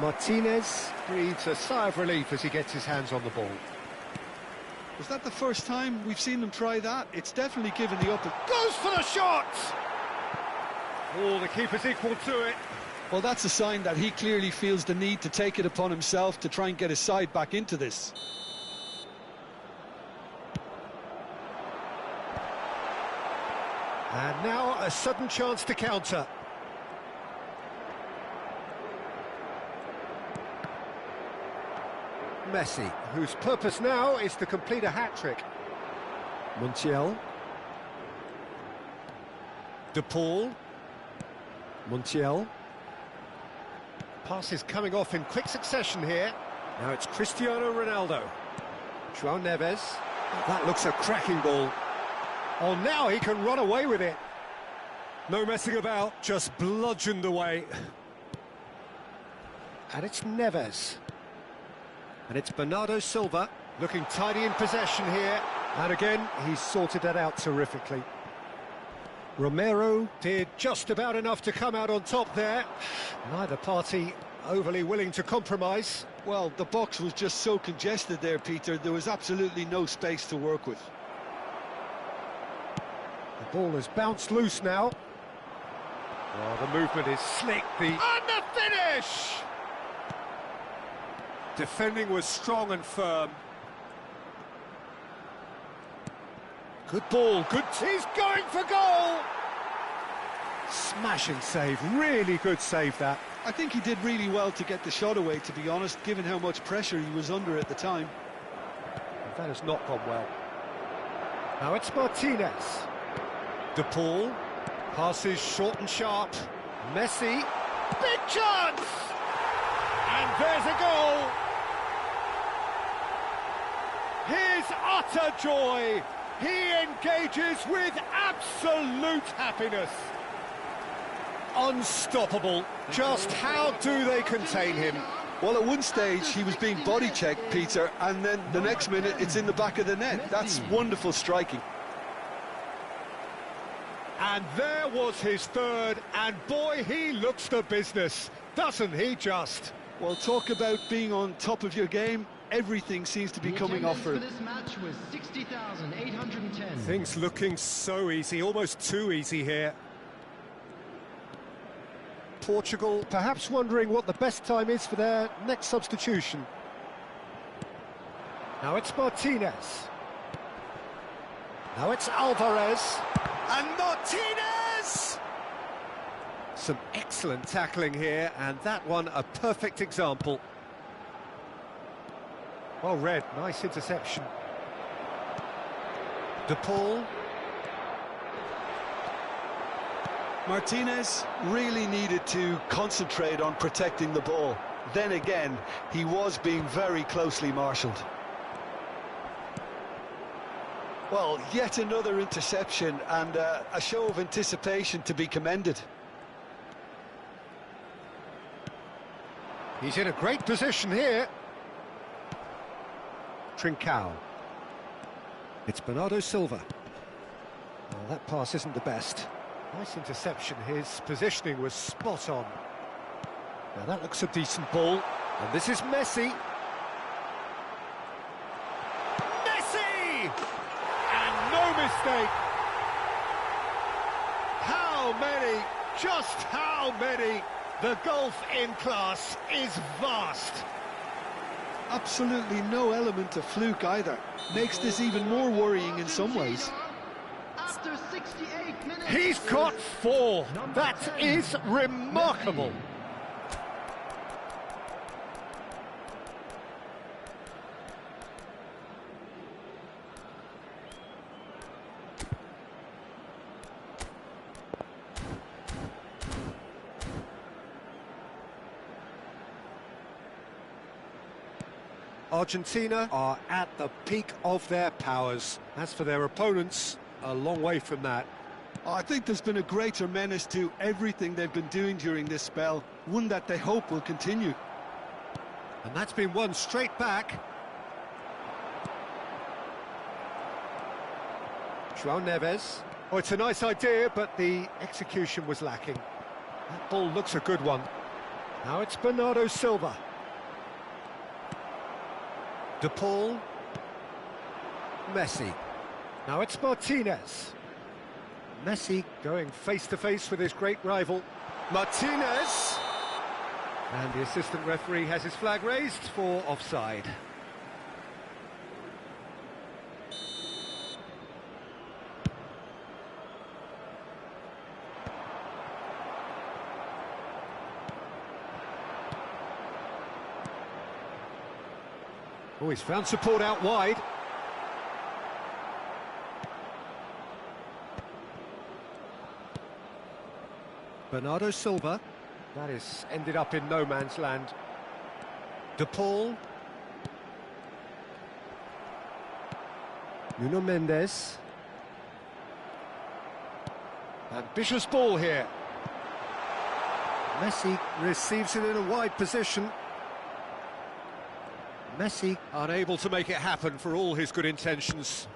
Martinez breathes a sigh of relief as he gets his hands on the ball. Was that the first time we've seen them try that? It's definitely given the upper... Goes for the shot! Oh, the keeper's equal to it. Well, that's a sign that he clearly feels the need to take it upon himself to try and get his side back into this. And now a sudden chance to counter. Messi, whose purpose now is to complete a hat-trick. Montiel. De Paul. Montiel. Passes coming off in quick succession here. Now it's Cristiano Ronaldo. João Neves. That looks a cracking ball. Oh, now he can run away with it. No messing about, just bludgeoned away. And it's Neves. And it's Bernardo Silva, looking tidy in possession here. And again, he's sorted that out terrifically. Romero did just about enough to come out on top there. Neither party overly willing to compromise. Well, the box was just so congested there, Peter. There was absolutely no space to work with. The ball has bounced loose now. Oh, the movement is slick. And the finish! Defending was strong and firm. Good ball, good... He's going for goal! Smashing save, really good save that. I think he did really well to get the shot away, to be honest, given how much pressure he was under at the time. That has not gone well. Now it's Martinez. De Paul. Passes short and sharp. Messi. Big chance! And there's a goal! His utter joy He engages with absolute happiness. Unstoppable. Just how do they contain him? Well, at one stage he was being body checked, Peter, and then the next minute it's in the back of the net. That's wonderful striking. And there was his third, and boy, he looks the business, doesn't he just? Well, talk about being on top of your game. Everything seems to be coming off for him. This match was 60,810. Things looking so easy, almost too easy here. Portugal perhaps wondering what the best time is for their next substitution. Now it's Martinez. Now it's Alvarez. And Martinez! Some excellent tackling here, and that one a perfect example. Well read, nice interception. De Paul. Martinez really needed to concentrate on protecting the ball. Then again, he was being very closely marshalled. Well, yet another interception, and a show of anticipation to be commended. He's in a great position here. Trincao. It's Bernardo Silva. Well, that pass isn't the best. Nice interception, his positioning was spot on. Now that looks a decent ball, and this is Messi. Messi! And no mistake! How many, just how many? The gulf in class is vast. Absolutely no element of fluke either. Makes this even more worrying in some ways. After 68 minutes. He's got 4. That is remarkable. Argentina are at the peak of their powers. As for their opponents, a long way from that. I think there's been a greater menace to everything they've been doing during this spell, one that they hope will continue. And that's been won straight back. João Neves. Oh, it's a nice idea, but the execution was lacking. That ball looks a good one. Now it's Bernardo Silva. De Paul. Messi. Now it's Martinez. Messi going face-to-face with his great rival. Martinez! And the assistant referee has his flag raised for offside. Oh, he's found support out wide. Bernardo Silva. That is ended up in no man's land. De Paul. Nuno Mendes. Ambitious ball here. Messi receives it in a wide position. Messi unable to make it happen for all his good intentions.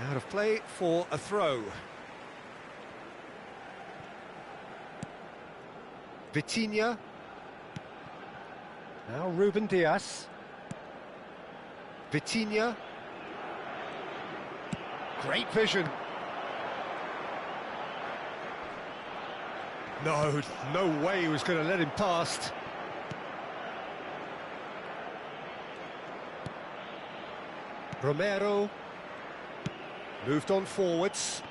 Out of play for a throw. Vitinha. Now Ruben Dias. Vitinha. Great vision. No way he was going to let him past. Romero. Moved on forwards.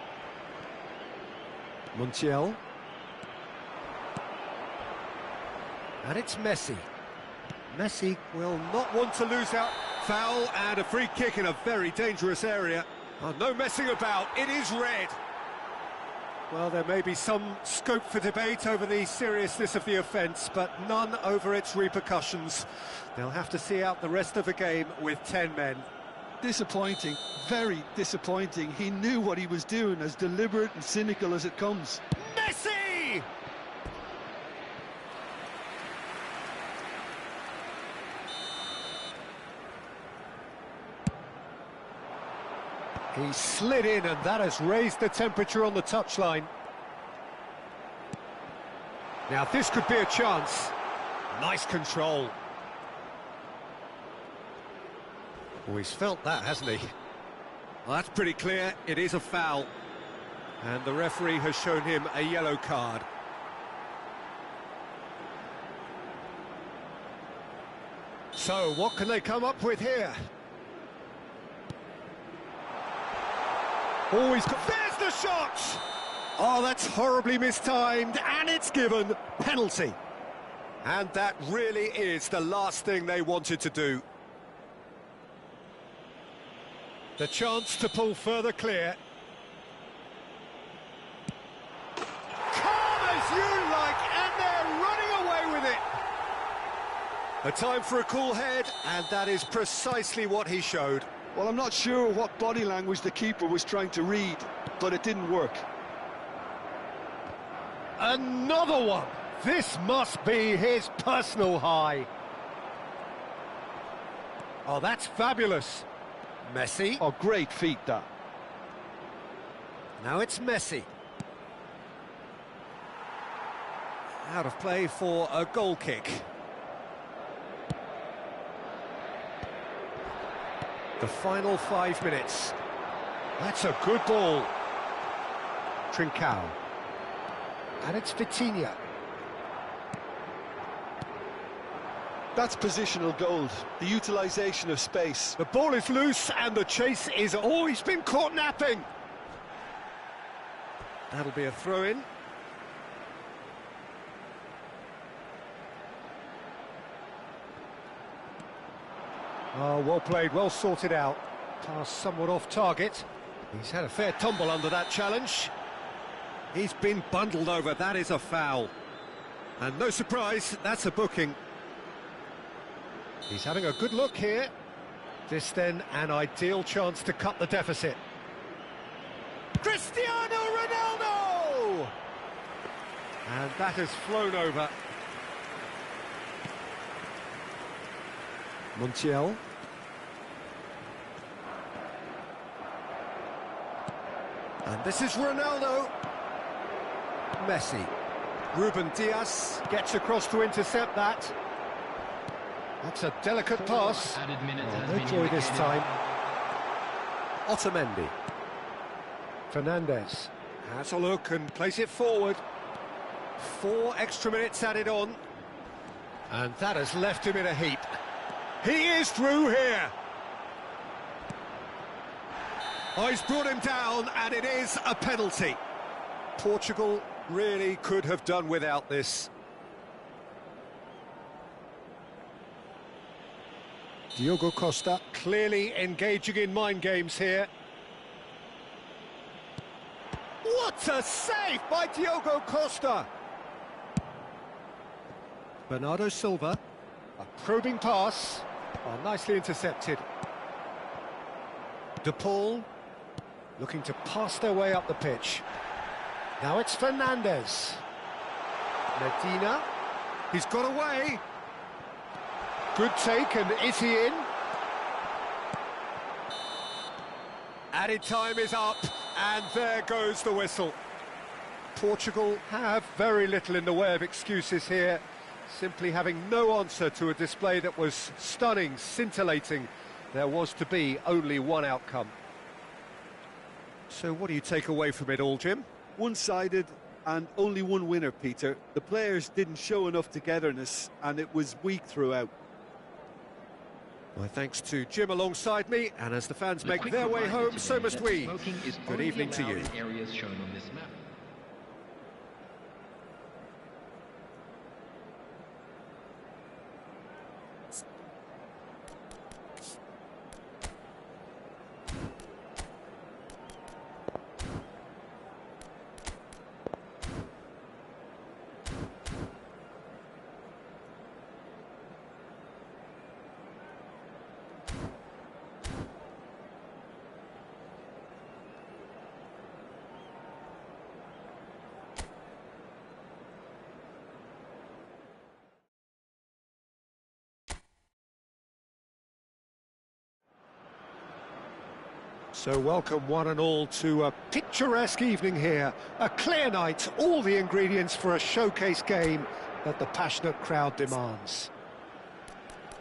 Montiel. And it's Messi. Messi will not want to lose out. Foul and a free kick in a very dangerous area. Oh, no messing about, it is red. Well, there may be some scope for debate over the seriousness of the offence, but none over its repercussions. They'll have to see out the rest of the game with 10 men. Disappointing, very disappointing. He knew what he was doing, as deliberate and cynical as it comes. Messi! He slid in, and that has raised the temperature on the touchline. Now this could be a chance. Nice control. Oh, he's felt that, hasn't he? Well, that's pretty clear. It is a foul. And the referee has shown him a yellow card. So, what can they come up with here? Always. There's the shot! Oh, that's horribly mistimed, and it's given. Penalty. And that really is the last thing they wanted to do. The chance to pull further clear. Calm as you like, and they're running away with it. A time for a cool head, and that is precisely what he showed. Well, I'm not sure what body language the keeper was trying to read, but it didn't work. Another one! This must be his personal high. Oh, that's fabulous. Messi. Oh, great feat, that. Now it's Messi. Out of play for a goal kick. The final 5 minutes. That's a good ball. Trincao. And it's Vitinha. That's positional gold, the utilisation of space. The ball is loose and the chase is... Oh, he's been caught napping! That'll be a throw-in. Oh, well played, well sorted out. Pass somewhat off target. He's had a fair tumble under that challenge. He's been bundled over, that is a foul. And no surprise, that's a booking. He's having a good look here. This then an ideal chance to cut the deficit. Cristiano Ronaldo! And that has flown over. Montiel. And this is Ronaldo. Messi. Ruben Diaz gets across to intercept that. That's a delicate pass. No joy this time. Otamendi. Fernandes has a look and plays it forward. 4 extra minutes added on. And that has left him in a heap. He is through here. Oh, he's brought him down, and it is a penalty. Portugal really could have done without this. Diogo Costa clearly engaging in mind games here. What a save by Diogo Costa! Bernardo Silva, a probing pass, oh, nicely intercepted. De Paul looking to pass their way up the pitch. Now it's Fernandes. Medina, he's got away. Good take, and is he in? Added time is up, and there goes the whistle. Portugal have very little in the way of excuses here, simply having no answer to a display that was stunning, scintillating. There was to be only one outcome. So what do you take away from it all, Jim? One-sided and only one winner, Peter. The players didn't show enough togetherness, and it was weak throughout. My thanks to Jim alongside me, and as the fans make their way home, so must we. Good evening to you. Areas shown on this map. So welcome one and all to a picturesque evening here. A clear night, all the ingredients for a showcase game that the passionate crowd demands.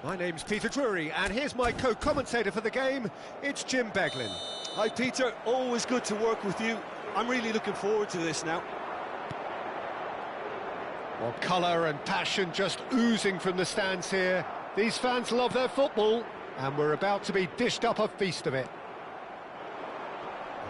My name's Peter Drury, and here's my co-commentator for the game, it's Jim Beglin. Hi Peter, always good to work with you. I'm really looking forward to this now. Well, colour and passion just oozing from the stands here. These fans love their football, and we're about to be dished up a feast of it.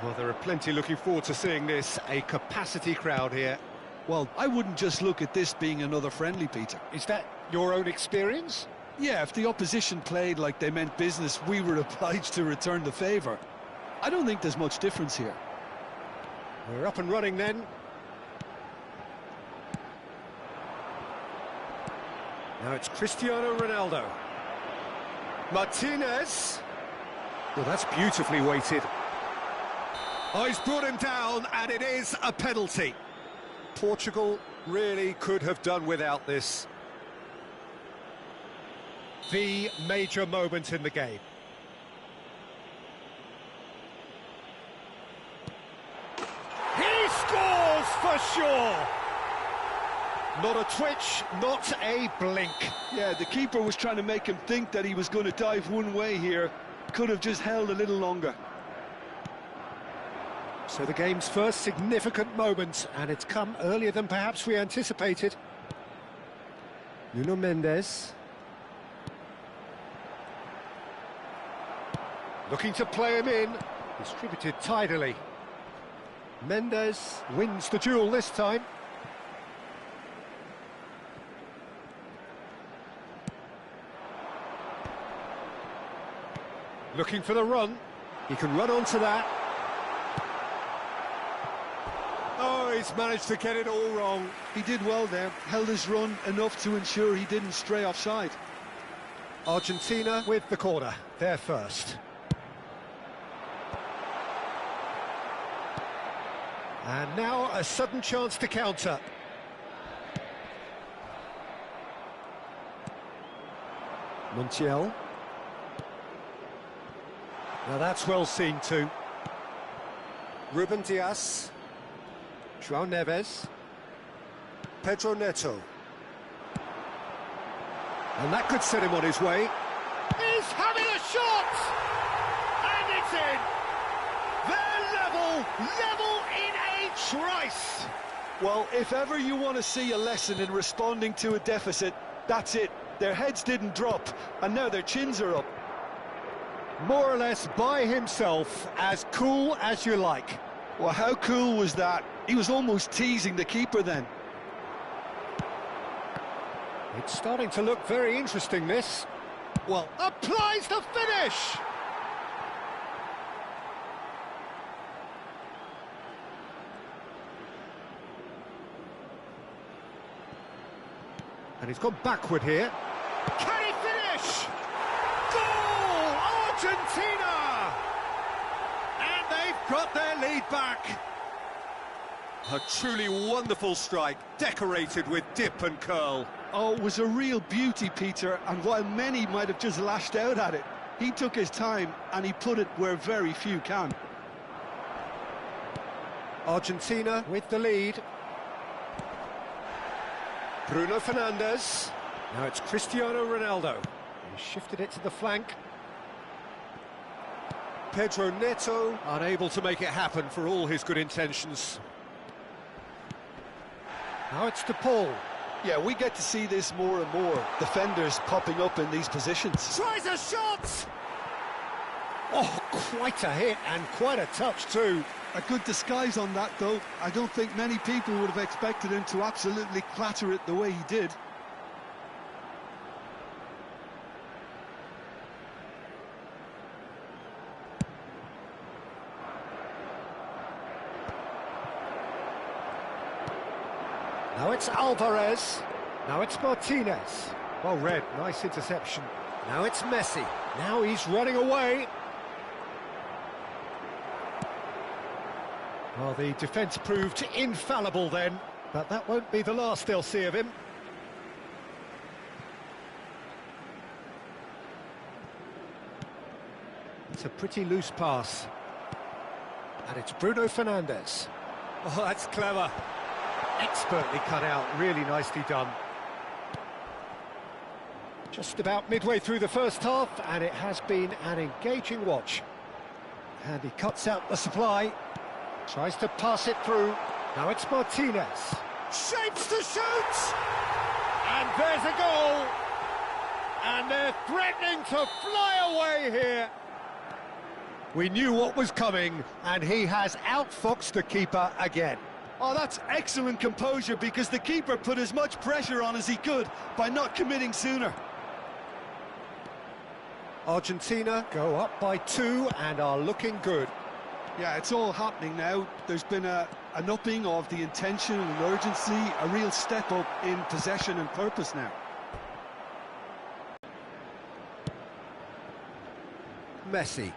Well, there are plenty looking forward to seeing this, a capacity crowd here. Well, I wouldn't just look at this being another friendly, Peter. Is that your own experience? Yeah, if the opposition played like they meant business, we were obliged to return the favour. I don't think there's much difference here. We're up and running then. Now it's Cristiano Ronaldo. Martinez. Well, that's beautifully weighted. Oh, he's brought him down, and it is a penalty. Portugal really could have done without this. The major moment in the game. He scores for sure! Not a twitch, not a blink. Yeah, the keeper was trying to make him think that he was going to dive one way here. Could have just held a little longer. So the game's first significant moment, and it's come earlier than perhaps we anticipated. Nuno Mendes. Looking to play him in. Distributed tidily. Mendes wins the duel this time. Looking for the run. He can run onto that. Oh, he's managed to get it all wrong. He did well there, held his run enough to ensure he didn't stray offside. Argentina with the corner, they're first. And now a sudden chance to counter. Montiel. Now that's well seen too. Ruben Dias. João Neves. Pedro Neto. And that could set him on his way. He's having a shot! And it's in! They're level in a trice! Well, if ever you want to see a lesson in responding to a deficit, that's it. Their heads didn't drop, and now their chins are up. More or less by himself, as cool as you like. Well, how cool was that? He was almost teasing the keeper then. It's starting to look very interesting, this. Well, applies the finish! And he's gone backward here. Can he finish? Goal! Argentina! And they've got their lead back. A truly wonderful strike, decorated with dip and curl. Oh, it was a real beauty, Peter, and while many might have just lashed out at it, he took his time and he put it where very few can. Argentina with the lead. Bruno Fernandes. Now it's Cristiano Ronaldo. He shifted it to the flank. Pedro Neto, unable to make it happen for all his good intentions. Now it's De Paul. Yeah, we get to see this more and more. Defenders popping up in these positions. Tries a shot! Oh, quite a hit and quite a touch too. A good disguise on that, though. I don't think many people would have expected him to absolutely clatter it the way he did. Now it's Alvarez. Now it's Martinez. Well read, nice interception. Now it's Messi. Now he's running away. Well, the defence proved infallible then, but that won't be the last they'll see of him. It's a pretty loose pass. And it's Bruno Fernandes. Oh, that's clever. Expertly cut out, really nicely done. Just about midway through the first half, and it has been an engaging watch. And he cuts out the supply, tries to pass it through. Now it's Martinez. Shapes to shoot! And there's a goal! And they're threatening to fly away here. We knew what was coming, and he has outfoxed the keeper again. Oh, that's excellent composure, because the keeper put as much pressure on as he could by not committing sooner. Argentina go up by 2 and are looking good. Yeah, it's all happening now. There's been an upping of the intention and urgency, a real step up in possession and purpose now. Messi.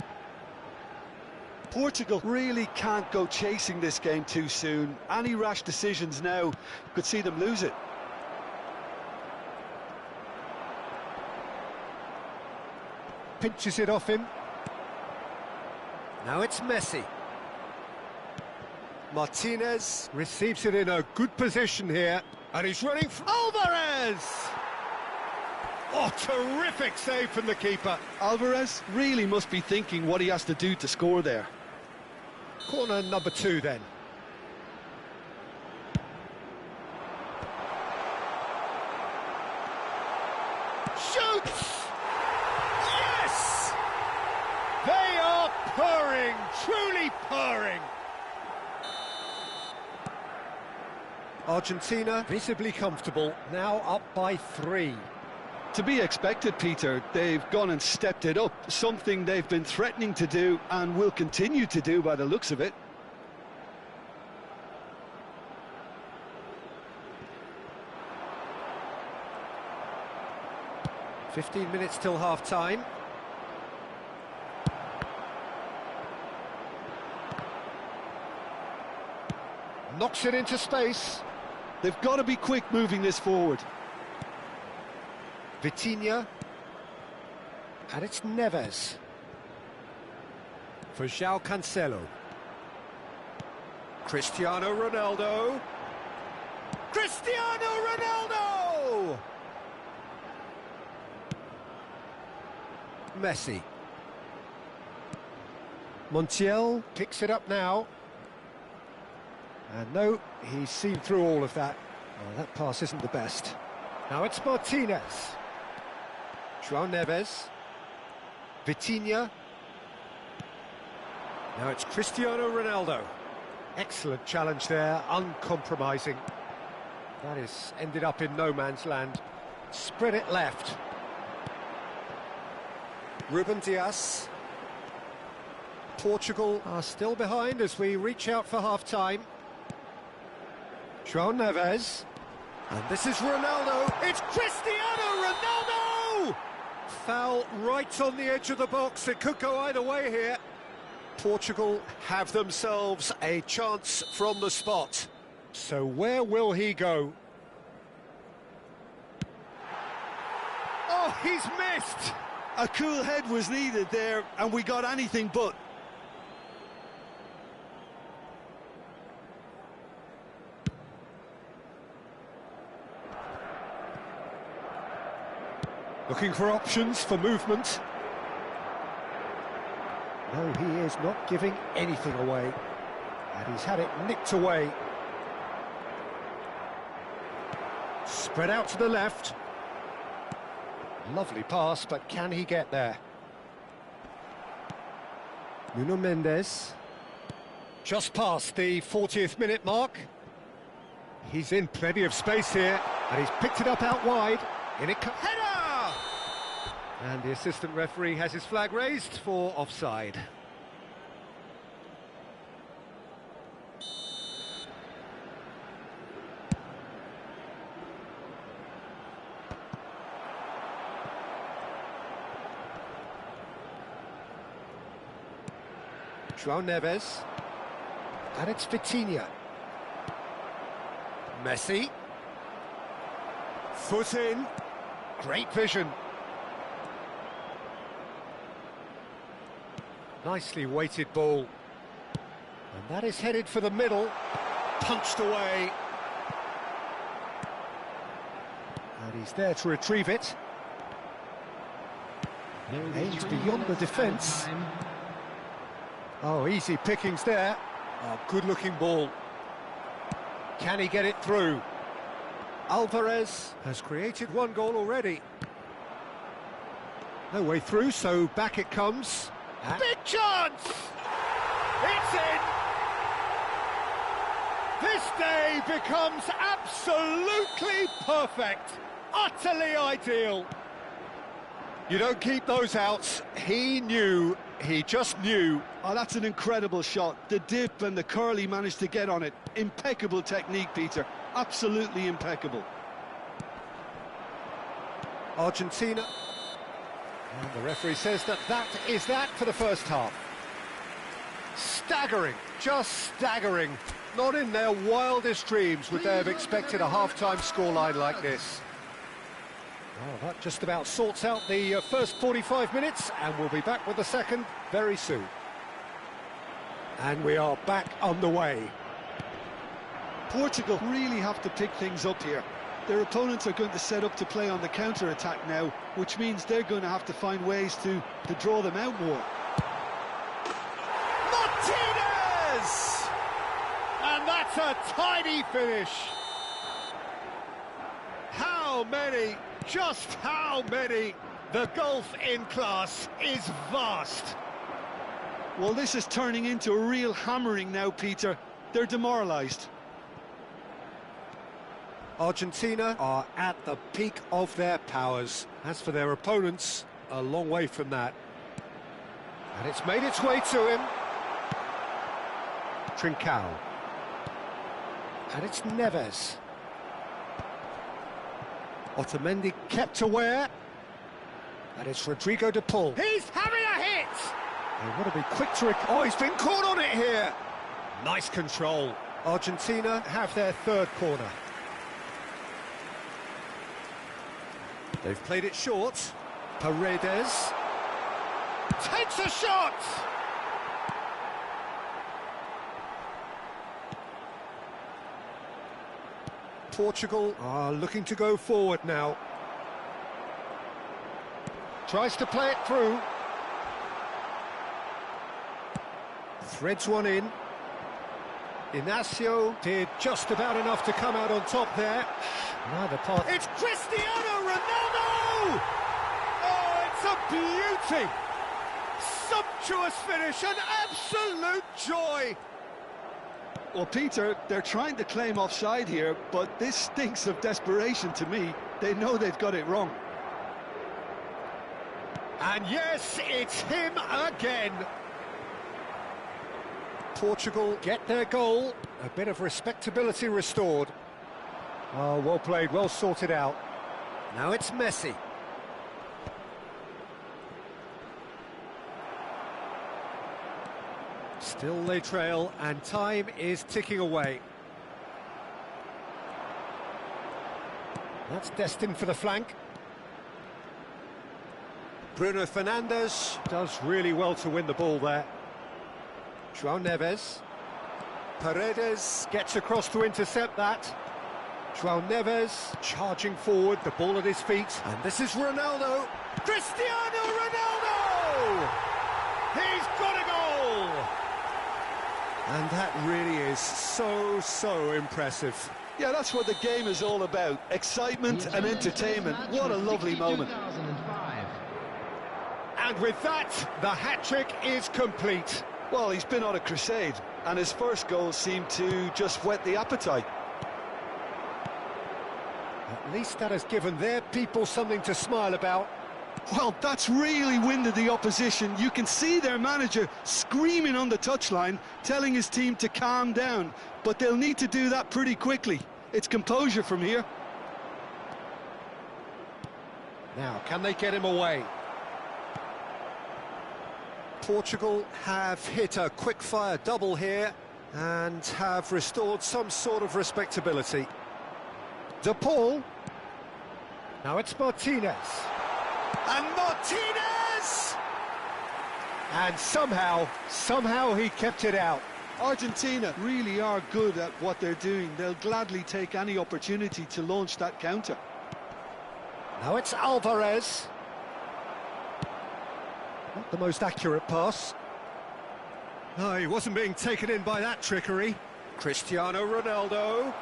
Portugal really can't go chasing this game too soon. Any rash decisions now could see them lose it. Pinches it off him. Now it's Messi. Martinez receives it in a good position here, and he's running for Alvarez! Oh, terrific save from the keeper. Alvarez really must be thinking what he has to do to score there. Corner number 2 then. Shoots! Yes! They are purring, truly purring. Argentina visibly comfortable, now up by 3. To be expected, Peter. They've gone and stepped it up, something they've been threatening to do and will continue to do by the looks of it. "15 minutes till half-time. Knocks it into space. They've got to be quick moving this forward. Vitinha. And it's Neves. For João Cancelo. Cristiano Ronaldo. Cristiano Ronaldo! Messi. Montiel picks it up now. And no, he's seen through all of that. Oh, that pass isn't the best. Now it's Martinez. João Neves. Vitinha. Now it's Cristiano Ronaldo. Excellent challenge there, uncompromising. That is ended up in no man's land. Spread it left. Ruben Dias. Portugal are still behind as we reach out for half-time. João Neves. And this is Ronaldo. It's Cristiano Ronaldo! Foul right on the edge of the box. It could go either way here. Portugal have themselves a chance from the spot. So where will he go? Oh, he's missed! A cool head was needed there, and we got anything but. Looking for options for movement. No, he is not giving anything away. And he's had it nicked away. Spread out to the left. Lovely pass, but can he get there? Nuno Mendes. Just past the 40th minute mark. He's in plenty of space here, and he's picked it up out wide. In it comes. Header! And the assistant referee has his flag raised for offside. João Neves. And it's Vitinha. Messi. Foot in. Great vision. Nicely weighted ball. And that is headed for the middle, punched away. And he's there to retrieve it. Aims beyond the defence. Oh, easy pickings there. Oh, good-looking ball. Can he get it through? Alvarez has created one goal already. No way through, so back it comes. Big chance! It's in! This day becomes absolutely perfect, utterly ideal. You don't keep those outs. He knew, he just knew. Oh, that's an incredible shot. The dip and the curl he managed to get on it. Impeccable technique, Peter. Absolutely impeccable. Argentina. And the referee says that is that for the first half. Staggering, just staggering. Not in their wildest dreams would they have expected a half-time scoreline like this. Well, that just about sorts out the first 45 minutes, and we'll be back with the second very soon. And we are back on the way. Portugal really have to pick things up here. Their opponents are going to set up to play on the counter-attack now, which means they're going to have to find ways to draw them out more. Martinez! And that's a tidy finish. How many? Just how many? The gulf in class is vast. Well, this is turning into a real hammering now, Peter. They're demoralised. Argentina are at the peak of their powers. As for their opponents, a long way from that. And it's made its way to him. Trincao. And it's Neves. Otamendi kept aware. And it's Rodrigo de Paul. He's having a hit! They want to be quick to... Oh, he's been caught on it here! Nice control. Argentina have their third corner. They've played it short. Paredes Takes a shot! Portugal are looking to go forward now. Tries to play it through. Threads one in. Inacio did just about enough to come out on top there. Neither part. It's Cristiano Ronaldo! Oh, it's a beauty! Sumptuous finish, an absolute joy! Well, Peter, they're trying to claim offside here, but this stinks of desperation to me. They know they've got it wrong. And yes, it's him again! Portugal get their goal. A bit of respectability restored. Oh, well played, well sorted out. Now it's Messi. Still they trail, and time is ticking away. That's destined for the flank. Bruno Fernandes does really well to win the ball there. João Neves. Paredes gets across to intercept that. João Neves charging forward, the ball at his feet. And this is Ronaldo. Cristiano Ronaldo! He's got a goal! And that really is so impressive. Yeah, that's what the game is all about. Excitement and entertainment. What a lovely moment. 2005. And with that, the hat-trick is complete. Well, he's been on a crusade, and his first goal seemed to just whet the appetite. At least that has given their people something to smile about. Well, that's really winded the opposition. You can see their manager screaming on the touchline, telling his team to calm down. But they'll need to do that pretty quickly. It's composure from here. Now, can they get him away? Portugal have hit a quick-fire double here and have restored some sort of respectability. De Paul. Now it's Martinez. And Martinez! And somehow he kept it out. Argentina really are good at what they're doing. They'll gladly take any opportunity to launch that counter. Now it's Alvarez. Not the most accurate pass. No, he wasn't being taken in by that trickery. Cristiano Ronaldo.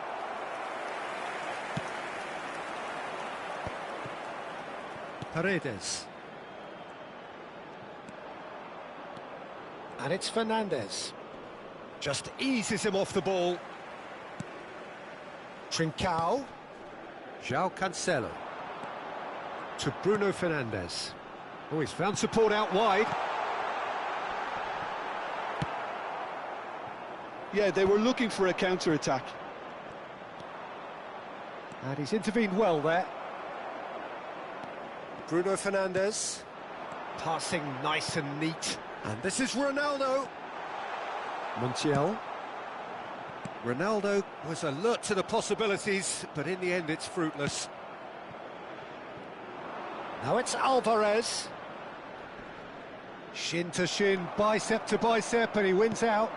Paredes. And it's Fernandez. Just eases him off the ball. Trincao. João Cancelo. To Bruno Fernandes. Oh, he's found support out wide. Yeah, they were looking for a counter-attack. And he's intervened well there. Bruno Fernandes. Passing nice and neat. And this is Ronaldo. Montiel. Ronaldo was alert to the possibilities, but in the end it's fruitless. Now it's Alvarez. Shin to shin, bicep to bicep, and he wins out.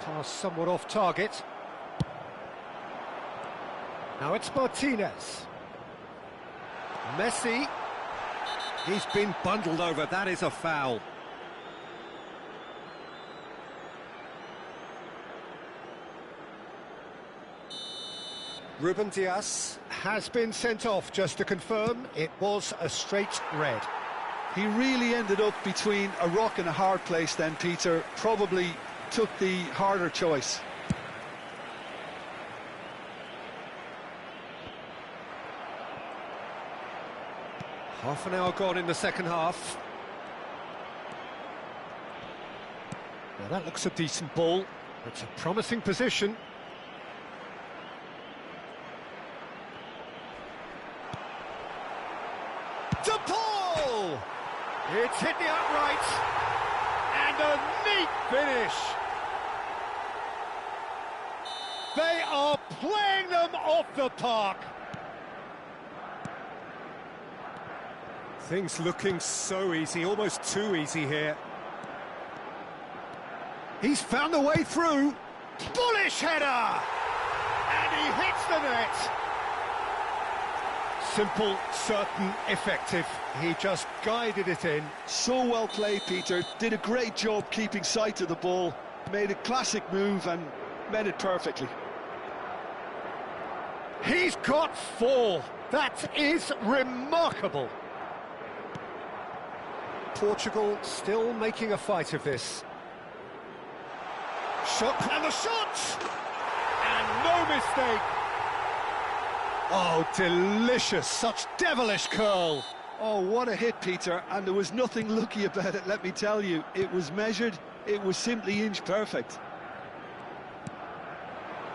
Pass somewhat off target. Now it's Martinez. Messi. He's been bundled over, that is a foul. Ruben Dias has been sent off, just to confirm, it was a straight red. He really ended up between a rock and a hard place then, Peter. Probably took the harder choice. Half an hour gone in the second half. Now that looks a decent ball. It's a promising position. De Paul! It's hit the upright. And a neat finish. They are playing them off the park. Things looking so easy, almost too easy here. He's found a way through. Bullish header! And he hits the net. Simple, certain, effective. He just guided it in. So well played, Peter. Did a great job keeping sight of the ball. Made a classic move and met it perfectly. He's got 4. That is remarkable. Portugal still making a fight of this. Shot, and the shot! And no mistake. Oh, delicious, such devilish curl. Oh, what a hit, Peter, and there was nothing lucky about it, let me tell you. It was measured, it was simply inch perfect.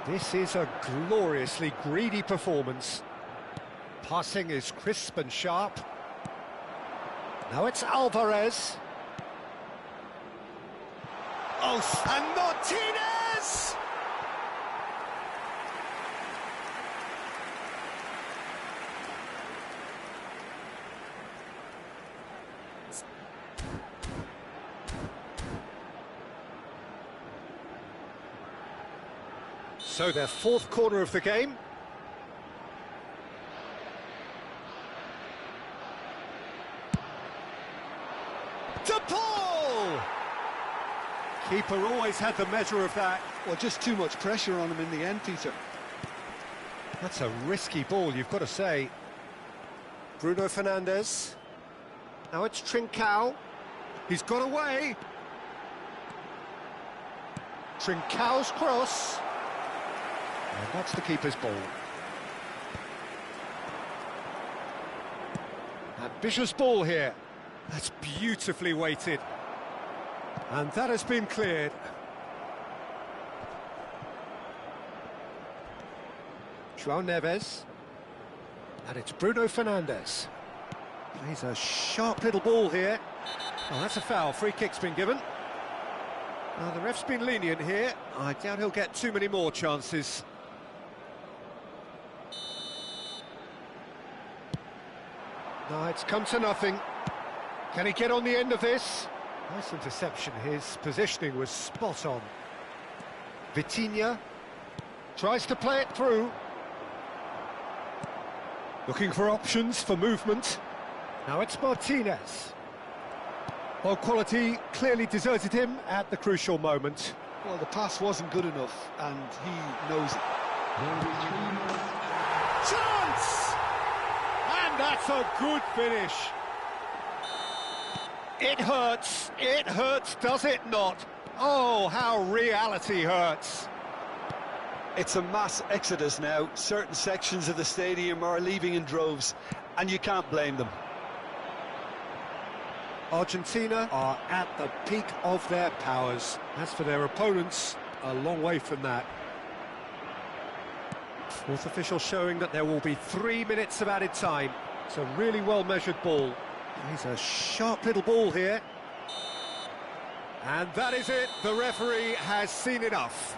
This is a gloriously greedy performance. Passing is crisp and sharp. Now it's Alvarez. Oh, and Martinez! So their 4th corner of the game. De Paul! Keeper always had the measure of that. Well, just too much pressure on him in the end, Peter. That's a risky ball, you've got to say. Bruno Fernandes. Now it's Trincao. He's got away. Trincao's cross. And that's the keeper's ball. Ambitious ball here. That's beautifully weighted. And that has been cleared. João Neves. And it's Bruno Fernandes. Plays a sharp little ball here. Oh, that's a foul. Free kick's been given. Now, the ref's been lenient here. I doubt he'll get too many more chances. No, it's come to nothing. Can he get on the end of this? Nice interception. His positioning was spot on. Vitinha tries to play it through. Looking for options for movement. Now it's Martinez. Well, quality clearly deserted him at the crucial moment. Well, the pass wasn't good enough, and he knows it. Chance! And that's a good finish. It hurts, does it not? Oh, how reality hurts. It's a mass exodus now. Certain sections of the stadium are leaving in droves, and you can't blame them. Argentina are at the peak of their powers. As for their opponents, a long way from that. Fourth official showing that there will be 3 minutes of added time. It's a really well-measured ball. He's a sharp little ball here. And that is it. The referee has seen enough.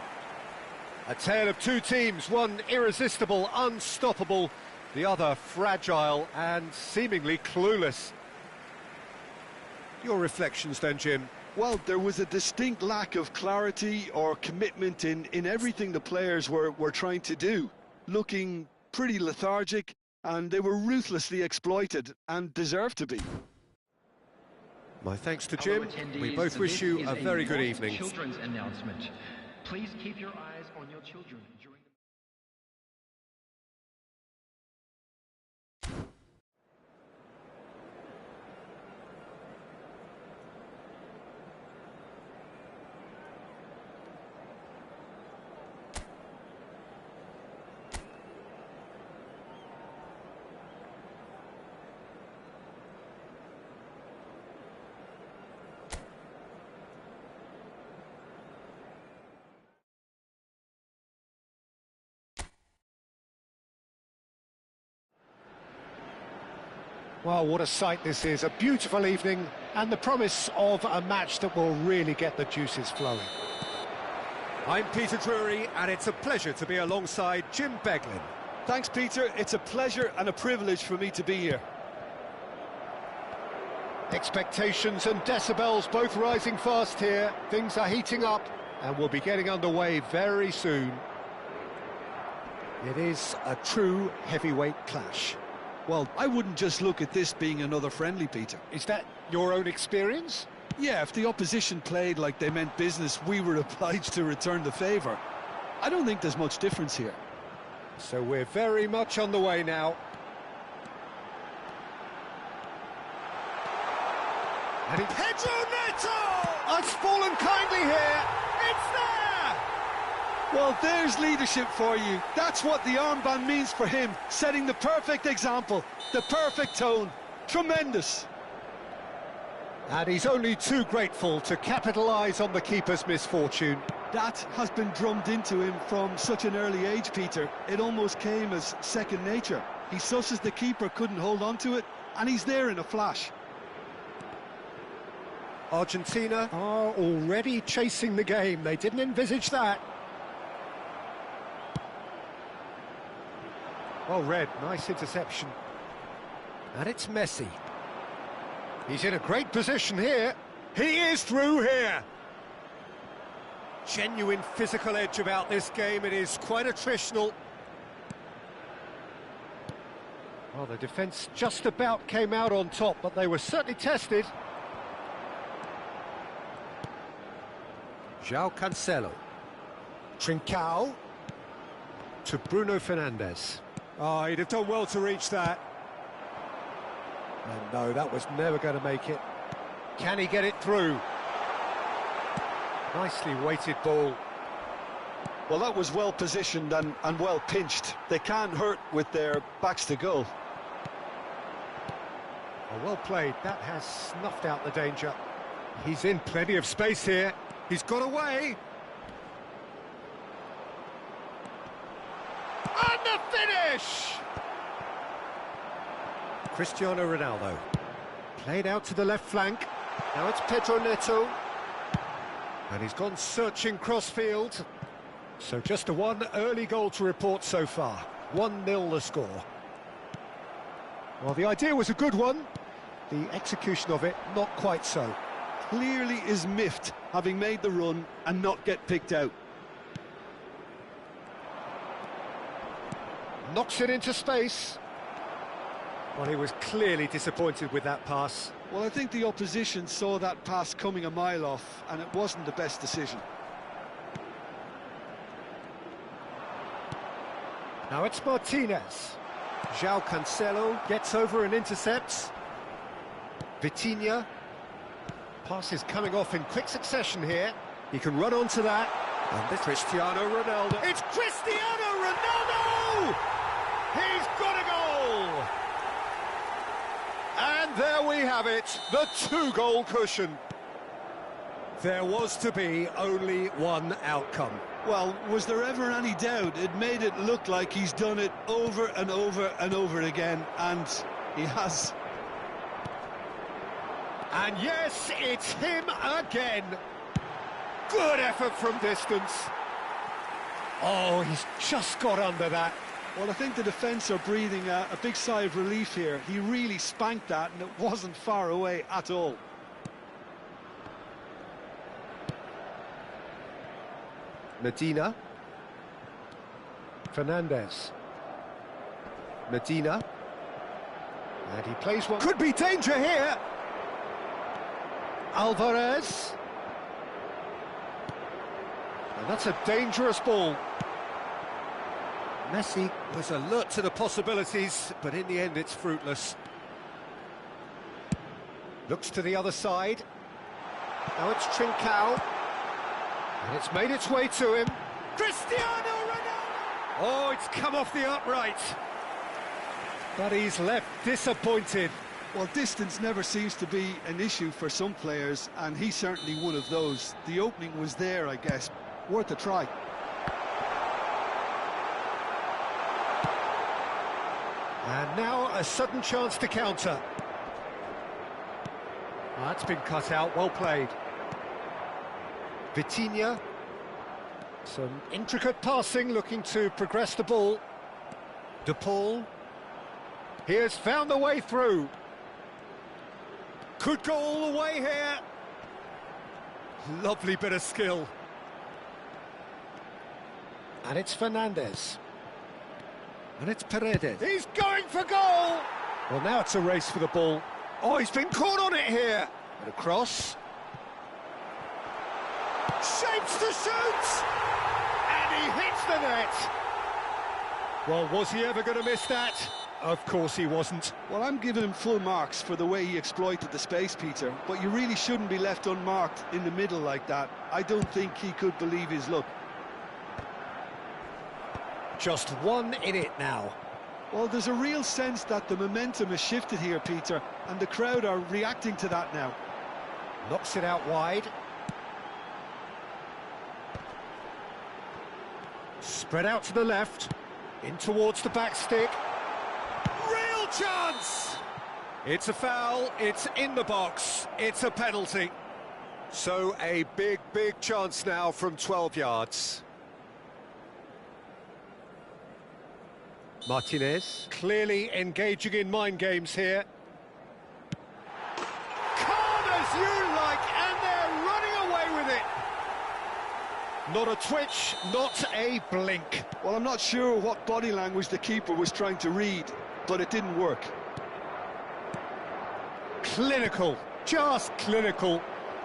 A tale of two teams, one irresistible, unstoppable, the other fragile and seemingly clueless. Your reflections then, Jim? Well, there was a distinct lack of clarity or commitment in everything the players were trying to do. Looking pretty lethargic, and they were ruthlessly exploited and deserved to be. My thanks to Jim. We both wish you a very good evening. Children's announcement. Please keep your eyes on your children during the... Well, what a sight this is. A beautiful evening and the promise of a match that will really get the juices flowing. I'm Peter Drury, and it's a pleasure to be alongside Jim Beglin. Thanks, Peter. It's a pleasure and a privilege for me to be here. Expectations and decibels both rising fast here. Things are heating up and we'll be getting underway very soon. It is a true heavyweight clash. Well, I wouldn't just look at this being another friendly, Peter. Is that your own experience? Yeah, if the opposition played like they meant business, we were obliged to return the favour. I don't think there's much difference here. So we're very much on the way now. And Pedro Neto! It's fallen kindly here. It's there! Well, there's leadership for you. That's what the armband means for him, setting the perfect example, the perfect tone. Tremendous. And he's only too grateful to capitalise on the keeper's misfortune. That has been drummed into him from such an early age, Peter. It almost came as second nature. He susses the keeper couldn't hold on to it, and he's there in a flash. Argentina are already chasing the game. They didn't envisage that. Well read, nice interception. And it's Messi. He's in a great position here. He is through here. Genuine physical edge about this game. It is quite attritional. Well, the defence just about came out on top, but they were certainly tested. João Cancelo. Trincao. To Bruno Fernandes. Oh, he'd have done well to reach that. And no, that was never going to make it. Can he get it through? Nicely weighted ball. Well, that was well positioned and well pinched. They can't hurt with their backs to goal. Oh, well played. That has snuffed out the danger. He's in plenty of space here. He's got away. And the finish! Cristiano Ronaldo. Played out to the left flank. Now it's Pedro Neto. And he's gone searching crossfield. So just a one early goal to report so far. 1-0 the score. Well, the idea was a good one. The execution of it, not quite so. Clearly is miffed, having made the run and not get picked out. Knocks it into space. Well, he was clearly disappointed with that pass. Well, I think the opposition saw that pass coming a mile off, and it wasn't the best decision. Now it's Martinez. João Cancelo gets over and intercepts. Vitinha. Pass is coming off in quick succession here. He can run onto that. And this Cristiano Ronaldo. It's Cristiano Ronaldo! He's got a goal! And there we have it, the two-goal cushion. There was to be only one outcome. Well, was there ever any doubt? It made it look like he's done it over and over and over again, and he has. And yes, it's him again. Good effort from distance. Oh, he's just got under that. Well, I think the defence are breathing a big sigh of relief here. He really spanked that, and it wasn't far away at all. Medina. Fernandez. Medina. And he plays one. Could be danger here. Alvarez. And that's a dangerous ball. Messi was alert to the possibilities, but in the end it's fruitless. Looks to the other side. Now it's Trincao. And it's made its way to him. Cristiano Ronaldo! Oh, it's come off the upright. But he's left disappointed. Well, distance never seems to be an issue for some players, and he's certainly one of those. The opening was there, I guess. Worth a try. And now a sudden chance to counter. That's been cut out, well played. Vitinha. Some intricate passing, looking to progress the ball. De Paul. He has found the way through. Could go all the way here. Lovely bit of skill. And it's Fernandez. And it's Paredes. He's going for goal! Well, now it's a race for the ball. Oh, he's been caught on it here. And a cross. Shapes to shoot! And he hits the net! Well, was he ever going to miss that? Of course he wasn't. Well, I'm giving him full marks for the way he exploited the space, Peter, but you really shouldn't be left unmarked in the middle like that. I don't think he could believe his luck. Just one in it now. Well, there's a real sense that the momentum has shifted here, Peter, and the crowd are reacting to that now. Knocks it out wide. Spread out to the left. In towards the back stick. Real chance! It's a foul, it's in the box, it's a penalty. So a big, big chance now from 12 yards. Martinez, clearly engaging in mind games here. Calm as you like, and they're running away with it! Not a twitch, not a blink. Well, I'm not sure what body language the keeper was trying to read, but it didn't work. Clinical, just clinical.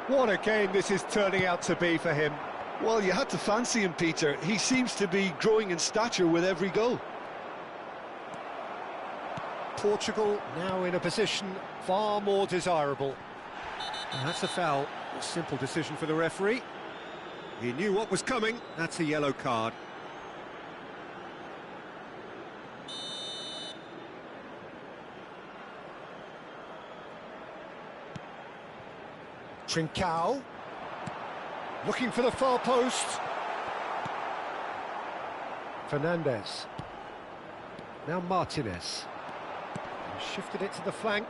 What a game this is turning out to be for him. Well, you had to fancy him, Peter. He seems to be growing in stature with every goal. Portugal now in a position far more desirable. And that's a foul. A simple decision for the referee. He knew what was coming. That's a yellow card. Trincao. Looking for the far post. Fernandez. Now Martinez. Shifted it to the flank.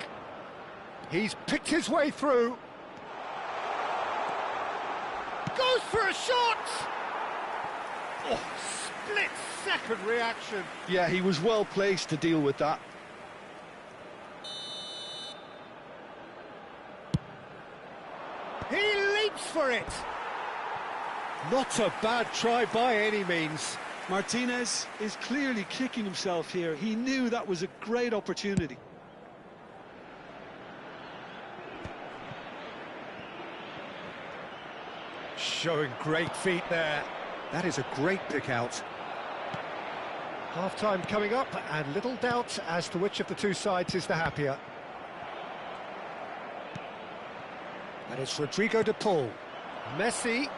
He's picked his way through. Goes for a shot! Oh, split-second reaction. Yeah, he was well placed to deal with that. He leaps for it! Not a bad try by any means. Martinez is clearly kicking himself here. He knew that was a great opportunity. Showing great feet there. That is a great pick out. Half-time coming up, and little doubt as to which of the two sides is the happier. And it's Rodrigo de Paul. Messi.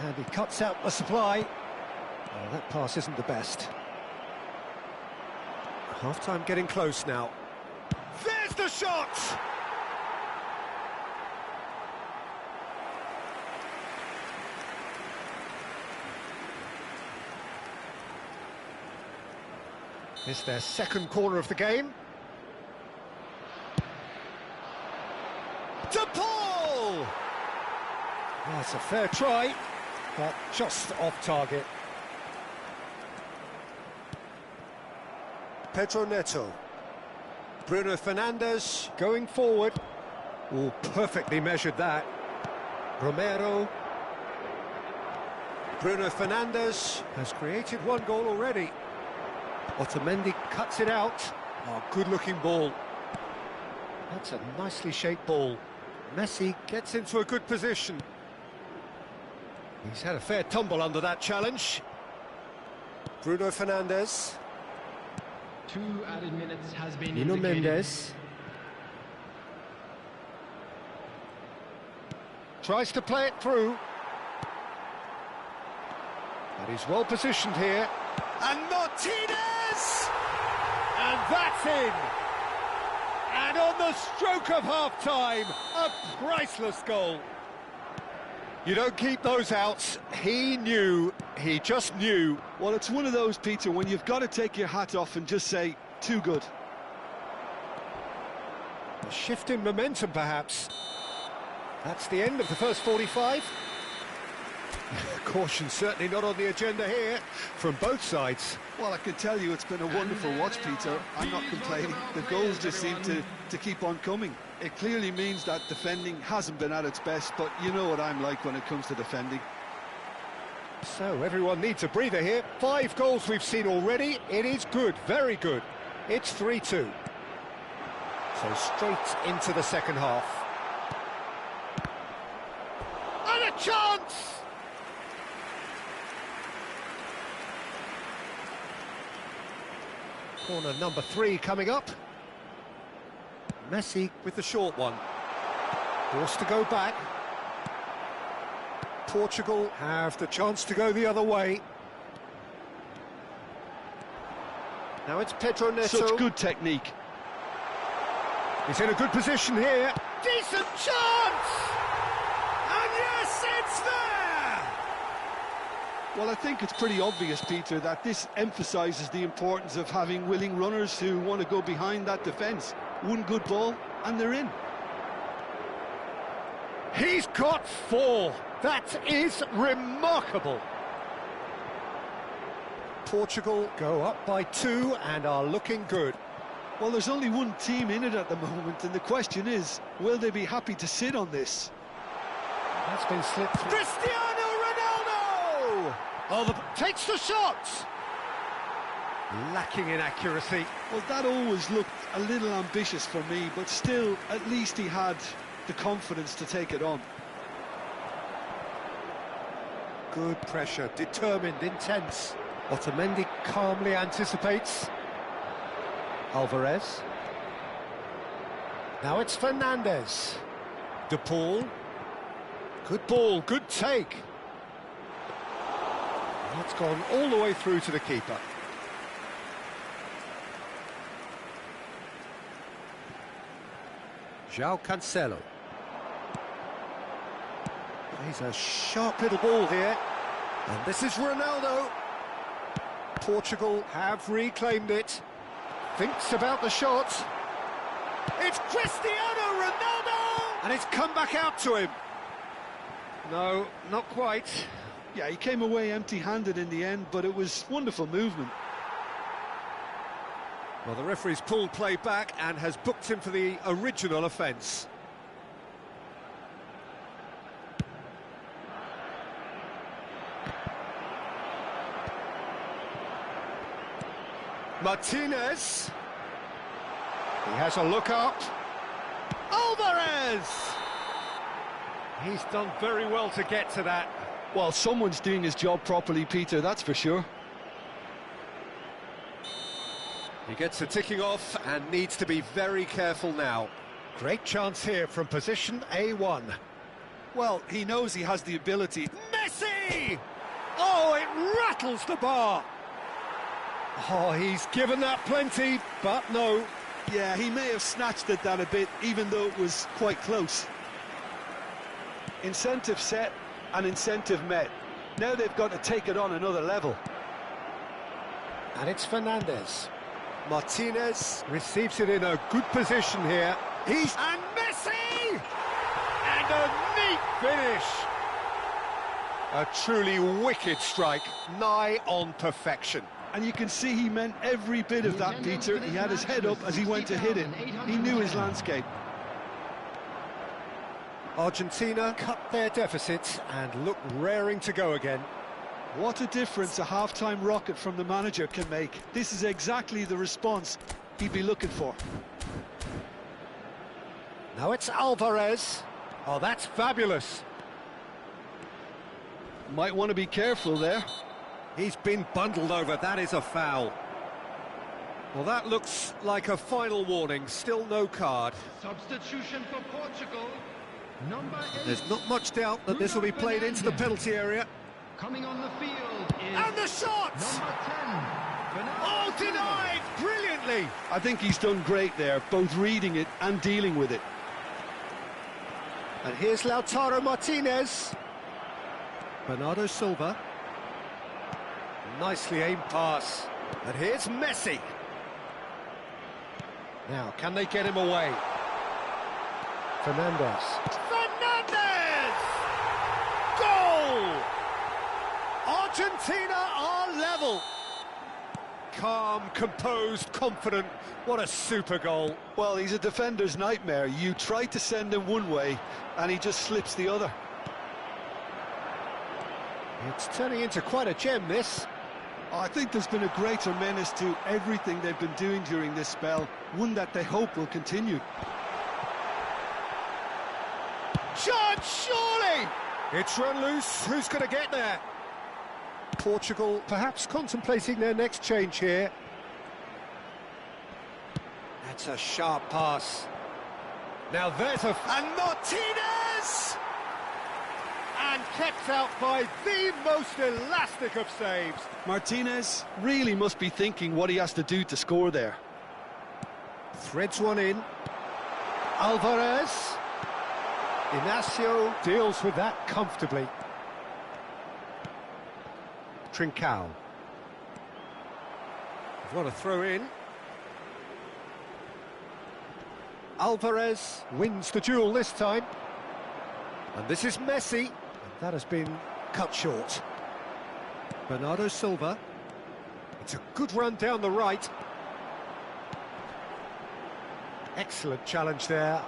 And he cuts out the supply. Oh, that pass isn't the best. Half-time getting close now. There's the shot! It's their second corner of the game. De Paul! That's a fair try, but just off target. Pedro Neto. Bruno Fernandes going forward. Oh, perfectly measured that. Romero. Bruno Fernandes has created one goal already. Otamendi cuts it out. Oh, good-looking ball. That's a nicely shaped ball. Messi gets into a good position. He's had a fair tumble under that challenge. Bruno Fernandes. 2 added minutes has been Nuno indicated. Mendes. Tries to play it through. But he's well positioned here. And Martinez! And that's in! And on the stroke of half-time, a priceless goal. You don't keep those out. He knew, he just knew. Well, it's one of those, Peter, when you've got to take your hat off and just say, too good. A shift in momentum, perhaps. That's the end of the first 45. Caution certainly not on the agenda here from both sides. Well, I can tell you it's been a wonderful watch, Peter. I'm not complaining. The goals just seem to keep on coming. It clearly means that defending hasn't been at its best, but you know what I'm like when it comes to defending. So everyone needs a breather here. 5 goals we've seen already. It is good, very good. It's 3-2. So straight into the second half. And a chance! Corner number 3 coming up. Messi with the short one. Forced to go back. Portugal have the chance to go the other way. Now it's Pedro Neto. Such good technique. He's in a good position here. Decent chance! And yes, it's there! Well, I think it's pretty obvious, Peter, that this emphasises the importance of having willing runners who want to go behind that defence. One good ball, and they're in. He's got 4. That is remarkable. Portugal go up by 2 and are looking good. Well, there's only one team in it at the moment, and the question is, will they be happy to sit on this? That's been slipped through. Cristiano Ronaldo! Oh, takes the shot! Lacking in accuracy. Well, that always looked a little ambitious for me, but still, at least he had the confidence to take it on. Good pressure, determined, intense. Otamendi calmly anticipates. Alvarez. Now it's Fernandes. De Paul. Good ball, good take. That's gone all the way through to the keeper. João Cancelo. He's a sharp little ball here. And this is Ronaldo. Portugal have reclaimed it. Thinks about the shot. It's Cristiano Ronaldo! And it's come back out to him. No, not quite. Yeah, he came away empty-handed in the end, but it was wonderful movement. Well, the referee's pulled play back and has booked him for the original offence. Martinez. He has a look up. Alvarez! He's done very well to get to that. Well, someone's doing his job properly, Peter, that's for sure. He gets the ticking off and needs to be very careful now. Great chance here from position A1. Well, he knows he has the ability. Messi! Oh, it rattles the bar. Oh, he's given that plenty, but no. Yeah, he may have snatched at that a bit, even though it was quite close. Incentive set and incentive met. Now they've got to take it on another level. And it's Fernandez. Martinez receives it in a good position here. And Messi! And a neat finish. A truly wicked strike, nigh on perfection. And you can see he meant every bit of that, Peter. He had his head up as he went to hit it. He knew his landscape. Argentina cut their deficit and look raring to go again. What a difference a half-time rocket from the manager can make. This is exactly the response he'd be looking for. Now it's Alvarez. Oh, that's fabulous. Might want to be careful there. He's been bundled over, that is a foul. Well, that looks like a final warning, still no card. Substitution for Portugal. Number 8. There's not much doubt that this will be played into the penalty area. Coming on the field is And the shot! number 10. Oh, denied brilliantly. I think he's done great there, both reading it and dealing with it. And here's Lautaro Martinez. Bernardo Silva. Nicely aimed pass. And here's Messi. Now, can they get him away? Fernandez. Fernandez! Goal! Argentina are level. Calm, composed, confident. What a super goal. Well, he's a defender's nightmare. You try to send him one way, and he just slips the other. It's turning into quite a gem, this. I think there's been a greater menace to everything they've been doing during this spell, one that they hope will continue. Shot, surely! It's run loose. Who's going to get there? Portugal perhaps contemplating their next change here. That's a sharp pass. Now there's a... And Martinez! And kept out by the most elastic of saves. Martinez really must be thinking what he has to do to score there. Threads one in. Alvarez. Inacio deals with that comfortably. Trincao. What a throw in. Alvarez wins the duel this time. And this is Messi. That has been cut short. Bernardo Silva. It's a good run down the right. Excellent challenge there.